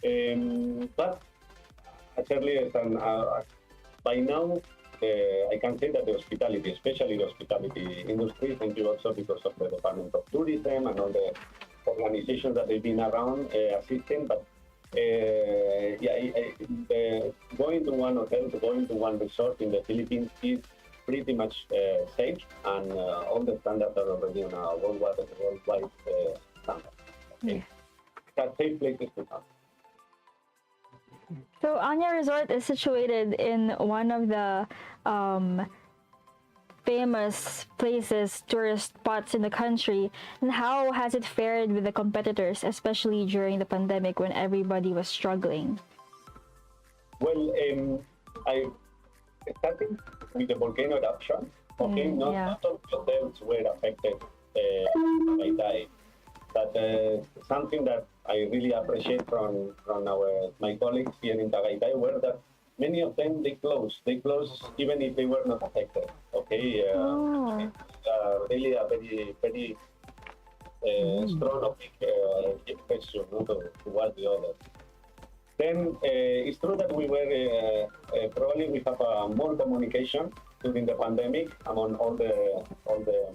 2 years. But as early as by now, I can say that the hospitality, especially the hospitality industry, thank you also because of the Department of Tourism and all the organizations that they've been around assisting. But going to one hotel, going to one resort in the Philippines is pretty much safe, and all the standards are already on a worldwide standard. Okay? That's safe places to come. So Anya Resort is situated in one of the famous places, tourist spots in the country. And how has it fared with the competitors, especially during the pandemic when everybody was struggling? Well, I starting with the volcano eruption. Okay, not all hotels were affected by that. But something that I really appreciate from my colleagues here in Tagaytay were that many of them they closed even if they were not affected. Okay, really a very strong of question towards the others. Then it's true that we were probably we have more communication during the pandemic among all the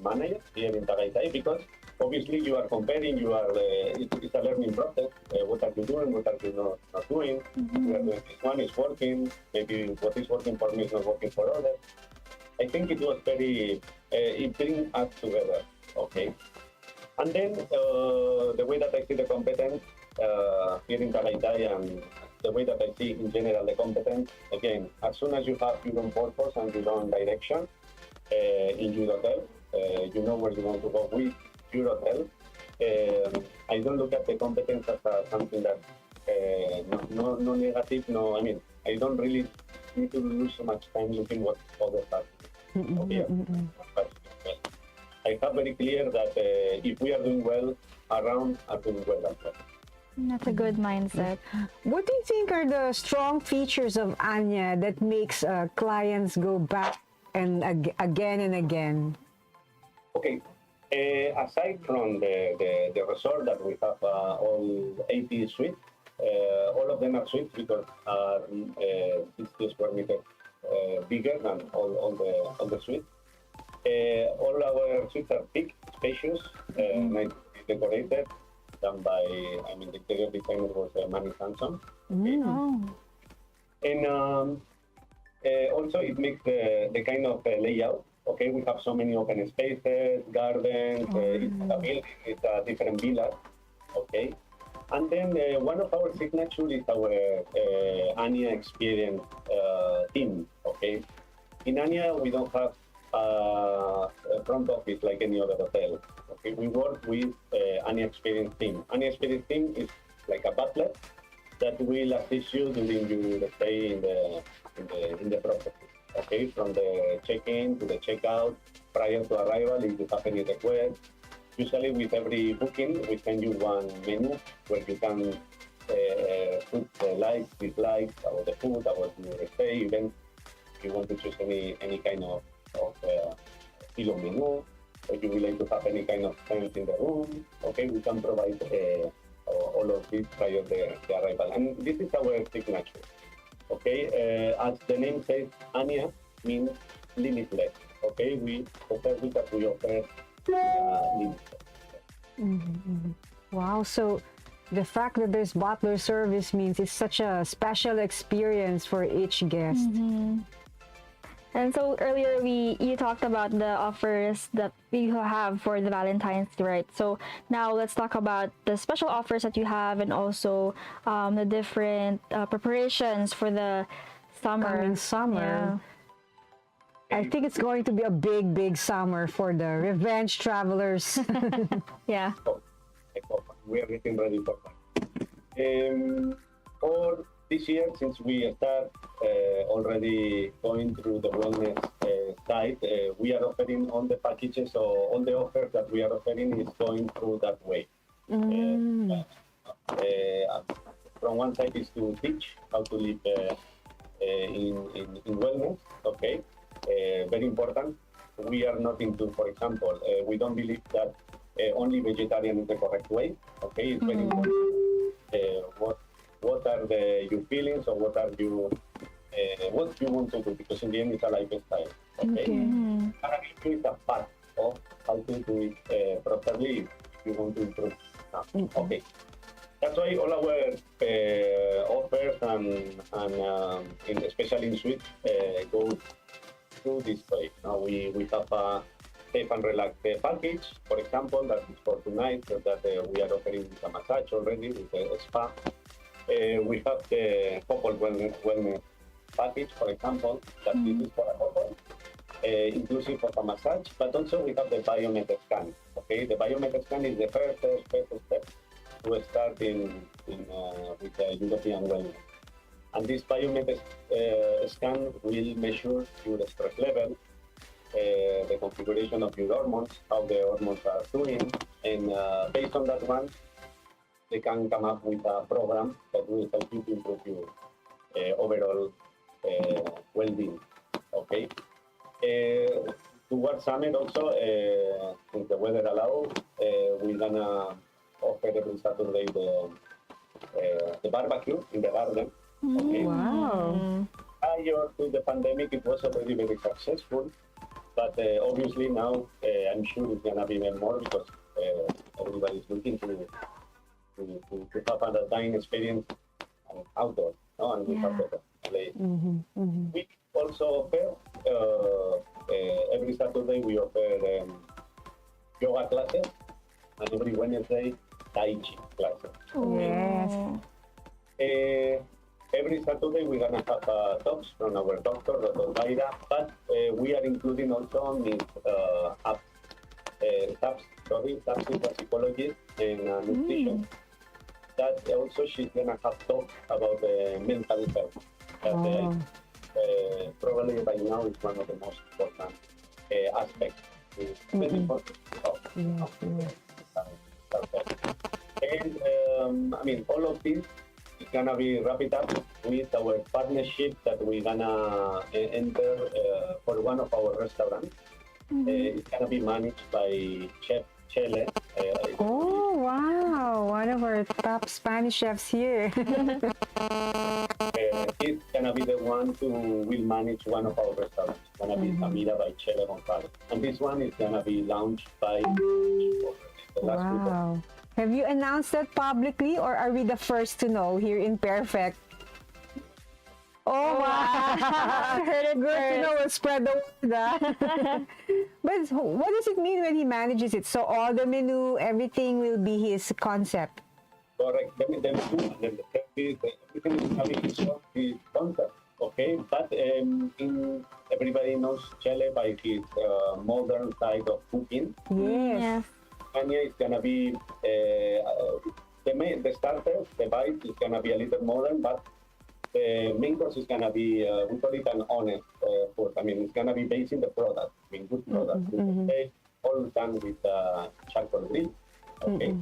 managers here in Tagaytay, because obviously you are comparing, it's a learning process. What are you doing? What are you not doing? We are doing this one is working. Maybe what is working for me is not working for others. I think it was it brings us together. Okay. And then the way that I see the competence here in Tagaytay and the way that I see in general the competence, again, as soon as you have your own purpose and your own direction in your hotel, you know where you want to go with your hotel. I don't look at the competence as something that no negative, no, I mean, I don't really need to lose so much time looking what others are doing. Okay. I have very clear that if we are doing well, around are doing well as well. That's a good mindset. What do you think are the strong features of Anya that makes clients go back and again and again? Okay. Aside from the resort that we have all 80 suites, all of them are suites because are 60 square meters bigger than all the suites. All our suites are big, spacious, nicely decorated, done by, the interior designer was Manny Sanson. And also it makes the kind of layout. Okay, we have so many open spaces, gardens, it's a building, it's a different villa. Okay, and then one of our signature is our Anya Experience team. Okay, in Anya we don't have a front office like any other hotel. Okay, we work with Anya Experience team. Anya Experience team is like a butler that will assist you during your stay in the property. Okay, from the check-in to the check-out, prior to arrival, if you have any request. Usually with every booking, we send you one menu where you can put the likes, dislikes, about the food, about your stay, even if you want to choose any kind of kilo menu, or you would like to have any kind of scents in the room. Okay, we can provide all of this prior to the arrival. And this is our signature. Okay, as the name says, Anya means limitless. Okay, the service that we offer limitless. Wow, so the fact that there's butler service means it's such a special experience for each guest. And so earlier you talked about the offers that we have for the Valentine's Day, right? So now let's talk about the special offers that you have and also the different preparations for the summer. Coming summer. I think it's going to be a big summer for the revenge travelers. Yeah. We are getting ready for that. For this year, since we start already going through the wellness side, we are offering on the packages, so all the offers that we are offering is going through that way. From one side is to teach how to live in wellness, okay? Very important. We are not into, for example, we don't believe that only vegetarian is the correct way, okay? It's very important. What are your feelings, or what you want to do, because in the end it's a lifestyle, okay? And it's a part of how to do it properly if you want to improve. Okay. That's why all our offers and especially in Sweden go through this way. Now we have a safe and relaxed package, for example, that is for tonight, that we are offering with a massage already, with a spa. We have the couple wellness package, for example, that this is for a couple, inclusive of a massage, but also we have the biometric scan. Okay, the biometric scan is the first step to start with the European wellness. And this biometric scan will measure your stress level, the configuration of your hormones, how the hormones are doing, and based on that one, they can come up with a program that will help you to improve your overall well-being. Okay. Towards summer also, if the weather allows, we're gonna offer every Saturday the barbecue in the garden. Okay. Wow. Prior to the pandemic, it was already very successful, but obviously now I'm sure it's gonna be even more because everybody's looking to have a dining experience outdoor, no? And we have the place. We also offer every Saturday we offer yoga classes, and every Wednesday Tai Chi classes. Yes. Every Saturday we're gonna have talks from our doctor, Dr. Vaira, but we are including also Miss Taps is a psychologist and nutrition. That also she's gonna have talk about mental health. That probably right now is one of the most important aspects. It's very important to talk and I mean, all of this is gonna be wrapped up with our partnership that we're gonna enter for one of our restaurants. It's gonna be managed by Chef Chele. Oh, wow. One of our top Spanish chefs here. He's gonna be the one who will manage one of our restaurants. It's gonna be Samira by Chele Gonzalez. And this one is gonna be launched by the last week. Wow. Have you announced that publicly, or are we the first to know here in Perfect? Oh, wow. Heard it Good to first. know. We'll spread the word. But what does it mean when he manages it? So all the menu, everything will be his concept. Correct. The food and the service, everything is having his concept. Okay, but everybody knows Chele by his modern side of cooking. Yes. Anya is gonna be the starter, the bite is gonna be a little modern, but the main course is gonna be we call it an honest food. I mean, it's gonna be based in the product, I mean, good product, all done with charcoal grill. Okay,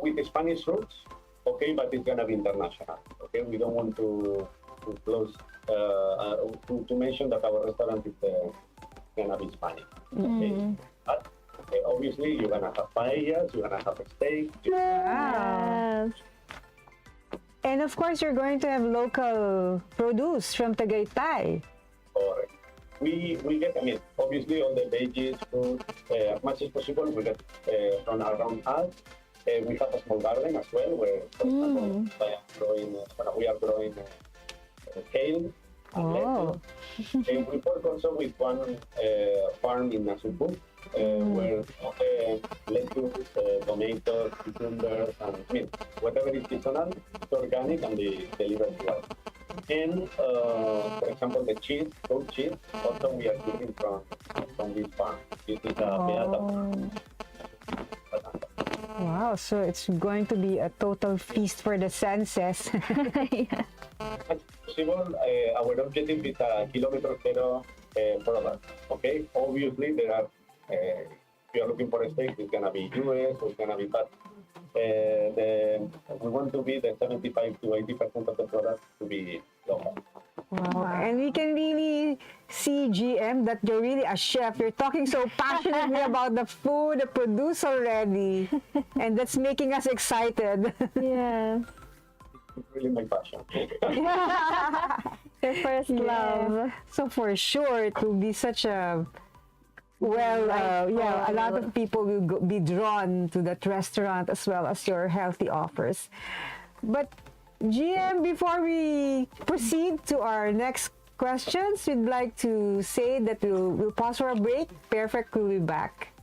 with the Spanish roots. Okay, but it's gonna be international. Okay, we don't want to close to mention that our restaurant is gonna be Spanish. Okay, but obviously you're gonna have paellas, you're gonna have a steak. Wow. And of course, you're going to have local produce from Tagaytay. Correct. We get, I mean, obviously all the veggies, fruit, as much as possible, we get from around us. We have a small garden as well, where for example, we are growing kale, Oh. And we work also with one farm in Nasugbu, where all the lettuce, tomatoes, cucumbers, and meat, whatever is seasonal, it's organic and they deliver to us. And for example, the cheese, goat cheese, also we are getting from this farm. This is a Wow, so it's going to be a total feast for the senses. Yeah. As possible, our objective is a kilometer zero product. Okay, obviously there are. If you are looking for a steak, it's gonna be US or it's gonna be, but we want to be the 75 to 80% of the product to be local. Wow. And we can really see, GM, that you're really a chef. You're talking so passionately about the food, the produce already. And that's making us excited. Yeah. It's really my passion. Your first love. So for sure, it will be such a a lot of people will be drawn to that restaurant as well as your healthy offers. But GM, before we proceed to our next questions, we'd like to say that we'll pause for a break. Perfect, we'll be back.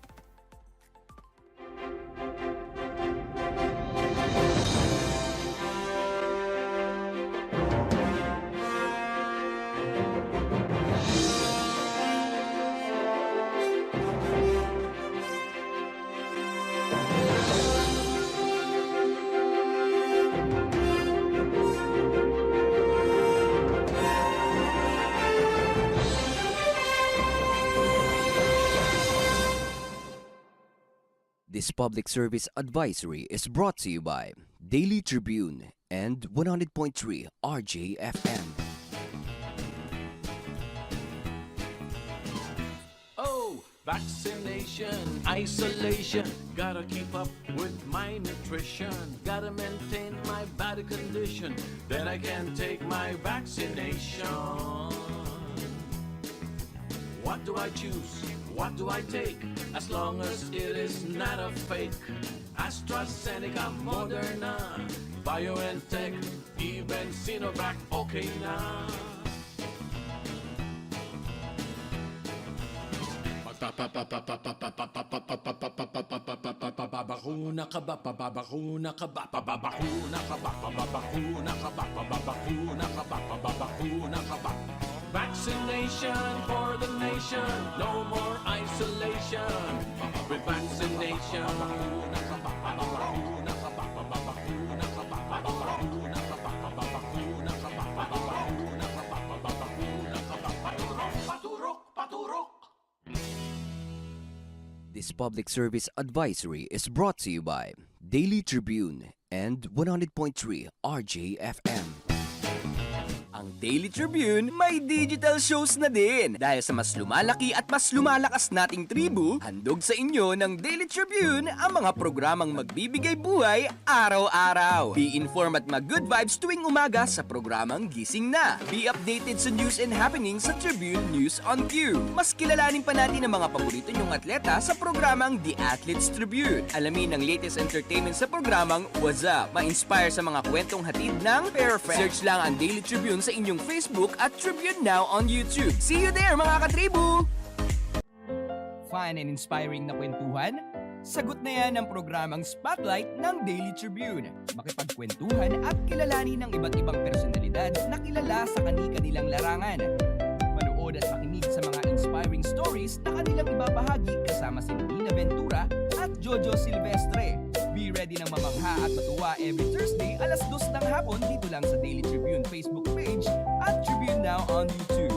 This public service advisory is brought to you by Daily Tribune and 100.3 RJFM. Oh, vaccination, isolation. Gotta keep up with my nutrition. Gotta maintain my body condition. Then I can take my vaccination. What do I choose? What do I take? As long as it is not a fake. AstraZeneca, Moderna, BioNTech, even Sinovac, okay na. Babakuna ka ba? Babakuna ka ba? Babakuna ka ba? Babakuna ka ba? Babakuna ka ba? Babakuna ka ba? Vaccination for the nation, no more isolation. With vaccination, babakuna ka ba? Babakuna ka ba? Babakuna ka ba? Babakuna ka ba? Babakuna ka ba? Babakuna ka ba? Babakuna ka ba? Paturok, paturok, paturok. This public service advisory is brought to you by Daily Tribune and 100.3 RJFM. Ang Daily Tribune may digital shows na din. Dahil sa mas lumalaki at mas lumalakas nating tribu, handog sa inyo ng Daily Tribune ang mga programang magbibigay buhay araw-araw. Be informed at mag-good vibes tuwing umaga sa programang Gising Na. Be updated sa news and happenings sa Tribune News on Cue. Mas kilalanin pa natin ang mga paborito nyong atleta sa programang The Athletes Tribune. Alamin ang latest entertainment sa programang What's Up. Ma-inspire sa mga kwentong hatid ng Perfect. Search lang ang Daily Tribune sa inyong Facebook at Tribune Now on YouTube. See you there, mga katribu! Fun and inspiring na kwentuhan? Sagot na yan ang programang Spotlight ng Daily Tribune. Makipagkwentuhan at kilalanin ng iba't ibang personalidad na kilala sa kani-kanilang larangan. Manood at makinig sa mga inspiring stories na kanilang ibabahagi kasama si Nina Ventura at Jojo Silvestre. Be ready ng mamangha at matuwa every Thursday alas 2 ng hapon dito lang sa Daily Tribune Facebook page at Tribune Now on YouTube.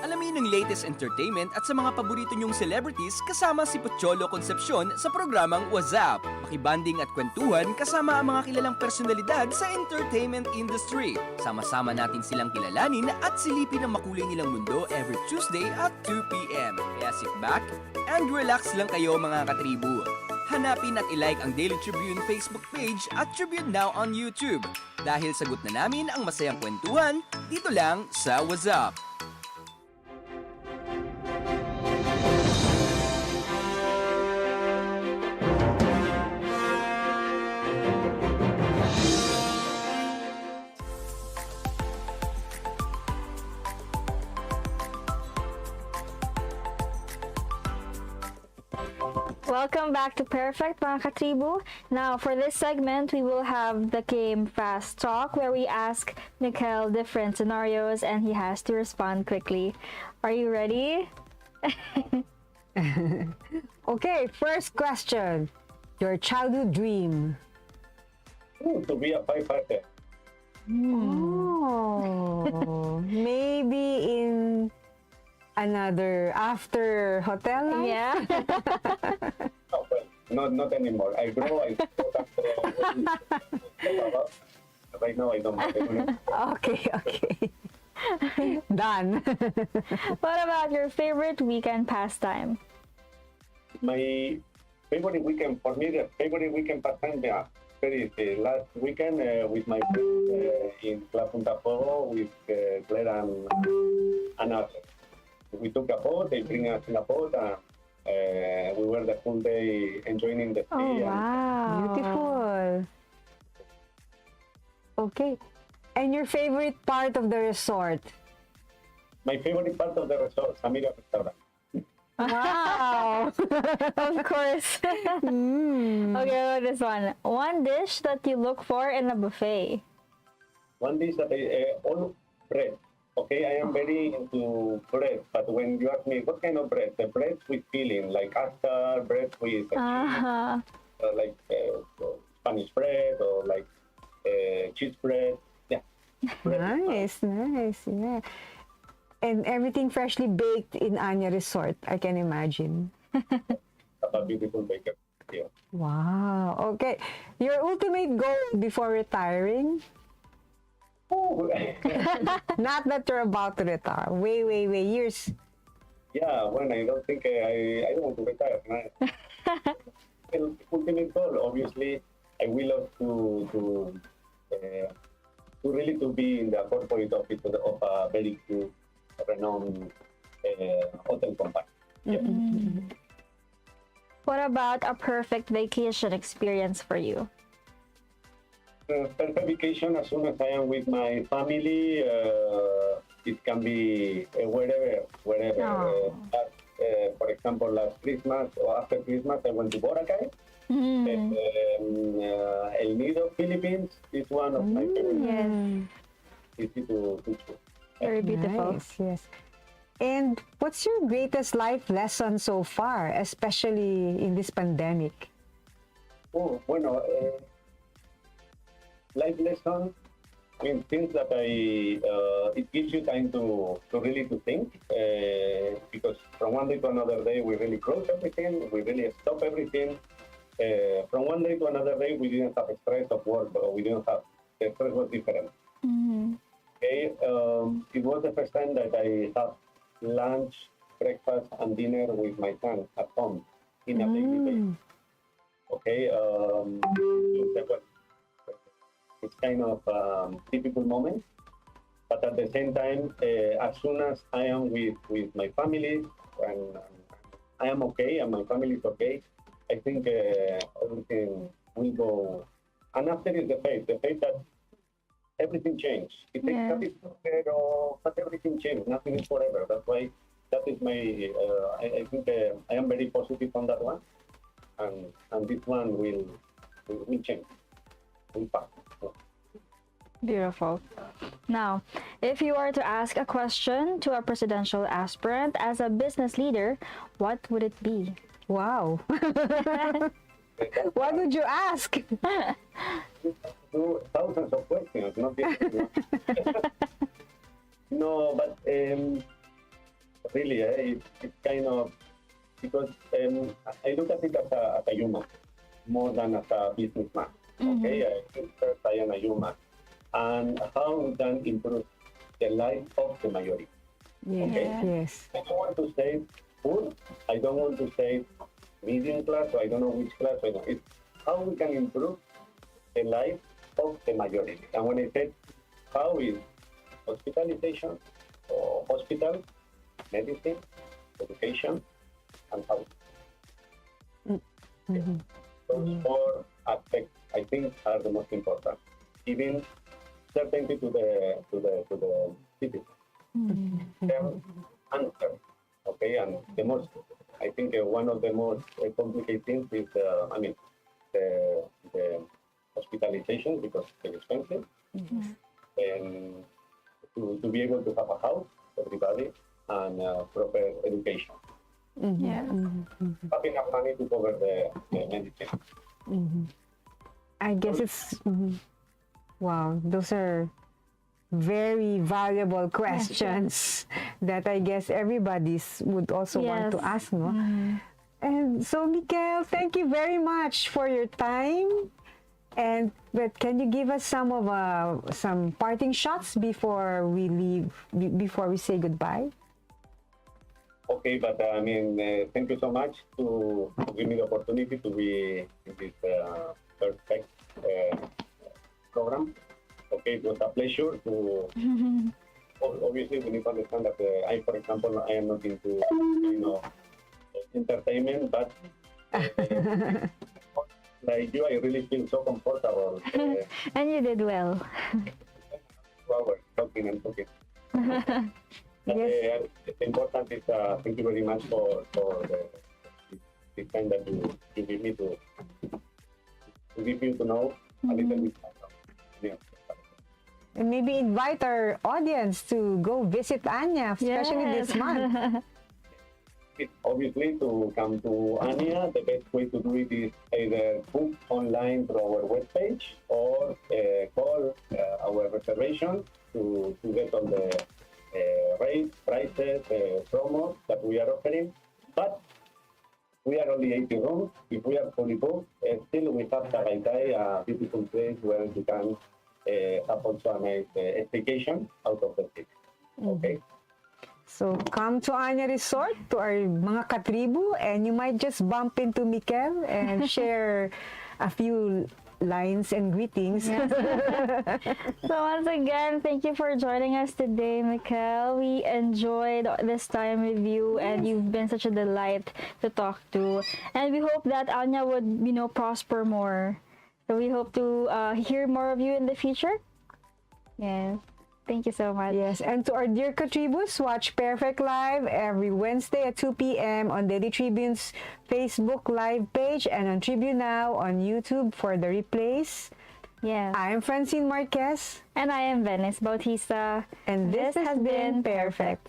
Alamin ang latest entertainment at sa mga paborito nyong celebrities kasama si Pocholo Concepcion sa programang What's Up. Makibanding at kwentuhan kasama ang mga kilalang personalidad sa entertainment industry. Sama-sama natin silang kilalanin at silipin ang makulay nilang mundo every Tuesday at 2 p.m. Kaya sit back and relax lang kayo, mga katribu. Hanapin at ilike ang Daily Tribune Facebook page at Tribune Now on YouTube. Dahil sagot na namin ang masayang kwentuhan dito lang sa What's Up. Welcome back to Perfect, mga katribu. Now, for this segment, we will have the game Fast Talk, where we ask Mikel different scenarios and he has to respond quickly. Are you ready? Okay, first question. Your childhood dream. To be a firefighter. Oh, maybe in another after hotel life? Yeah. Oh, well, not anymore. I grow. Right now, I don't have it. Okay. Done. What about your favorite weekend pastime? My favorite weekend, for me, the favorite weekend pastime, yeah, very easy. Last weekend with my friends in Club Punta Fuego with Claire and Arthur. We took a boat, they bring us in a boat, and we were the whole day enjoying the sea. Oh, wow. Beautiful. Okay. And your favorite part of the resort? My favorite part of the resort, Samira Restaurant. Wow. Of course. Okay, this one. One dish that you look for in a buffet. One dish that all bread. Okay, I am very into bread, but when you ask me what kind of bread, the bread with filling, like pasta, bread with like Spanish bread or like cheese bread. Yeah. Nice. Yeah. And everything freshly baked in Anya Resort, I can imagine. A beautiful baker. Yeah. Wow. Okay. Your ultimate goal before retiring? Oh. Not that you're about to retire. Way years. Yeah, when I don't think I don't want to retire. Well, ultimate goal, obviously, I will love to really to be in the corporate office of a very good, renowned hotel company. Yeah. What about a perfect vacation experience for you? Perfect vacation as soon as I am with my family. It can be wherever. For example, last Christmas or after Christmas, I went to Boracay. El Nido, Philippines is one of my favorites. Yes. Easy to choose. Very beautiful. Nice, yes. And what's your greatest life lesson so far, especially in this pandemic? Oh, bueno, life lesson, I mean, things that it gives you time to really to think, because from one day to another day, we really close everything, we really stop everything. From one day to another day, we didn't have a stress of work, or we didn't have, the stress was different. Okay, it was the first time that I have lunch, breakfast, and dinner with my son at home in a daily basis. Okay, it's kind of difficult moment, but at the same time, as soon as I am with my family and I am okay and my family is okay, I think everything will go. And after is the faith that everything changed. It takes a bit longer, but everything changed. Nothing is forever. That's why that is my. I think I am very positive on that one, and this one will change. Will pass. Beautiful. Now, if you were to ask a question to a presidential aspirant as a business leader, what would it be? Wow. What would you ask? Do thousands of questions, not just one. No, but really, it's kind of because I look at it as a human more than as a businessman. Okay, I think first I am a human, and how we can improve the life of the majority. Yes. Okay? Yes. I don't want to say poor. I don't want to say medium class. So I don't know which class. It's how we can improve the life of the majority. And when I said how is hospitalization or hospital, medicine, education, and housing. Those four aspects, I think, are the most important. Giving certainty to the citizens. Them answer, okay, and the most I think one of the most complicated things is, the hospitalization because it's expensive, and to be able to have a house, everybody, and proper education. Yeah. Having enough money to cover the medicine. I guess it's wow. Those are very valuable questions that I guess everybody's would also want to Yes. ask, no? And so, Mikel, thank you very much for your time. But can you give us some parting shots before we leave, before we say goodbye? Okay, but thank you so much to give me the opportunity to be in this perfect program. Okay, it was a pleasure to. Obviously, we need to understand that for example, I am not into entertainment, but like you, I really feel so comfortable. And you did well. 2 hours talking and talking. Yes. The important is thank you very much for the time that you give me to give you to know a little bit. Yeah. And maybe invite our audience to go visit Anya, especially this month. Obviously, to come to Anya, the best way to do it is either book online through our webpage or call our reservation to get all the rates, prices, promos that we are offering. But we are only 80 rooms. If we are fully booked, still we have Tagaytay, a beautiful place where you can have also a nice staycation out of the city. Okay? So come to Anya Resort, to our mga katribu, and you might just bump into Mikel and share a few lines and greetings. So once again, thank you for joining us today, Mikel. We enjoyed this time with you, and you've been such a delight to talk to. And we hope that Anya would, prosper more. So we hope to hear more of you in the future. Yes. Thank you so much. Yes, and to our dear Katribus, watch Perfect Live every Wednesday at 2 p.m. on Daily Tribune's Facebook Live page and on Tribune Now on YouTube for the replays. Yes. I'm Francine Marquez. And I am Venice Bautista. And this has been Perfect.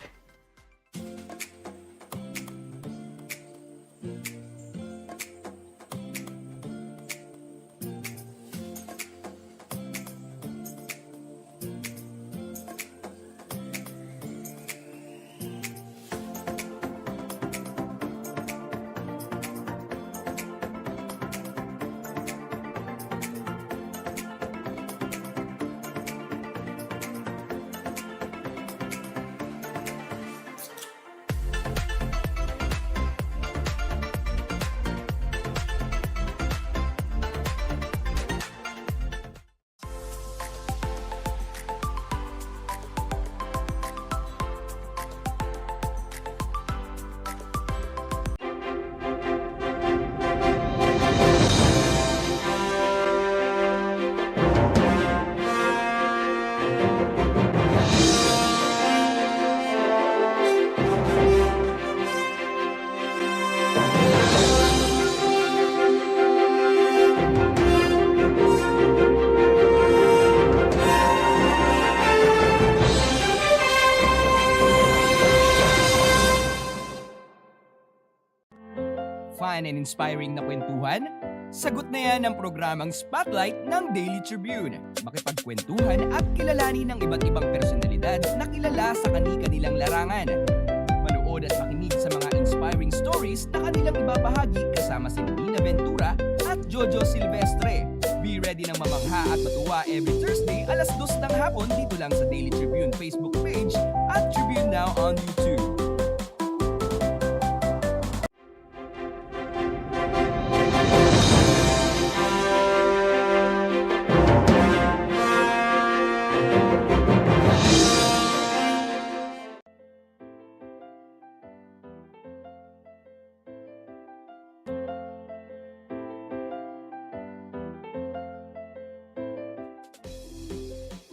Fun and inspiring na kwentuhan? Sagot na yan ang programang Spotlight ng Daily Tribune. Makipagkwentuhan at kilalanin ng iba't ibang personalidad na kilala sa kani-kanilang larangan. Manood at makinig sa mga inspiring stories na kanilang ibabahagi kasama si Nina Ventura at Jojo Silvestre. Be ready ng mamangha at matuwa every Thursday alas 2 ng hapon dito lang sa Daily Tribune Facebook page at Tribune Now on YouTube.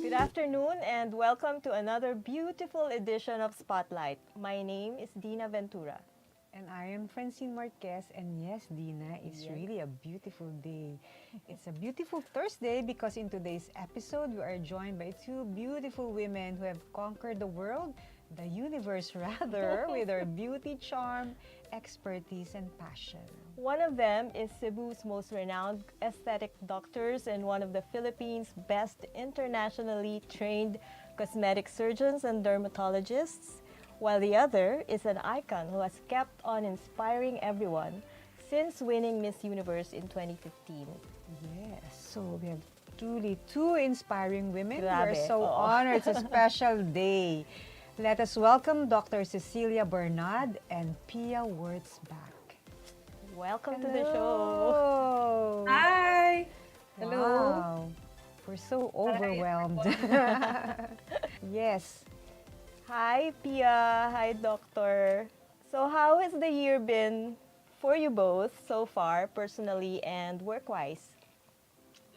Good afternoon and welcome to another beautiful edition of Spotlight. My name is Dina Ventura. And And I am Francine Marquez. And yes, Dina, it's really a beautiful day. It's a beautiful Thursday because in today's episode, we are joined by two beautiful women who have conquered the world, the universe rather, with their beauty, charm, expertise, and passion. One of them is Cebu's most renowned aesthetic doctors and one of the Philippines' best internationally trained cosmetic surgeons and dermatologists, while the other is an icon who has kept on inspiring everyone since winning Miss Universe in 2015. Yes, so we have truly two inspiring women. Grabe, We're so oo. honored. It's a special day. Let us welcome Dr. Cecilia Bernard and Pia Wurzbach. Welcome to the show. Hello. Hi. Hello. Wow. We're so overwhelmed. Yes. Hi, Pia. Hi, Doctor. So how has the year been for you both so far, personally and work-wise?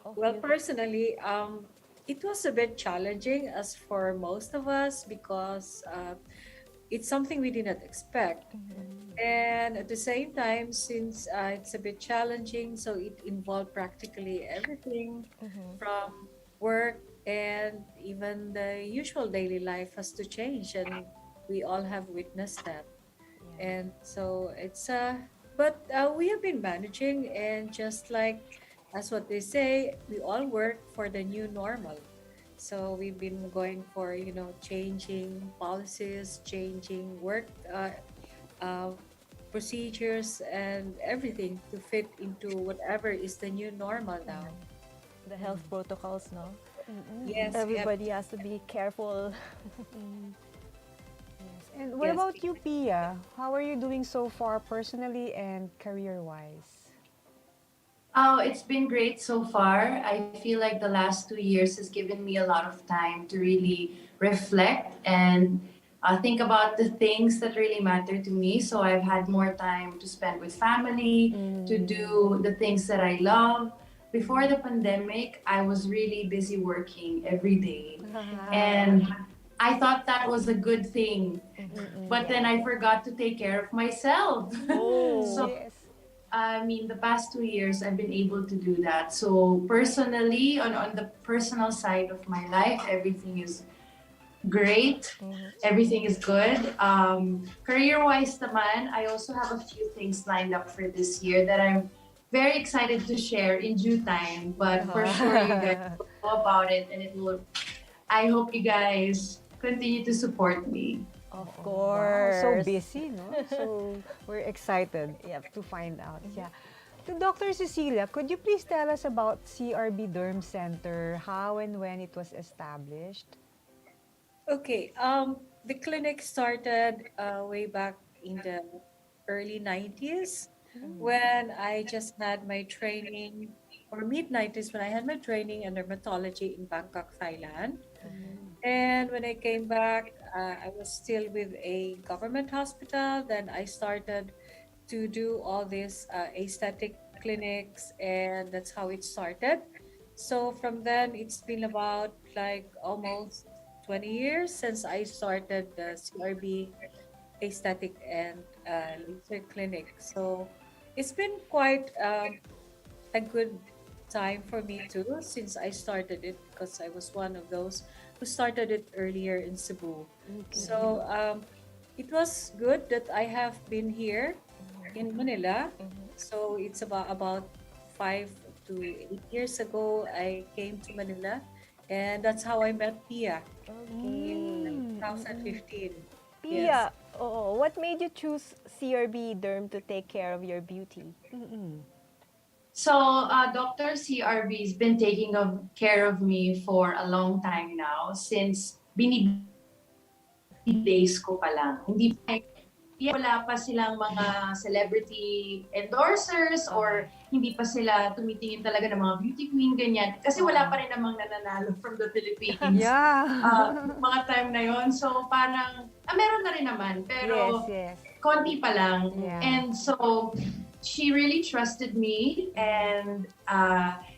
Well, personally, it was a bit challenging as for most of us because it's something we did not expect. And at the same time, since it's a bit challenging, so it involved practically everything from work and even the usual daily life has to change. And we all have witnessed that. And so it's, but we have been managing and just like, as what they say, we all work for the new normal. So we've been going for, changing policies, changing work procedures and everything to fit into whatever is the new normal now. The health protocols, no? Yes, Everybody has to be careful. And what Yes. about you, Pia? How are you doing so far personally and career-wise? Oh, it's been great so far. I feel like the last 2 years has given me a lot of time to really reflect and think about the things that really matter to me. So I've had more time to spend with family, to do the things that I love. Before the pandemic, I was really busy working every day. And I thought that was a good thing. But then I forgot to take care of myself. So I mean, the past 2 years, I've been able to do that. So personally, on the personal side of my life, everything is great. Everything is good. Career-wise naman, I also have a few things lined up for this year that I'm very excited to share in due time. But for sure, you guys will know about it, and I hope you guys continue to support me. Of Wow, course. so busy, no? So we're excited to find out. Yeah. To Dr. Cecilia, could you please tell us about CRB Derm Center, how and when it was established? Okay, the clinic started way back in the early 90s when I just had my training, or mid-90s when I had my training in dermatology in Bangkok, Thailand. And when I came back, I was still with a government hospital. Then I started to do all these aesthetic clinics, and that's how it started. So from then, it's been about like almost 20 years since I started the CRB aesthetic and laser clinic. So it's been quite a good time for me too, since I started it because I was one of those who started it earlier in Cebu. So it was good that I have been here in Manila. So it's about 5 to 8 years ago I came to Manila, and that's how I met Pia in 2015. Pia, what made you choose CRB Derm to take care of your beauty? So, Dr. CRB has been taking care of me for a long time now, since days ko pa lang. Hindi pa, wala pa silang mga celebrity endorsers or hindi pa sila tumitingin talaga ng mga beauty queen, ganyan. Kasi wala pa rin namang nananalo from the Philippines. Mga time na yon. So, parang, meron na rin naman. Pero, konti pa lang. And so, she really trusted me, and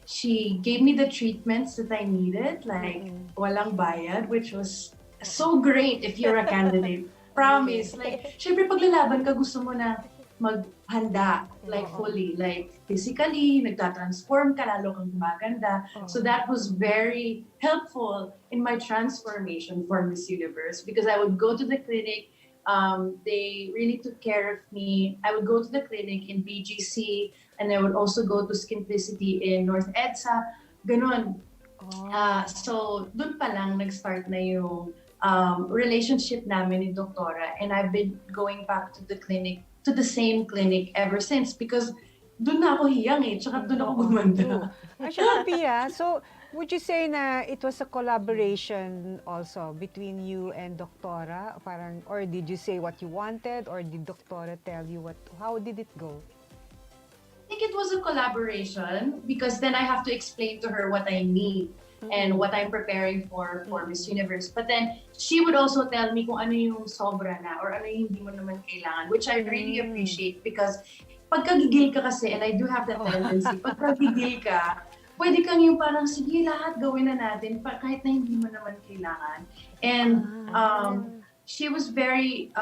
she gave me the treatments that I needed, like walang bayad, which was so great if you're a candidate. Promise. Like, syempre paglalaban ka, gusto mo na maghanda, like fully, like physically, nagtatransform ka, lalo kang gumaganda. So that was very helpful in my transformation for Miss Universe because I would go to the clinic. They really took care of me. I would go to the clinic in BGC and I would also go to Simplicity in North EDSA. Ganon. So dun pa lang nag-start na yung relationship namin ni Doktora, and I've been going back to the clinic, to the same clinic ever since because dun na ako hiyang tsaka dun ako gumanda. Actually, Pia, so would you say na it was a collaboration also between you and Doktora? Parang, or did you say what you wanted, or did Doktora tell you how did it go? I think it was a collaboration because then I have to explain to her what I need and what I'm preparing for Miss Universe. But then she would also tell me kung ano yung sobra na or ano yung hindi mo naman kailangan, which I really appreciate because pagkagigil ka kasi, and I do have that tendency, pagkagigil ka, pwede kang yung parang, sige, lahat gawin na natin kahit na hindi mo naman kailangan. And she was very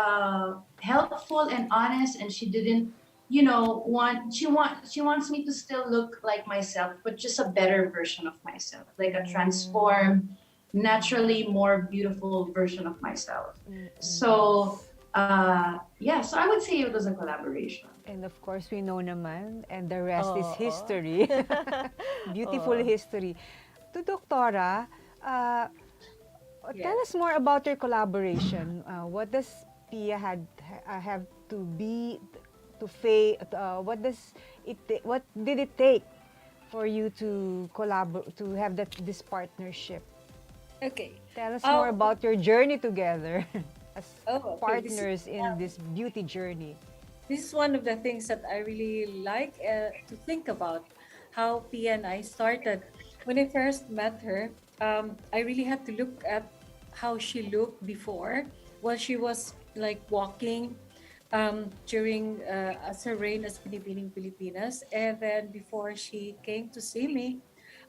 helpful and honest, and she didn't she wants me to still look like myself, but just a better version of myself, like a transformed, naturally more beautiful version of myself. So so I would say it was a collaboration. And of course, we know naman, and the rest is history. Beautiful history. To Doktora, tell us more about your collaboration. What does Pia have to be what did it take for you to collaborate, to have this partnership? Okay. Tell us more about your journey together as partners This in this beauty journey. This is one of the things that I really like to think about, how Pia and I started. When I first met her, I really had to look at how she looked before, while she was like walking during as her reign as Binibining Pilipinas. And then before she came to see me,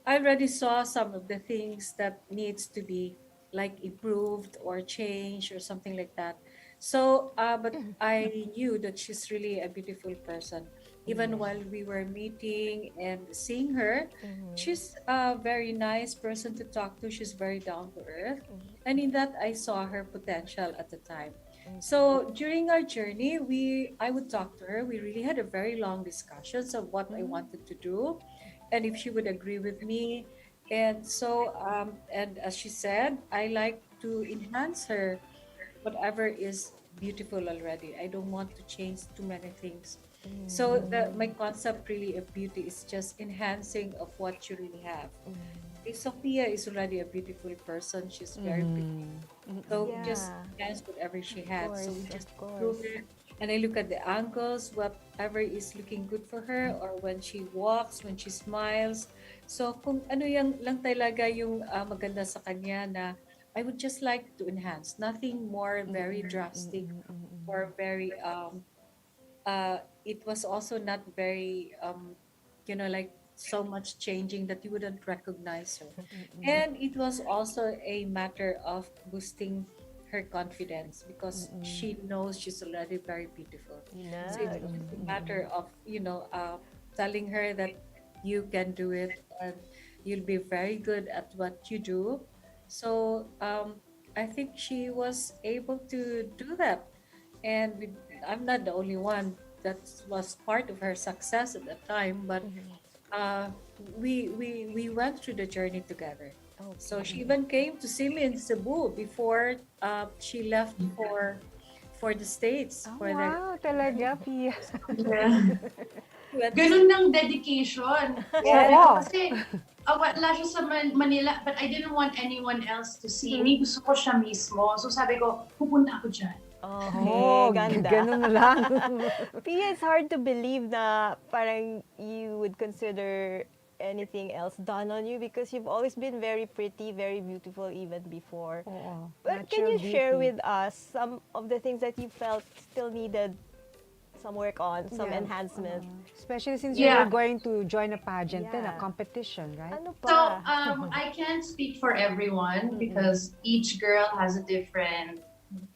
I already saw some of the things that needs to be like improved or changed or something like that. So, but I knew that she's really a beautiful person. Even while we were meeting and seeing her, she's a very nice person to talk to. She's very down to earth. And in that, I saw her potential at the time. So during our journey, I would talk to her. We really had a very long discussions of what I wanted to do, and if she would agree with me. And so, and as she said, I like to enhance her, whatever is beautiful already. I don't want to change too many things. So my concept really of beauty is just enhancing of what you really have. Sophia is already a beautiful person. She's very pretty. So we just enhance whatever she had. So we just improve it. And I look at the angles, whatever is looking good for her, or when she walks, when she smiles. So kung ano yung lang talaga yung maganda sa kanya na I would just like to enhance. Nothing more very drastic or very it was also not very like so much changing that you wouldn't recognize her. And it was also a matter of boosting her confidence because she knows she's already very beautiful. So it's a matter of telling her that you can do it and you'll be very good at what you do. So I think she was able to do that, and I'm not the only one that was part of her success at that time, but we went through the journey together. So she even came to see me in Cebu before she left for the States. Wow, talaga, Pia. Ganun ng dedication. Kasi wala siya sa Manila, but I didn't want anyone else to see me. Gusto ko siya mismo. So sabi ko, pupunta ako dyan. Ganda. Ganun lang. Pia, it's hard to believe na parang you would consider anything else done on you because you've always been very pretty, very beautiful even before. But can you share with us some of the things that you felt still needed some work on, some enhancement? Especially since you're going to join a pageant and a competition, right? Ano So pa? I can't speak for everyone because each girl has a different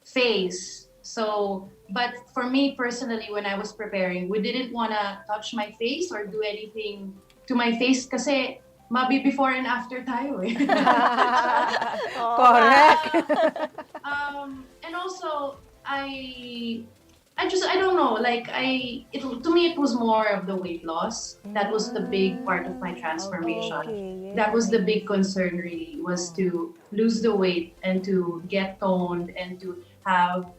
face So, but for me personally, when I was preparing, we didn't want to touch my face or do anything to my face kasi mabi before and after tayo eh. Correct. And also, I don't know, like to me it was more of the weight loss. That was the big part of my transformation. Okay, That was the yes. big concern really, was to lose the weight and to get toned and to have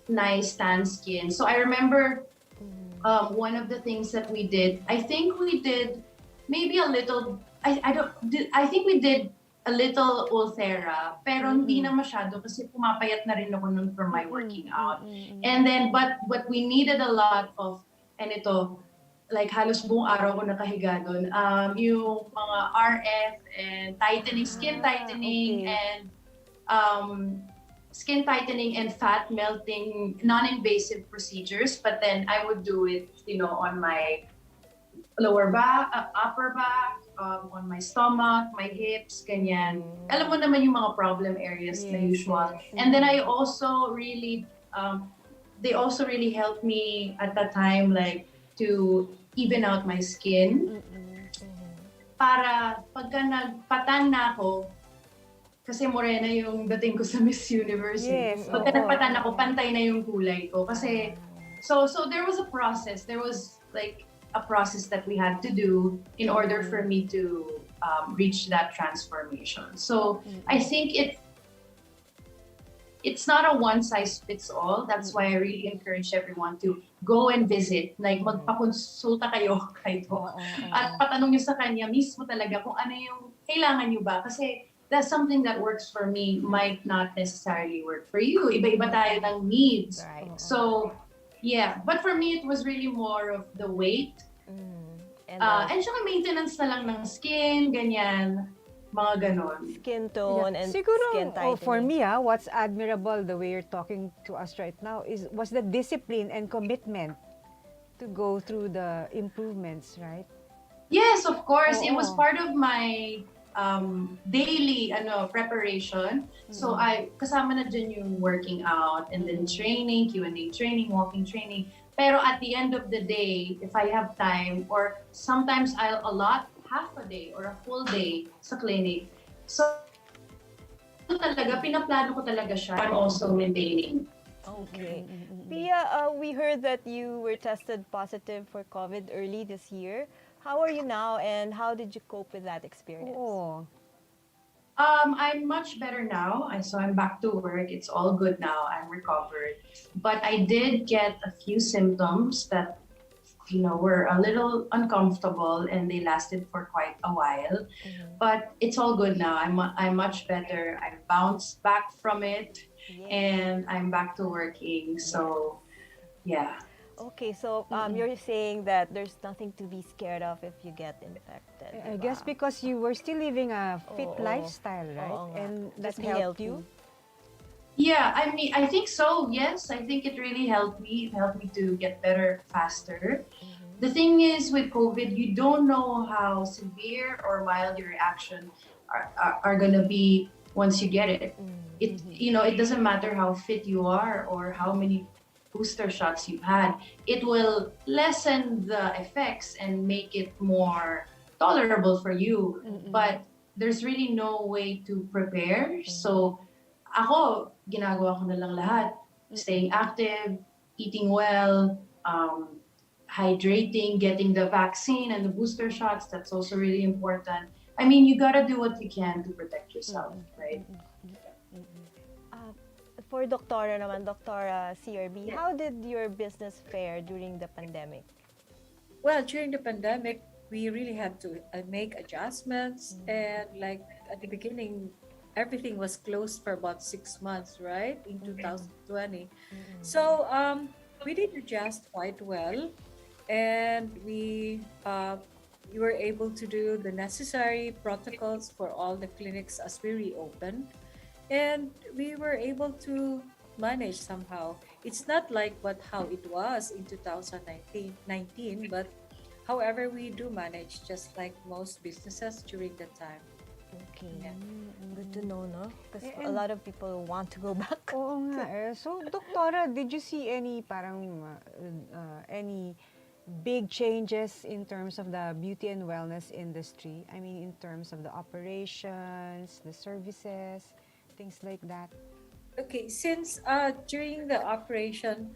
nice tan skin. So I remember one of the things that we did, I think we did maybe a little, I think we did a little Ulthera, pero hindi na masyado kasi pumapayat na rin ako nun for my working out. And then, but we needed a lot of, and ito, like halos buong araw ko nakahiga doon, yung mga RF and tightening, skin tightening, and skin tightening and fat melting, non-invasive procedures. But then I would do it, on my lower back, upper back, on my stomach, my hips, ganyan. Alam mo naman yung mga problem areas na usual. And then I also really, they also really helped me at that time, like, to even out my skin. Para pagka nagpatan na ako, kasi morena yung dating ko sa Miss Universe. Yes, Pagka nagpatan ako, pantay na yung kulay ko. Kasi, so there was a process. There was like a process that we had to do in order for me to reach that transformation. So I think it's not a one size fits all. That's why I really encourage everyone to go and visit. Like magpakonsulta kayo kay Doc. At patanong nyo sa kanya mismo talaga kung ano yung kailangan nyo ba. Kasi that's something that works for me might not necessarily work for you. Iba-iba tayo ng needs. So, yeah. But for me, it was really more of the weight. And saka maintenance na lang ng skin, ganyan. Mga ganon. Skin tone and Siguro, skin tightening. for me, what's admirable the way you're talking to us right now was the discipline and commitment to go through the improvements, right? Yes, of course. It was part of my daily preparation. So I kasama na dyan yung working out and then training, Q&A training, walking training. Pero at the end of the day, if I have time, or sometimes I'll allot half a day or a full day sa clinic. So talaga, pinaplano ko talaga siya. I'm also maintaining. Okay. Pia, we heard that you were tested positive for COVID early this year. How are you now, and how did you cope with that experience? I'm much better now. So I'm back to work. It's all good now. I'm recovered. But I did get a few symptoms that, were a little uncomfortable, and they lasted for quite a while. But it's all good now. I'm much better. I bounced back from it, and I'm back to working. So, yeah. Okay, so you're saying that there's nothing to be scared of if you get infected. I guess because you were still living a fit lifestyle, right? And that helped you. Yeah, I mean, I think so. Yes, I think it really helped me. It helped me to get better faster. The thing is with COVID, you don't know how severe or mild your reaction are going to be once you get it. It doesn't matter how fit you are or how many booster shots you've had. It will lessen the effects and make it more tolerable for you. But there's really no way to prepare. So ako, ginagawa ko na lang lahat. Staying active, eating well, hydrating, getting the vaccine and the booster shots. That's also really important. I mean, you gotta do what you can to protect yourself, right? For Doktora naman, Doktora CRB, how did your business fare during the pandemic? Well, during the pandemic, we really had to make adjustments. And like at the beginning, everything was closed for about 6 months, right? In 2020. So we did adjust quite well. And we were able to do the necessary protocols for all the clinics as we reopened. And we were able to manage somehow. It's not like how it was in 2019, but however, we do manage just like most businesses during that time. Okay. Yeah. Good to know, no? Because a And- lot of people want to go back. Oo nga eh. So, Doktora, did you see any parang any big changes in terms of the beauty and wellness industry? I mean, in terms of the operations, the services, things like that. Okay, since during the operation,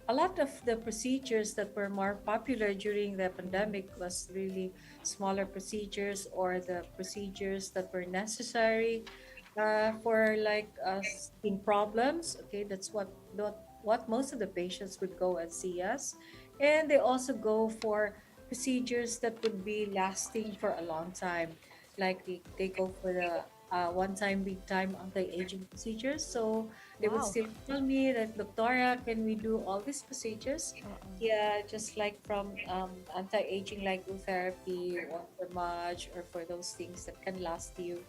a lot of the procedures that were more popular during the pandemic was really smaller procedures or the procedures that were necessary for like skin problems. Okay, that's what most of the patients would go and see us, and they also go for procedures that would be lasting for a long time, like they go for the one-time, big-time anti-aging procedures. So they would Wow. still tell me that, Doctora, can we do all these procedures? Yeah, just like from anti-aging lipo therapy or thermage or for those things that can last you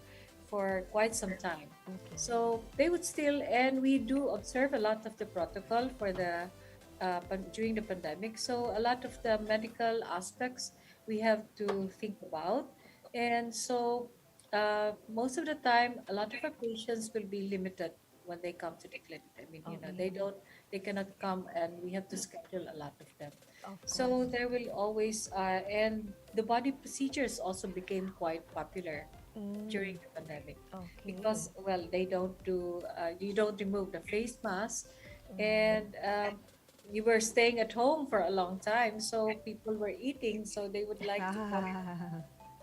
for quite some time. So they would still, and we do observe a lot of the protocol for the during the pandemic. So a lot of the medical aspects we have to think about, and so most of the time, a lot of our patients will be limited when they come to the clinic. I mean, they cannot come, and we have to schedule a lot of them. So there will always, and the body procedures also became quite popular during the pandemic because, well, they don't do, you don't remove the face mask, and you were staying at home for a long time, so people were eating, so they would like to come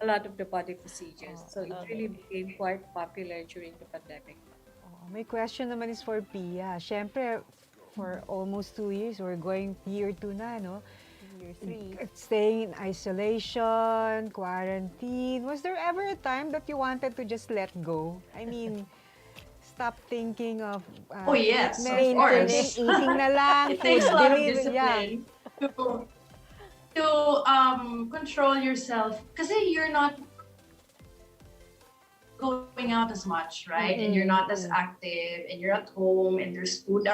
a lot of the body procedures. So it really became quite popular during the pandemic. May question naman is for Pia. Siyempre, for almost 2 years, we're going year 2 na, no? Year 3. Staying in isolation, quarantine. Was there ever a time that you wanted to just let go? I mean, stop thinking of Oh yes, of fitness, course. eating na lang, It food takes a lot of delivery. Yeah. discipline to control yourself kasi you're not going out as much, right? And you're not as active, and you're at home, and there's food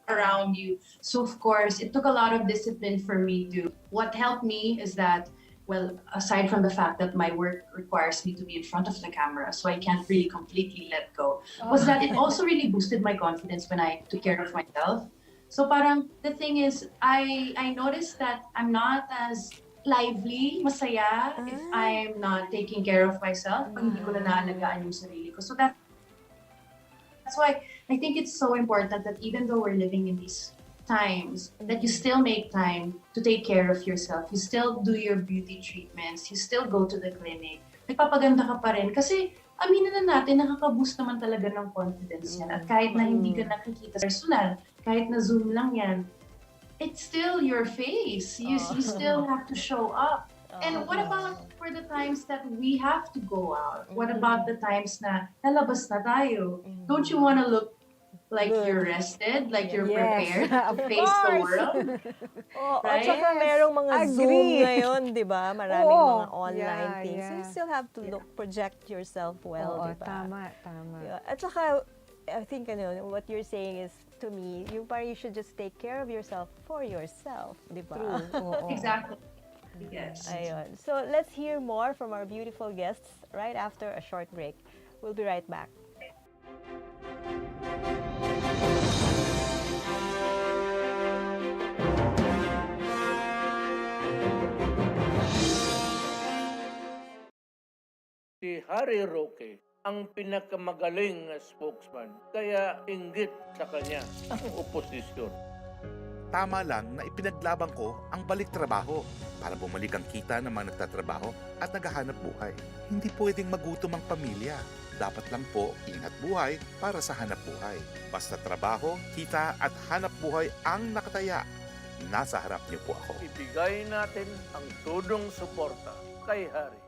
around you. So of course, it took a lot of discipline for me to. What helped me is that, well, aside from the fact that my work requires me to be in front of the camera, so I can't really completely let go, was that it also really boosted my confidence when I took care of myself. So parang the thing is, I noticed that I'm not as lively, masaya, if I'm not taking care of myself, pag hindi ko na naalagaan yung sarili ko. So that's why I think it's so important that even though we're living in these times, that you still make time to take care of yourself. You still do your beauty treatments. You still go to the clinic. Nagpapaganda ka pa rin. Kasi aminin na natin, nakaka-boost naman talaga ng confidence yan. At kahit na hindi ka nakikita personal, kahit na Zoom lang yan, it's still your face. You still have to show up. And what about for the times that we have to go out? What about the times na lalabas na tayo? Don't you want to look like you're rested, like you're prepared to face the world? At saka merong mga Zoom ngayon, di ba? Maraming mga online things. So you still have to project yourself well, di ba? Tama. Yeah. At saka, I think what you're saying is, to me, you should just take care of yourself for yourself, di ba? True. Exactly. Yes. Ayun. So let's hear more from our beautiful guests right after a short break. We'll be right back. Si Harry Roque ang pinakamagaling na spokesman, kaya inggit sa kanya ang oposisyon. Tama lang na ipinaglaban ko ang balik trabaho para bumalik ang kita ng mga nagtatrabaho at naghahanap buhay. Hindi pwedeng magutom ang pamilya. Dapat lang po ingat buhay para sa hanap buhay. Basta trabaho, kita at hanap buhay ang nakataya. Nasa harap niyo po ako. Ibigay natin ang tudong suporta kay Harry.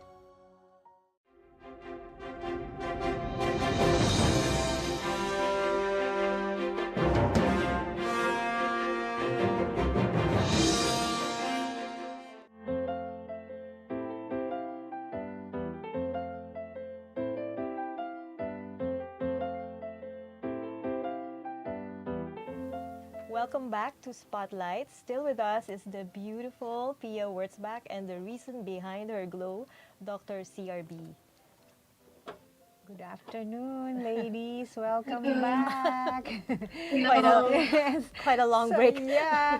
Welcome back to Spotlight. Still with us is the beautiful Pia Wurtzbach and the reason behind her glow, Dr. CRB. Good afternoon, ladies. Welcome back. Yes, quite a long break. Yeah.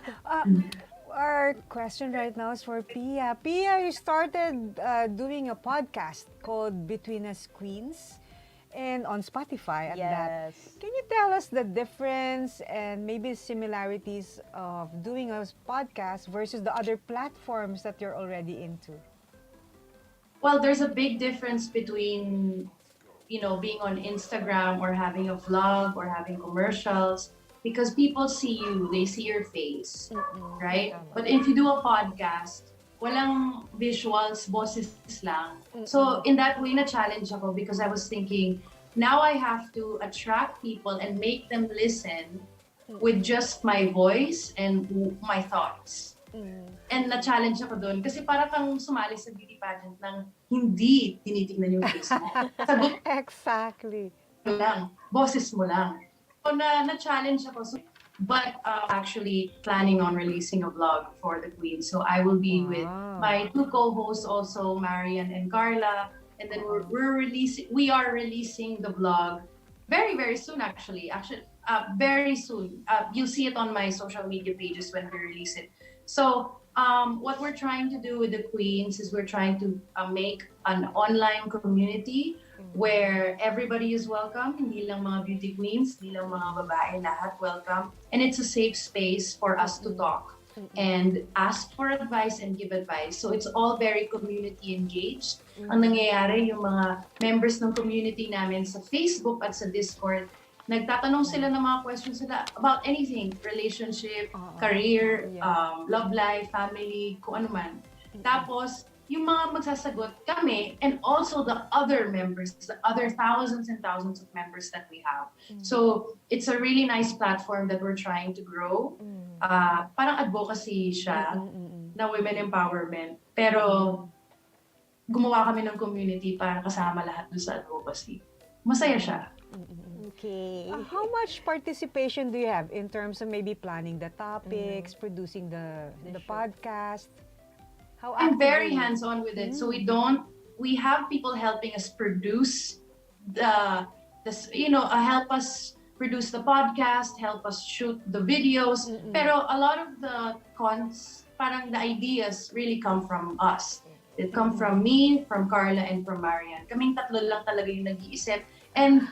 Our question right now is for Pia. Pia, you started doing a podcast called Between Us Queens and on Spotify at that. Yes. Can you tell us the difference and maybe similarities of doing a podcast versus the other platforms that you're already into? Well, there's a big difference between, being on Instagram or having a vlog or having commercials because people see you, they see your face, right? But if you do a podcast, walang visuals, boses lang. So in that way, na-challenge ako because I was thinking, now I have to attract people and make them listen with just my voice and my thoughts. And na-challenge ako doon kasi para kang sumali sa beauty pageant ng hindi tinitingnan yung face mo. Sagot Exactly. mo lang, boses mo lang. So na-challenge ako. But actually planning on releasing a vlog for the Queen. So I will be with my two co-hosts also, Marian and Carla. And then we are releasing the vlog very, very soon actually. Very soon. You'll see it on my social media pages when we release it. So what we're trying to do with the Queens is we're trying to make an online community where everybody is welcome, hindi lang mga beauty queens, hindi lang mga babae, lahat welcome. And it's a safe space for us to talk and ask for advice and give advice. So it's all very community engaged. Ang nangyayari, yung mga members ng community namin sa Facebook at sa Discord, nagtatanong sila ng mga questions sila about anything, relationship, career, love life, family, kung ano man. Tapos, yung mga magsasagot kami and also the other members, the other thousands and thousands of members that we have. So, it's a really nice platform that we're trying to grow. Parang advocacy siya na women empowerment. Pero, gumawa kami ng community para kasama lahat dun sa advocacy. Masaya siya. Okay. How much participation do you have in terms of maybe planning the topics, producing the podcast? How I'm very active are you? hands-on with it. So we have people helping us produce help us produce the podcast, help us shoot the videos. Pero a lot of the parang the ideas really come from us. It come from me, from Carla, and from Marian. Kaming tatlo lang talaga yung nag-iisip. And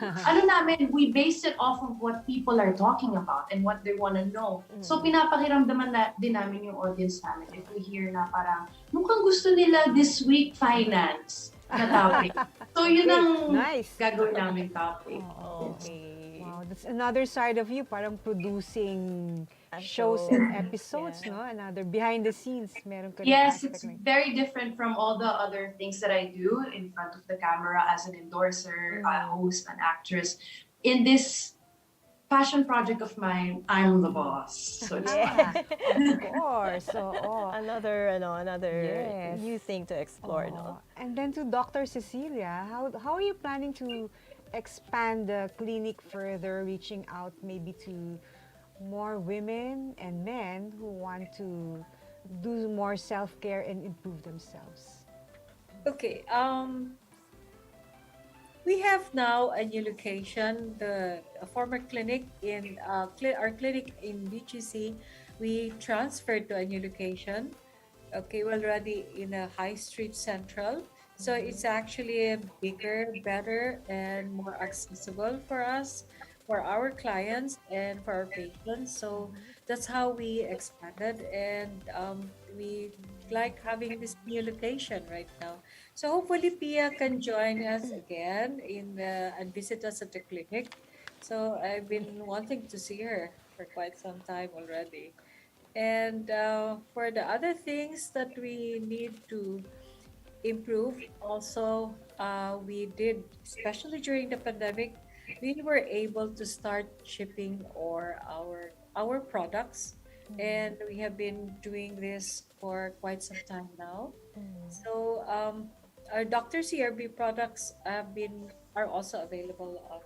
we base it off of what people are talking about and what they want to know. So pinapakiramdaman din namin yung audience namin if we hear na parang mukhang gusto nila this week finance na topic. So yun ang gagawin namin topic. Okay. Wow, that's another side of you, parang producing shows and episodes, no? Another behind the scenes, meron ka Yes, it's very different from all the other things that I do in front of the camera as an endorser, a host, an actress. In this passion project of mine, I'm the boss. So it's fun. Of course. Another Yes. new thing to explore, no? And then to Dr. Cecilia, how are you planning to expand the clinic further, reaching out maybe to more women and men who want to do more self-care and improve themselves? Okay. We have now a new location, a former clinic in our clinic in BGC. We transferred to a new location. Okay, we're already in a High Street Central. So it's actually bigger, better, and more accessible for us, for our clients, and for our patients. So that's how we expanded, and we like having this new location right now. So hopefully Pia can join us again and visit us at the clinic. So I've been wanting to see her for quite some time already. And for the other things that we need to improve, also we did, especially during the pandemic, we were able to start shipping our products, and we have been doing this for quite some time now. So our Dr. CRB products are also available on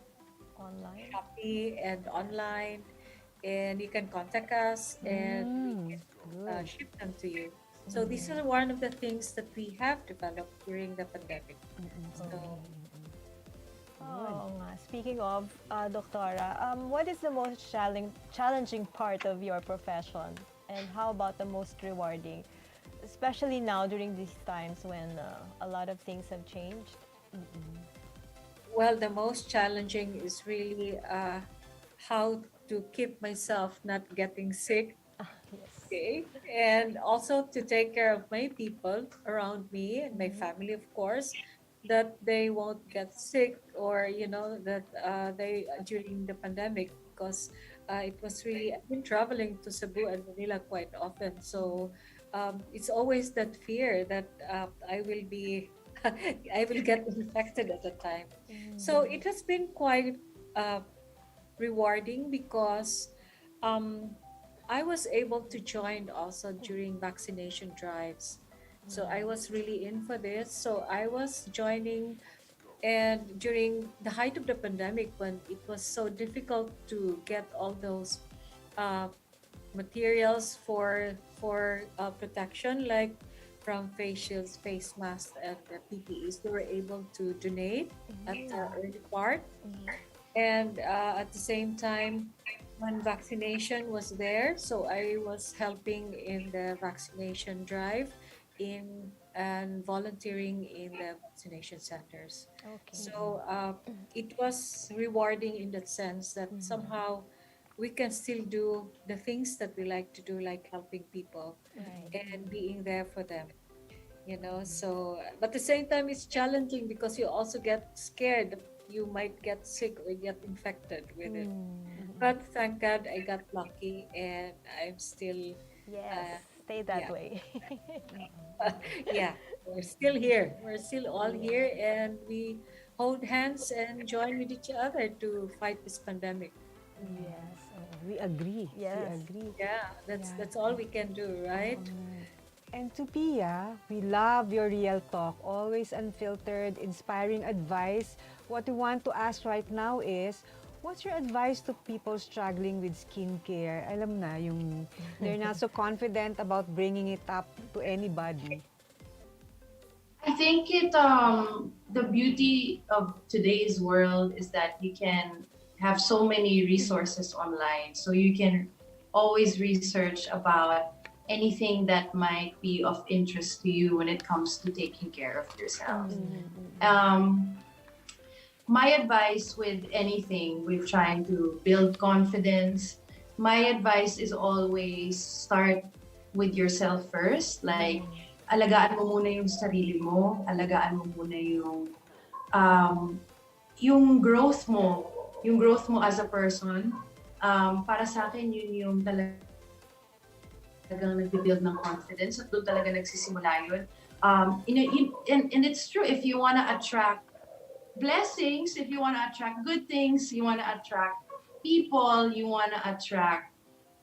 Online. Shopee and online, and you can contact us and we can ship them to you. So this is one of the things that we have developed during the pandemic. So Oo nga. Speaking of, Doktora, what is the most challenging part of your profession? And how about the most rewarding? Especially now during these times when a lot of things have changed. Well, the most challenging is really how to keep myself not getting sick. Yes. Okay. And also to take care of my people around me and my family, of course, that they won't get sick or, that they during the pandemic, because it was really, I've been traveling to Cebu and Manila quite often. So it's always that fear that I will be, I will get infected at the time. So it has been quite uh, rewarding because um, I was able to join also during vaccination drives. So I was really in for this. So I was joining, and during the height of the pandemic, when it was so difficult to get all those uh, materials for protection, like from face shields, face masks, and the PPEs, they were able to donate at the early part. And at the same time, when vaccination was there, so I was helping in the vaccination drive in and volunteering in the vaccination centers. Okay. So it was rewarding in that sense that somehow we can still do the things that we like to do, like helping people Right. and being there for them. So but at the same time it's challenging because you also get scared that you might get sick or get infected with it. But thank God I got lucky and I'm still Yes. uh, Stay that yeah. way. Yeah, we're still here, we're still all here, and we hold hands and join with each other to fight this pandemic. Yes, we agree. We Yes. agree. Yeah, that's Yeah. that's all we can do, right? And to Pia, we love your real talk, always unfiltered, inspiring advice. What we want to ask right now is, what's your advice to people struggling with skincare? Alam na, yung they're not so confident about bringing it up to anybody. I think the beauty of today's world is that you can have so many resources online. So you can always research about anything that might be of interest to you when it comes to taking care of yourself. Um, my advice with anything with trying to build confidence, my advice is always start with yourself first. Like, alagaan mo muna yung sarili mo, alagaan mo muna um, yung growth mo as a person. Para sa akin, yun yung talagang nag-build ng confidence at doon talaga nagsisimula yun. And it's true, if you want to attract blessings, if you want to attract good things, you want to attract people, you want to attract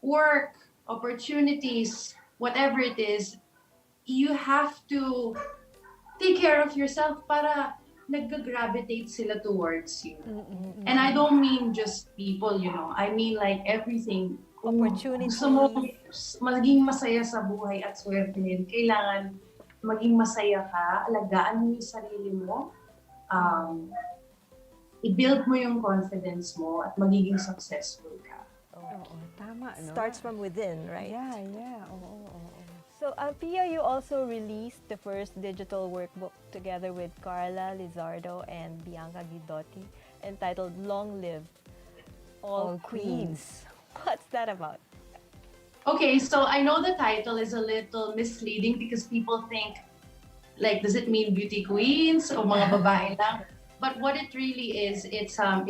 work, opportunities, whatever it is, you have to take care of yourself para nag-gravitate sila towards you. And I don't mean just people, I mean like everything. Kung gusto mo maging masaya sa buhay at swertein, kailangan maging masaya ka, alagaan mo yung sarili mo, i-build mo yung confidence mo at magiging successful ka. Oo, tama, no? Starts from within, right? Yeah. Oo. So, Pia, you also released the first digital workbook together with Carla Lizardo and Bianca Guidotti, entitled Long Live All Queens. What's that about? Okay, so I know the title is a little misleading because people think, like, does it mean beauty queens o mga babae lang? But what it really is, it's a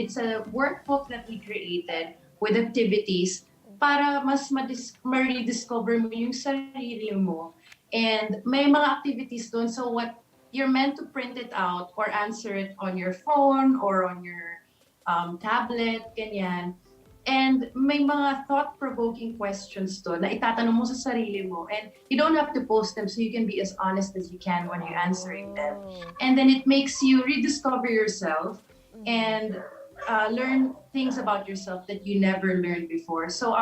workbook that we created with activities para mas ma-rediscover mo yung sarili mo. And may mga activities doon. So what you're meant to print it out or answer it on your phone or on your tablet, ganyan. And may mga thought-provoking questions doon na itatanong mo sa sarili mo. And you don't have to post them so you can be as honest as you can when you're answering them. And then it makes you rediscover yourself and learn things about yourself that you never learned before. So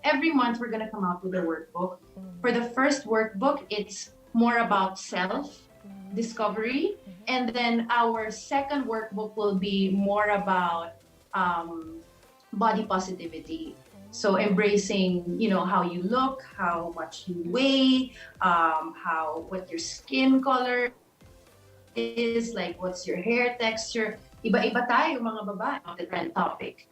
every month we're going to come out with a workbook. For the first workbook, it's more about self-discovery. And then our second workbook will be more about body positivity. So embracing, how you look, how much you weigh, what your skin color is, like what's your hair texture. Iba-iba tayo mga babae on the different topic.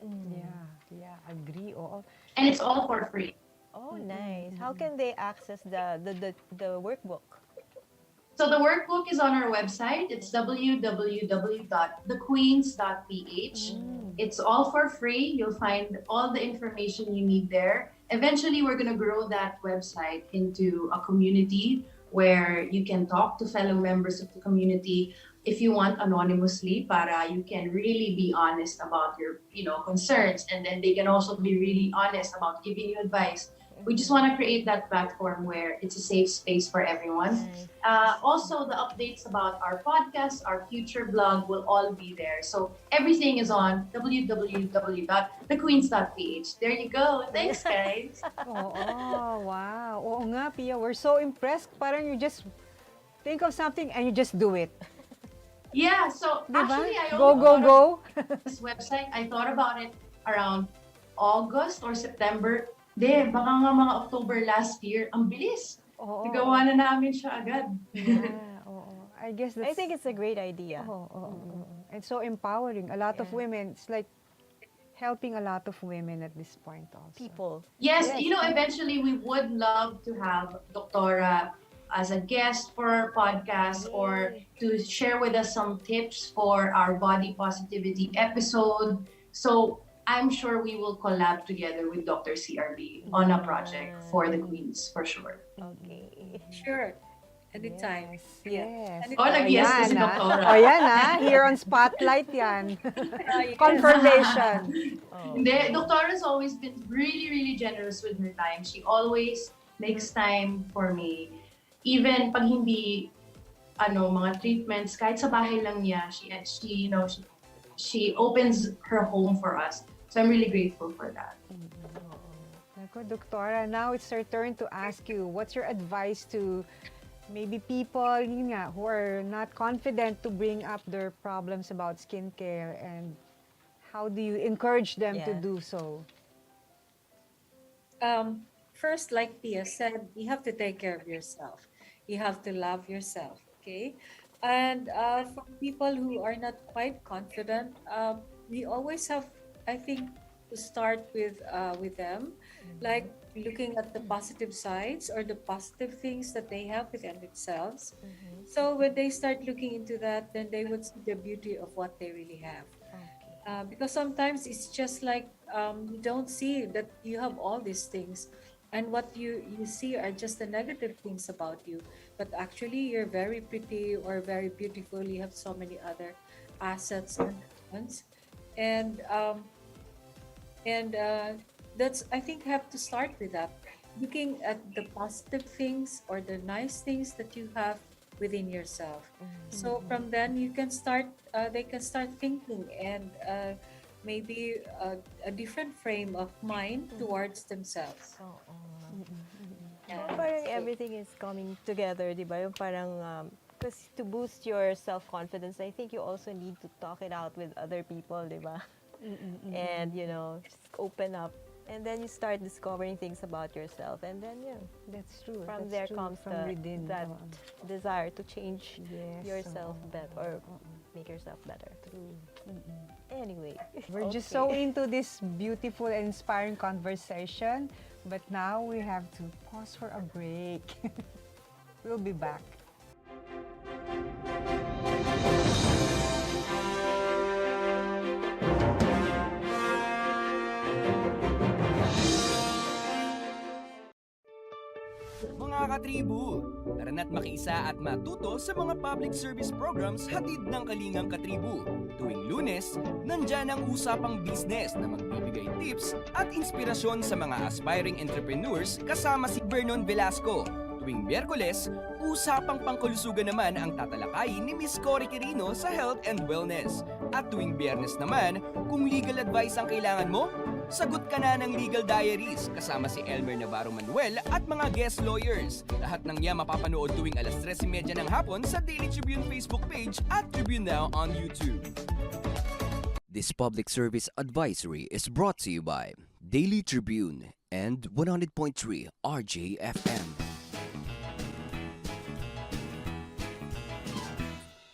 Yeah, agree. Oo. And it's all for free. Oh, nice. How can they access the workbook? So the workbook is on our website. It's www.thequeens.ph. It's all for free. You'll find all the information you need there. Eventually, we're going to grow that website into a community where you can talk to fellow members of the community if you want anonymously, para you can really be honest about your, concerns, and then they can also be really honest about giving you advice. We just want to create that platform where it's a safe space for everyone. Also, the updates about our podcast, our future blog will all be there. So everything is on www.thequeens.ph. There you go. Thanks, guys. Oh, wow. Oo nga, Pia. We're so impressed. Parang you just think of something and you just do it. Yeah, so Diba? actually, I Go, only go, thought go. of this website. I thought about it around August or September. Baka nga mga October last year. Ang bilis. Oo. Nagawa na namin siya agad. Oo. I guess that's... I think it's a great idea. Oo. It's so empowering. A lot of women, it's like helping a lot of women at this point also. People. Yes, eventually we would love to have Doctora as a guest for our podcast or to share with us some tips for our body positivity episode. So I'm sure we will collab together with Dr. CRB on a project for the Queens, for sure. Okay. Sure. Anytime. Yes. Oh, nag-yes na si Doctora. O yan Here on Spotlight yan. Confirmation. Hindi, Doctora's always been really, really generous with her time. She always makes time for me. Even pag hindi, mga treatments, kahit sa bahay lang niya, she opens her home for us. So I'm really grateful for that. Nako, Doctora, now it's our turn to ask you, what's your advice to maybe people who are not confident to bring up their problems about skincare, and how do you encourage them to do so? First, like Pia said, you have to take care of yourself. You have to love yourself, okay? And for people who are not quite confident, we always have, I think, to start with them, like looking at the positive sides or the positive things that they have within themselves. So when they start looking into that, then they would see the beauty of what they really have. Because sometimes it's just like you don't see that you have all these things, and what you see are just the negative things about you, but actually you're very pretty or very beautiful. You have so many other assets and talents, and that's, I think, have to start with that, looking at the positive things or the nice things that you have within yourself. So from then you can start, they can start thinking and maybe a different frame of mind towards themselves. Parang everything is coming together, di ba? Yung parang, because to boost your self-confidence, I think you also need to talk it out with other people, di ba? And, just open up. And then you start discovering things about yourself. And then, that's true. From That's there true. comes From within, that oo. desire to change Yes, yourself oo. better or make yourself better. True. Anyway. We're just okay. so into this beautiful and inspiring conversation, but now we have to pause for a break. We'll be back. Mga katribu, tara na't makiisa at matuto sa mga public service programs hatid ng Kalingang Katribu. Tuwing Lunes, nandyan ang usapang business na magbibigay tips at inspirasyon sa mga aspiring entrepreneurs kasama si Vernon Velasco. Tuwing Miyerkules, usapang pangkalusugan naman ang tatalakayin ni Miss Cory Quirino sa Health and Wellness. At tuwing Biyernes naman, kung legal advice ang kailangan mo, Sagot ka na ng Legal Diaries kasama si Elmer Navarro Manuel at mga guest lawyers. Lahat ng niya mapapanood tuwing alas 3:30 ng hapon sa Daily Tribune Facebook page at Tribune Now on YouTube. This public service advisory is brought to you by Daily Tribune and 100.3 RJFM.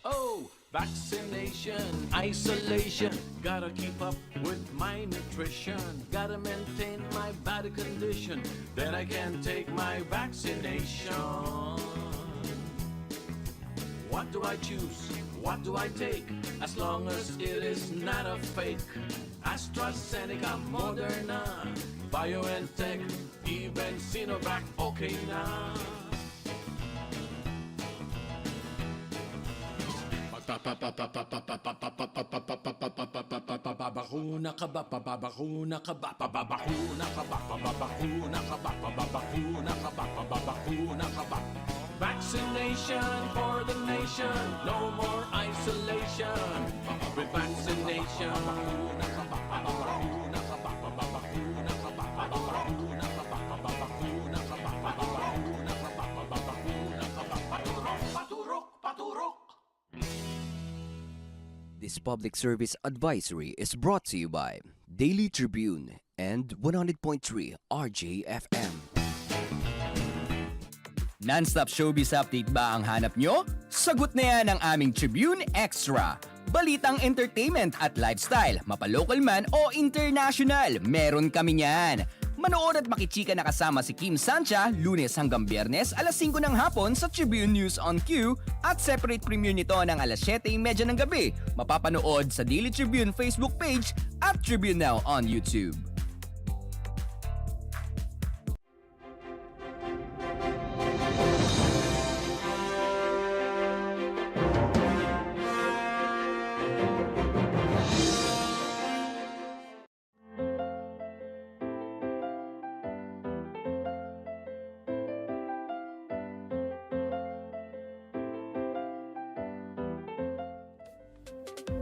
Oh, vaccination, isolation. Gotta keep up with my nutrition. Gotta maintain my body condition. Then I can take my vaccination. What do I choose? What do I take? As long as it is not a fake. AstraZeneca, Moderna, BioNTech, even Sinovac, okay na. Babakuna ka ba? Babakuna ka ba? Babakuna ka ba? Babakuna ka ba? Babakuna ka ba? Babakuna ka ba? Vaccination for the nation, no more isolation. With vaccination, babakuna ka ba? Babakuna ka ba? Babakuna ka ba? Babakuna ka ba? Babakuna ka ba? Babakuna ka ba? Babakuna ka ba? Paturok, paturok, paturok. This public service advisory is brought to you by Daily Tribune and 100.3 RJFM. Non-stop showbiz update ba ang hanap nyo? Sagot na yan ang aming Tribune Extra. Balitang entertainment at lifestyle, mapa-local man o international, meron kami niyan. Manood at makichika na kasama si Kim Sancha, Lunes hanggang Biyernes, alas 5 ng hapon sa Tribune News on Q at separate premiere nito ng alas 7:30 ng gabi. Mapapanood sa Daily Tribune Facebook page at Tribune Now on YouTube.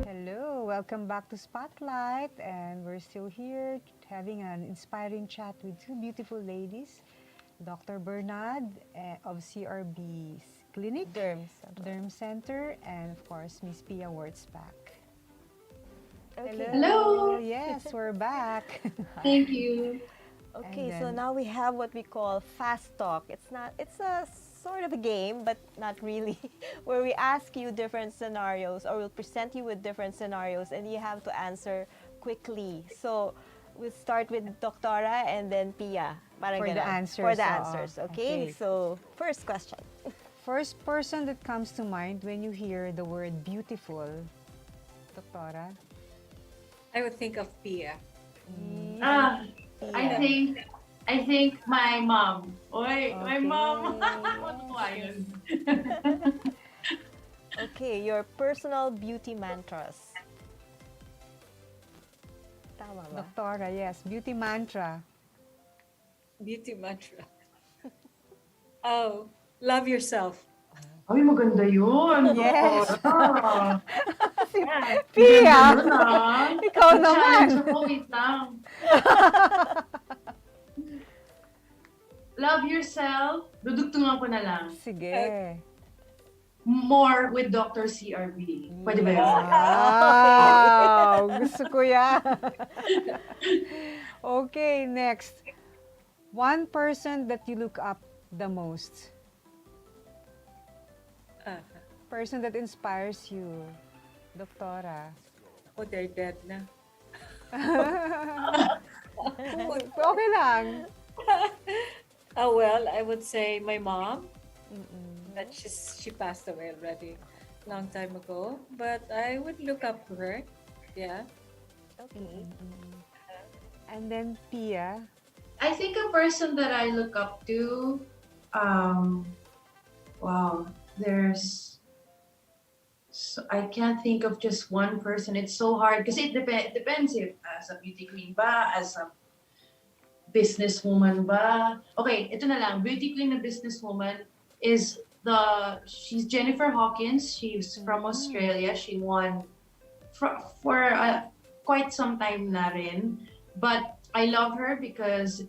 Hello, welcome back to Spotlight, and we're still here having an inspiring chat with two beautiful ladies, Dr. Bernard of CRB's Clinic, Derm Center, and of course, Miss Pia Wurzbach. Okay. Hello. Yes, we're back. Thank you. Okay, And so then- now we have what we call fast talk. It's a sort of a game, but not really, where we ask you different scenarios, or we'll present you with different scenarios, and you have to answer quickly. So we'll start with Doctora and then Pia. Parang For the ganon. answers, For the oo. answers, okay? Okay. So first question. First person that comes to mind when you hear the word beautiful, Doctora? I would think of Pia. I think my mom. Oy, my mom. Matutuwa yun. Okay, your personal beauty mantras. Tama ba? Doctora, yes. Beauty mantra. Beauty mantra. Oh, love yourself. Ay, maganda yun. Yes. Doctora. Pia! Ganda nun, ah. Ikaw naman. Challenge ako, wait lang. Love yourself. Dudugtungan ko na lang. Sige. More with Dr. CRB. Pwede ba yun? Wow! Gusto ko yan. Okay, next. One person that you look up the most. Person that inspires you. Doktora. Oh, they're dead na. Okay lang. Oh, well, I would say my mom. But she passed away already long time ago. But I would look up to her. Yeah. Okay. And then Pia. I think a person that I look up to, wow, I can't think of just one person. It's so hard because it depends if as a beauty queen ba, as a businesswoman ba. Okay, ito na lang. Beauty queen na businesswoman she's Jennifer Hawkins. She's from Australia. She won for quite some time na rin. But I love her because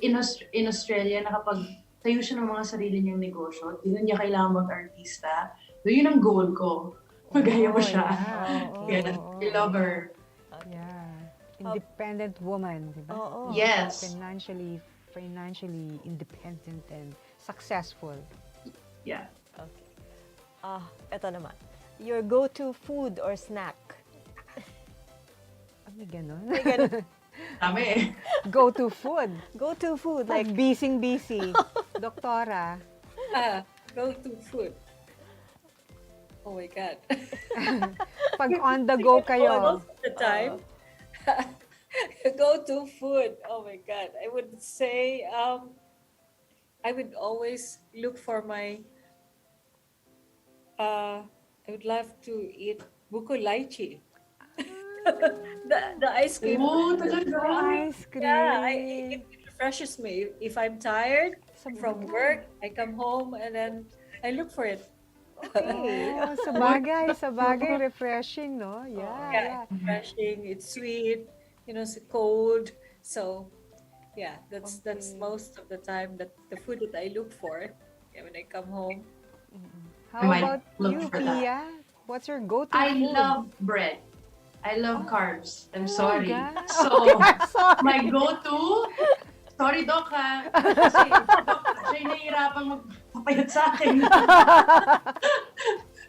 in Australia, nakapagtayo siya ng mga sarili niyang negosyo. Di na niya kailangan mag-artista. So, yun ang goal ko. Magaya mo siya. Yeah. I love her. Yeah. Independent woman, di ba? Yes. Financially independent and successful. Yeah. Okay. Eto naman. Your go-to food or snack? May ganon. May ganon. Dami. Go-to food. Go-to food. Like Like, busy. Doktora. Go-to food. Oh my God. Pag on the go kayo. Most of the time. Go-to food. Oh my God. I would say, I would always look for my, I would love to eat buko lychee. the ice cream. Oh, talaga? Ice cream. Yeah, it refreshes me. If I'm tired from work, I come home and then I look for it. Oh, sa bagay, refreshing, no? Yeah. Refreshing. It's sweet. It's cold. So, yeah, that's most of the time that the food that I look for when I come home. How about you, Pia? What's your go-to I food? love bread. I love carbs. I'm sorry. God. So, Sorry. my go-to, sorry Doc ha, kasi siya nahihirapang magpapayat sa akin.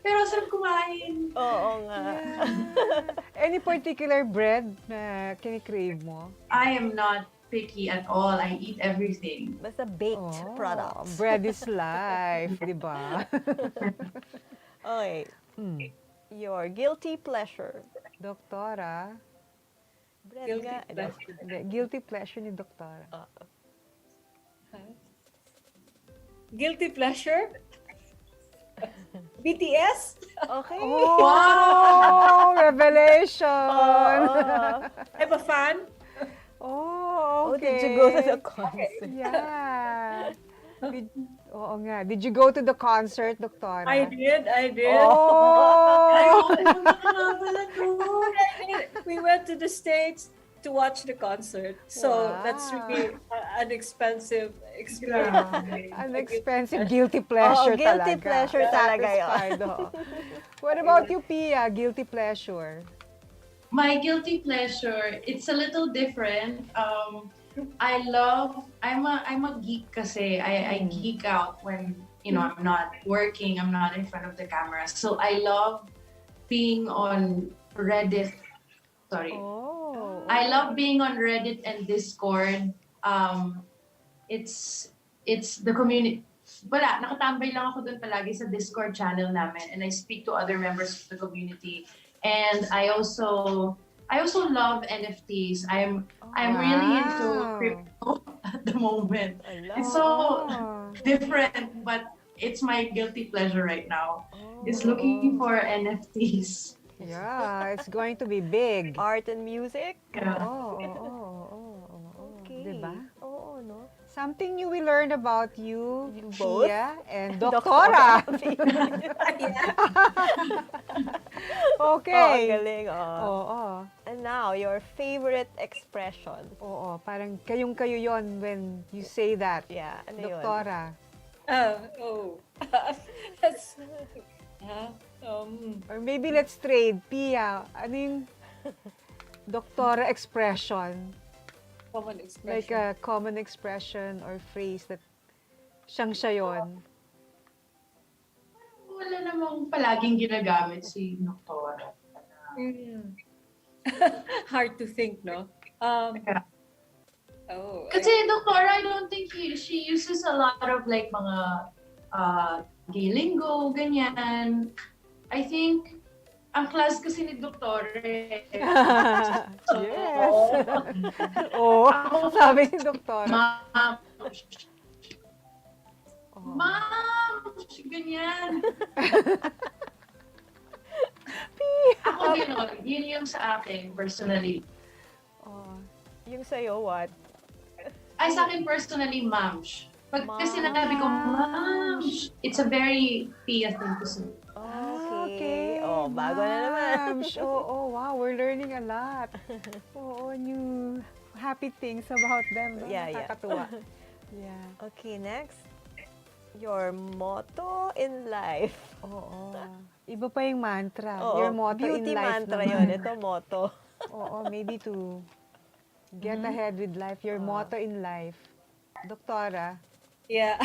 Pero sarap kumain. Oo nga. Any particular bread na kinikrave mo? I am not picky at all. I eat everything. Basta baked products. Bread is life, di ba? Okay. Your guilty pleasure. Doktora. Bread Guilty nga. pleasure. Hindi, guilty pleasure ni Doktora. Guilty pleasure? BTS? Okay. Oh, revelation! I'm a fan. Oh, okay. Did you go to the concert? Yeah. Oo nga. Did you go to the concert, Doktora? I did. Oh! We went to the States to watch the concert. So Wow. that's really an expensive experience. An expensive guilty pleasure guilty talaga. pleasure talaga yun. Satisfied, oo. What about you, Pia? Guilty pleasure? My guilty pleasure, it's a little different. I'm a geek kasi. I geek out when, I'm not working, I'm not in front of the camera. So I love being on Reddit. Sorry. Oh. I love being on Reddit and Discord. It's the community. Wala, nakatambay lang ako dun palagi sa Discord channel namin, and I speak to other members of the community. And I also love NFTs. I'm really into crypto at the moment. It's so different, but it's my guilty pleasure right now. Is looking for NFTs. Yeah, it's going to be big. Art and music? Yeah. Okay. Diba? Oo, no? Something new we learned about you, both? Pia, and Doktora. Okay. Galing, Oo. And now, your favorite expression. Oo, parang kayong-kayo yon when you say that. Yeah, ano yun? Doktora. That's, Or maybe let's trade. Pia, ano yung Doktora expression? common expression. Like a common expression or phrase that siya yun. Wala namang palaging ginagamit si Doktora. Hard to think, no? Kasi Doktora, I don't think she uses a lot of like mga gay lingo, ganyan. I think ang class kasi ni Doktora so, Yes. Oo, sabi ni Doktora. Ma'am, ganyan. Ako gano'n. Yun yung sa akin, personally. Yung sa'yo, what? Ay, sa akin personally, ma'am. Pag kasi sinabi ko, ma'am, it's a very Pia thing to say. Okay. Oh, bago na naman. Oo, wow, we're learning a lot. Oo, new. happy things about them. No? Yeah, yeah. Nakakatuwa. Yeah. Okay, next. Your motto in life. Oo. Iba pa yung mantra. Oo, Your motto beauty in life mantra naman. yun. Ito, motto. Oo, maybe to get ahead with life. Your motto in life. Doktora. Yeah,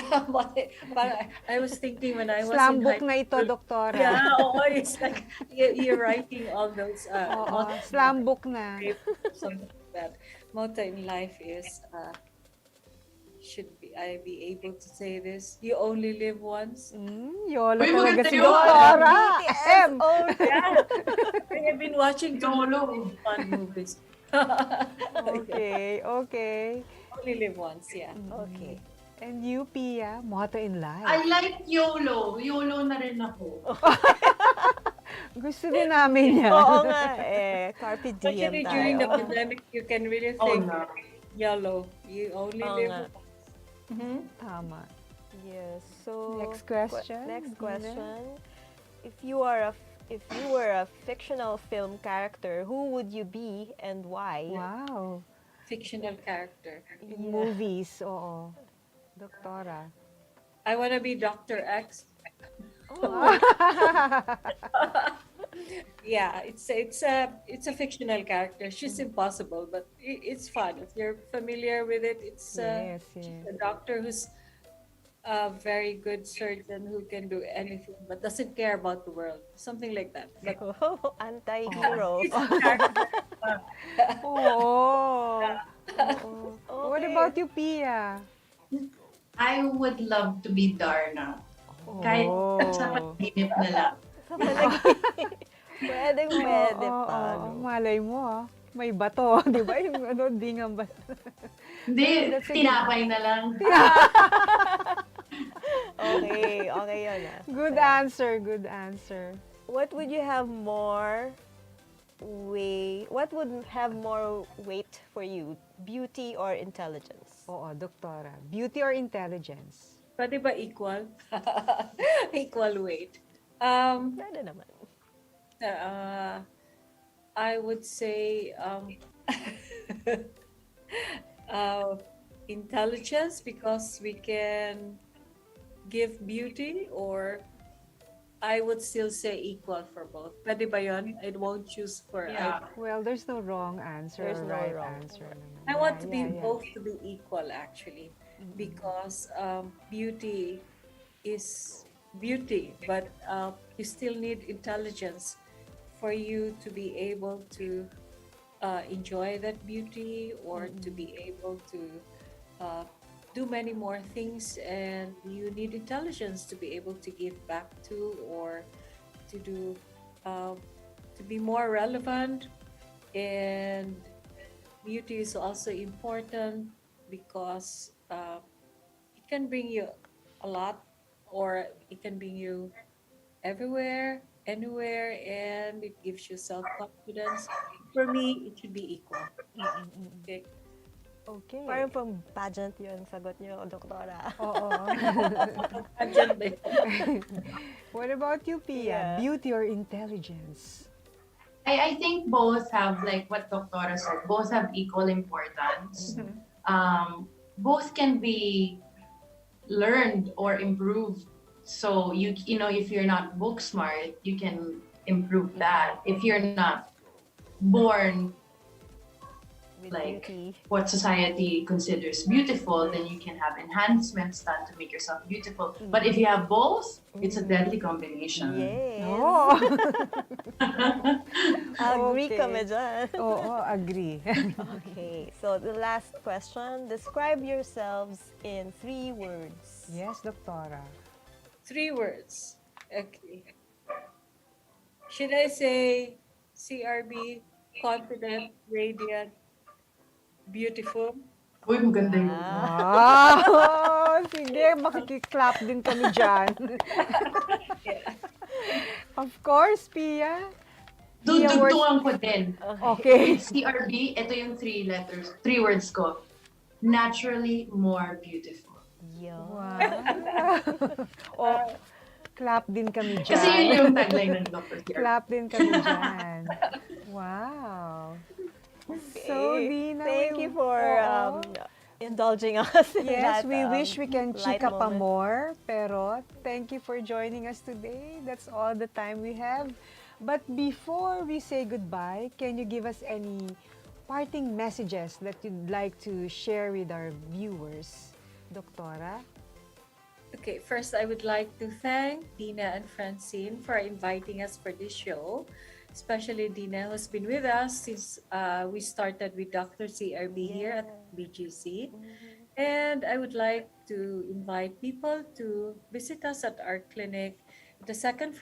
I was thinking when I was Slam in book high na ito, school. Doktora. Yeah, it's like you're writing all those. Oo, slam book na. Something like that. Motto in life is, should I be able to say this? You only live once. YOLO Uy, talaga maganda si yun. Doktora. M. Oh, yeah. I've been watching YOLO fun movies. Okay, okay. Only live once, yeah. Okay. And you, Pia, motto in life? I like YOLO. YOLO na rin ako. Gusto din namin yan. Oo nga eh. Carpe diem Especially tayo. during the pandemic, you can really Oh, think no. YOLO. You only Oo live nga. once. Tama. Yes. So Next question. Next Gina. question. If you were a fictional film character, who would you be and why? Wow. Fictional character. In movies, oo. Doktora. I want to be Dr. X. Yeah, it's a fictional character. She's impossible, but it's fun. If you're familiar with it, it's Yes, she's yes. a doctor who's a very good surgeon who can do anything but doesn't care about the world. Something like that. But Anti-hero. it's a character. Oo. Oo. What about you, Pia? I would love to be Darna. Kahit sa panaginip na lang. Pwedeng Oo, malay mo may bato, di ba? Yung ano, dingang bato. Hindi, That's a good- tinapay na lang. Okay, okay yun ah. Good answer, good answer. What would have more weight for you? Beauty or intelligence? Oo, Doktora. Beauty or intelligence? Pwede ba equal? Equal weight. Pwede naman. I would say intelligence, because we can give beauty, or I would still say equal for both. Pwede ba yun? I won't choose for Yeah. either. Well, there's no wrong answer There's or no right wrong. answer. naman. I want to Yeah, be yeah. both to be equal, actually, because beauty is beauty, but you still need intelligence for you to be able to enjoy that beauty, or to be able to do many more things, and you need intelligence to be able to give back to, or to do to be more relevant. And beauty is also important because it can bring you a lot, or it can bring you everywhere, anywhere, and it gives you self-confidence. For me, it should be equal. Okay. Okay. Parang pang pageant yun, sagot niyo, Doktora. Oo. Pageant ba yun? What about you, Pia? Yeah. Beauty or intelligence? I think both have, like what Doctora said, both have equal importance. Both can be learned or improved. So you know, if you're not book smart, you can improve that. If you're not born With like beauty. what society considers beautiful, then you can have enhancements done to make yourself beautiful. But if you have both, it's a deadly combination. Yes. Oo. Agree Okay. kami dyan. Oo, agree. Okay, so the last question. Describe yourselves in 3 words. Yes, Doktora. 3 words. Okay. Should I say CRB, confident, radiant, beautiful? Uy, maganda yun. Wow! Sige, makikiklap din kami dyan. Of course, Pia. Pia words- Dudugtungan ko din. Okay. CRB, ito yung 3 words ko. Naturally more beautiful. Wow. Oh, clap din kami dyan. Kasi yun yung tagline ng Dr. CRB. Clap din kami dyan. Wow. So, Okay. Dina, Thank you for Oo. indulging us in Yes, that, we wish we can light chika pa moment. more, pero thank you for joining us today. That's all the time we have. But before we say goodbye, can you give us any parting messages that you'd like to share with our viewers, Doktora? Okay, first I would like to thank Dina and Francine for inviting us for this show, especially Dina who's been with us since we started with Dr. CRB here at BGC. And I would like to invite people to visit us at our clinic, the second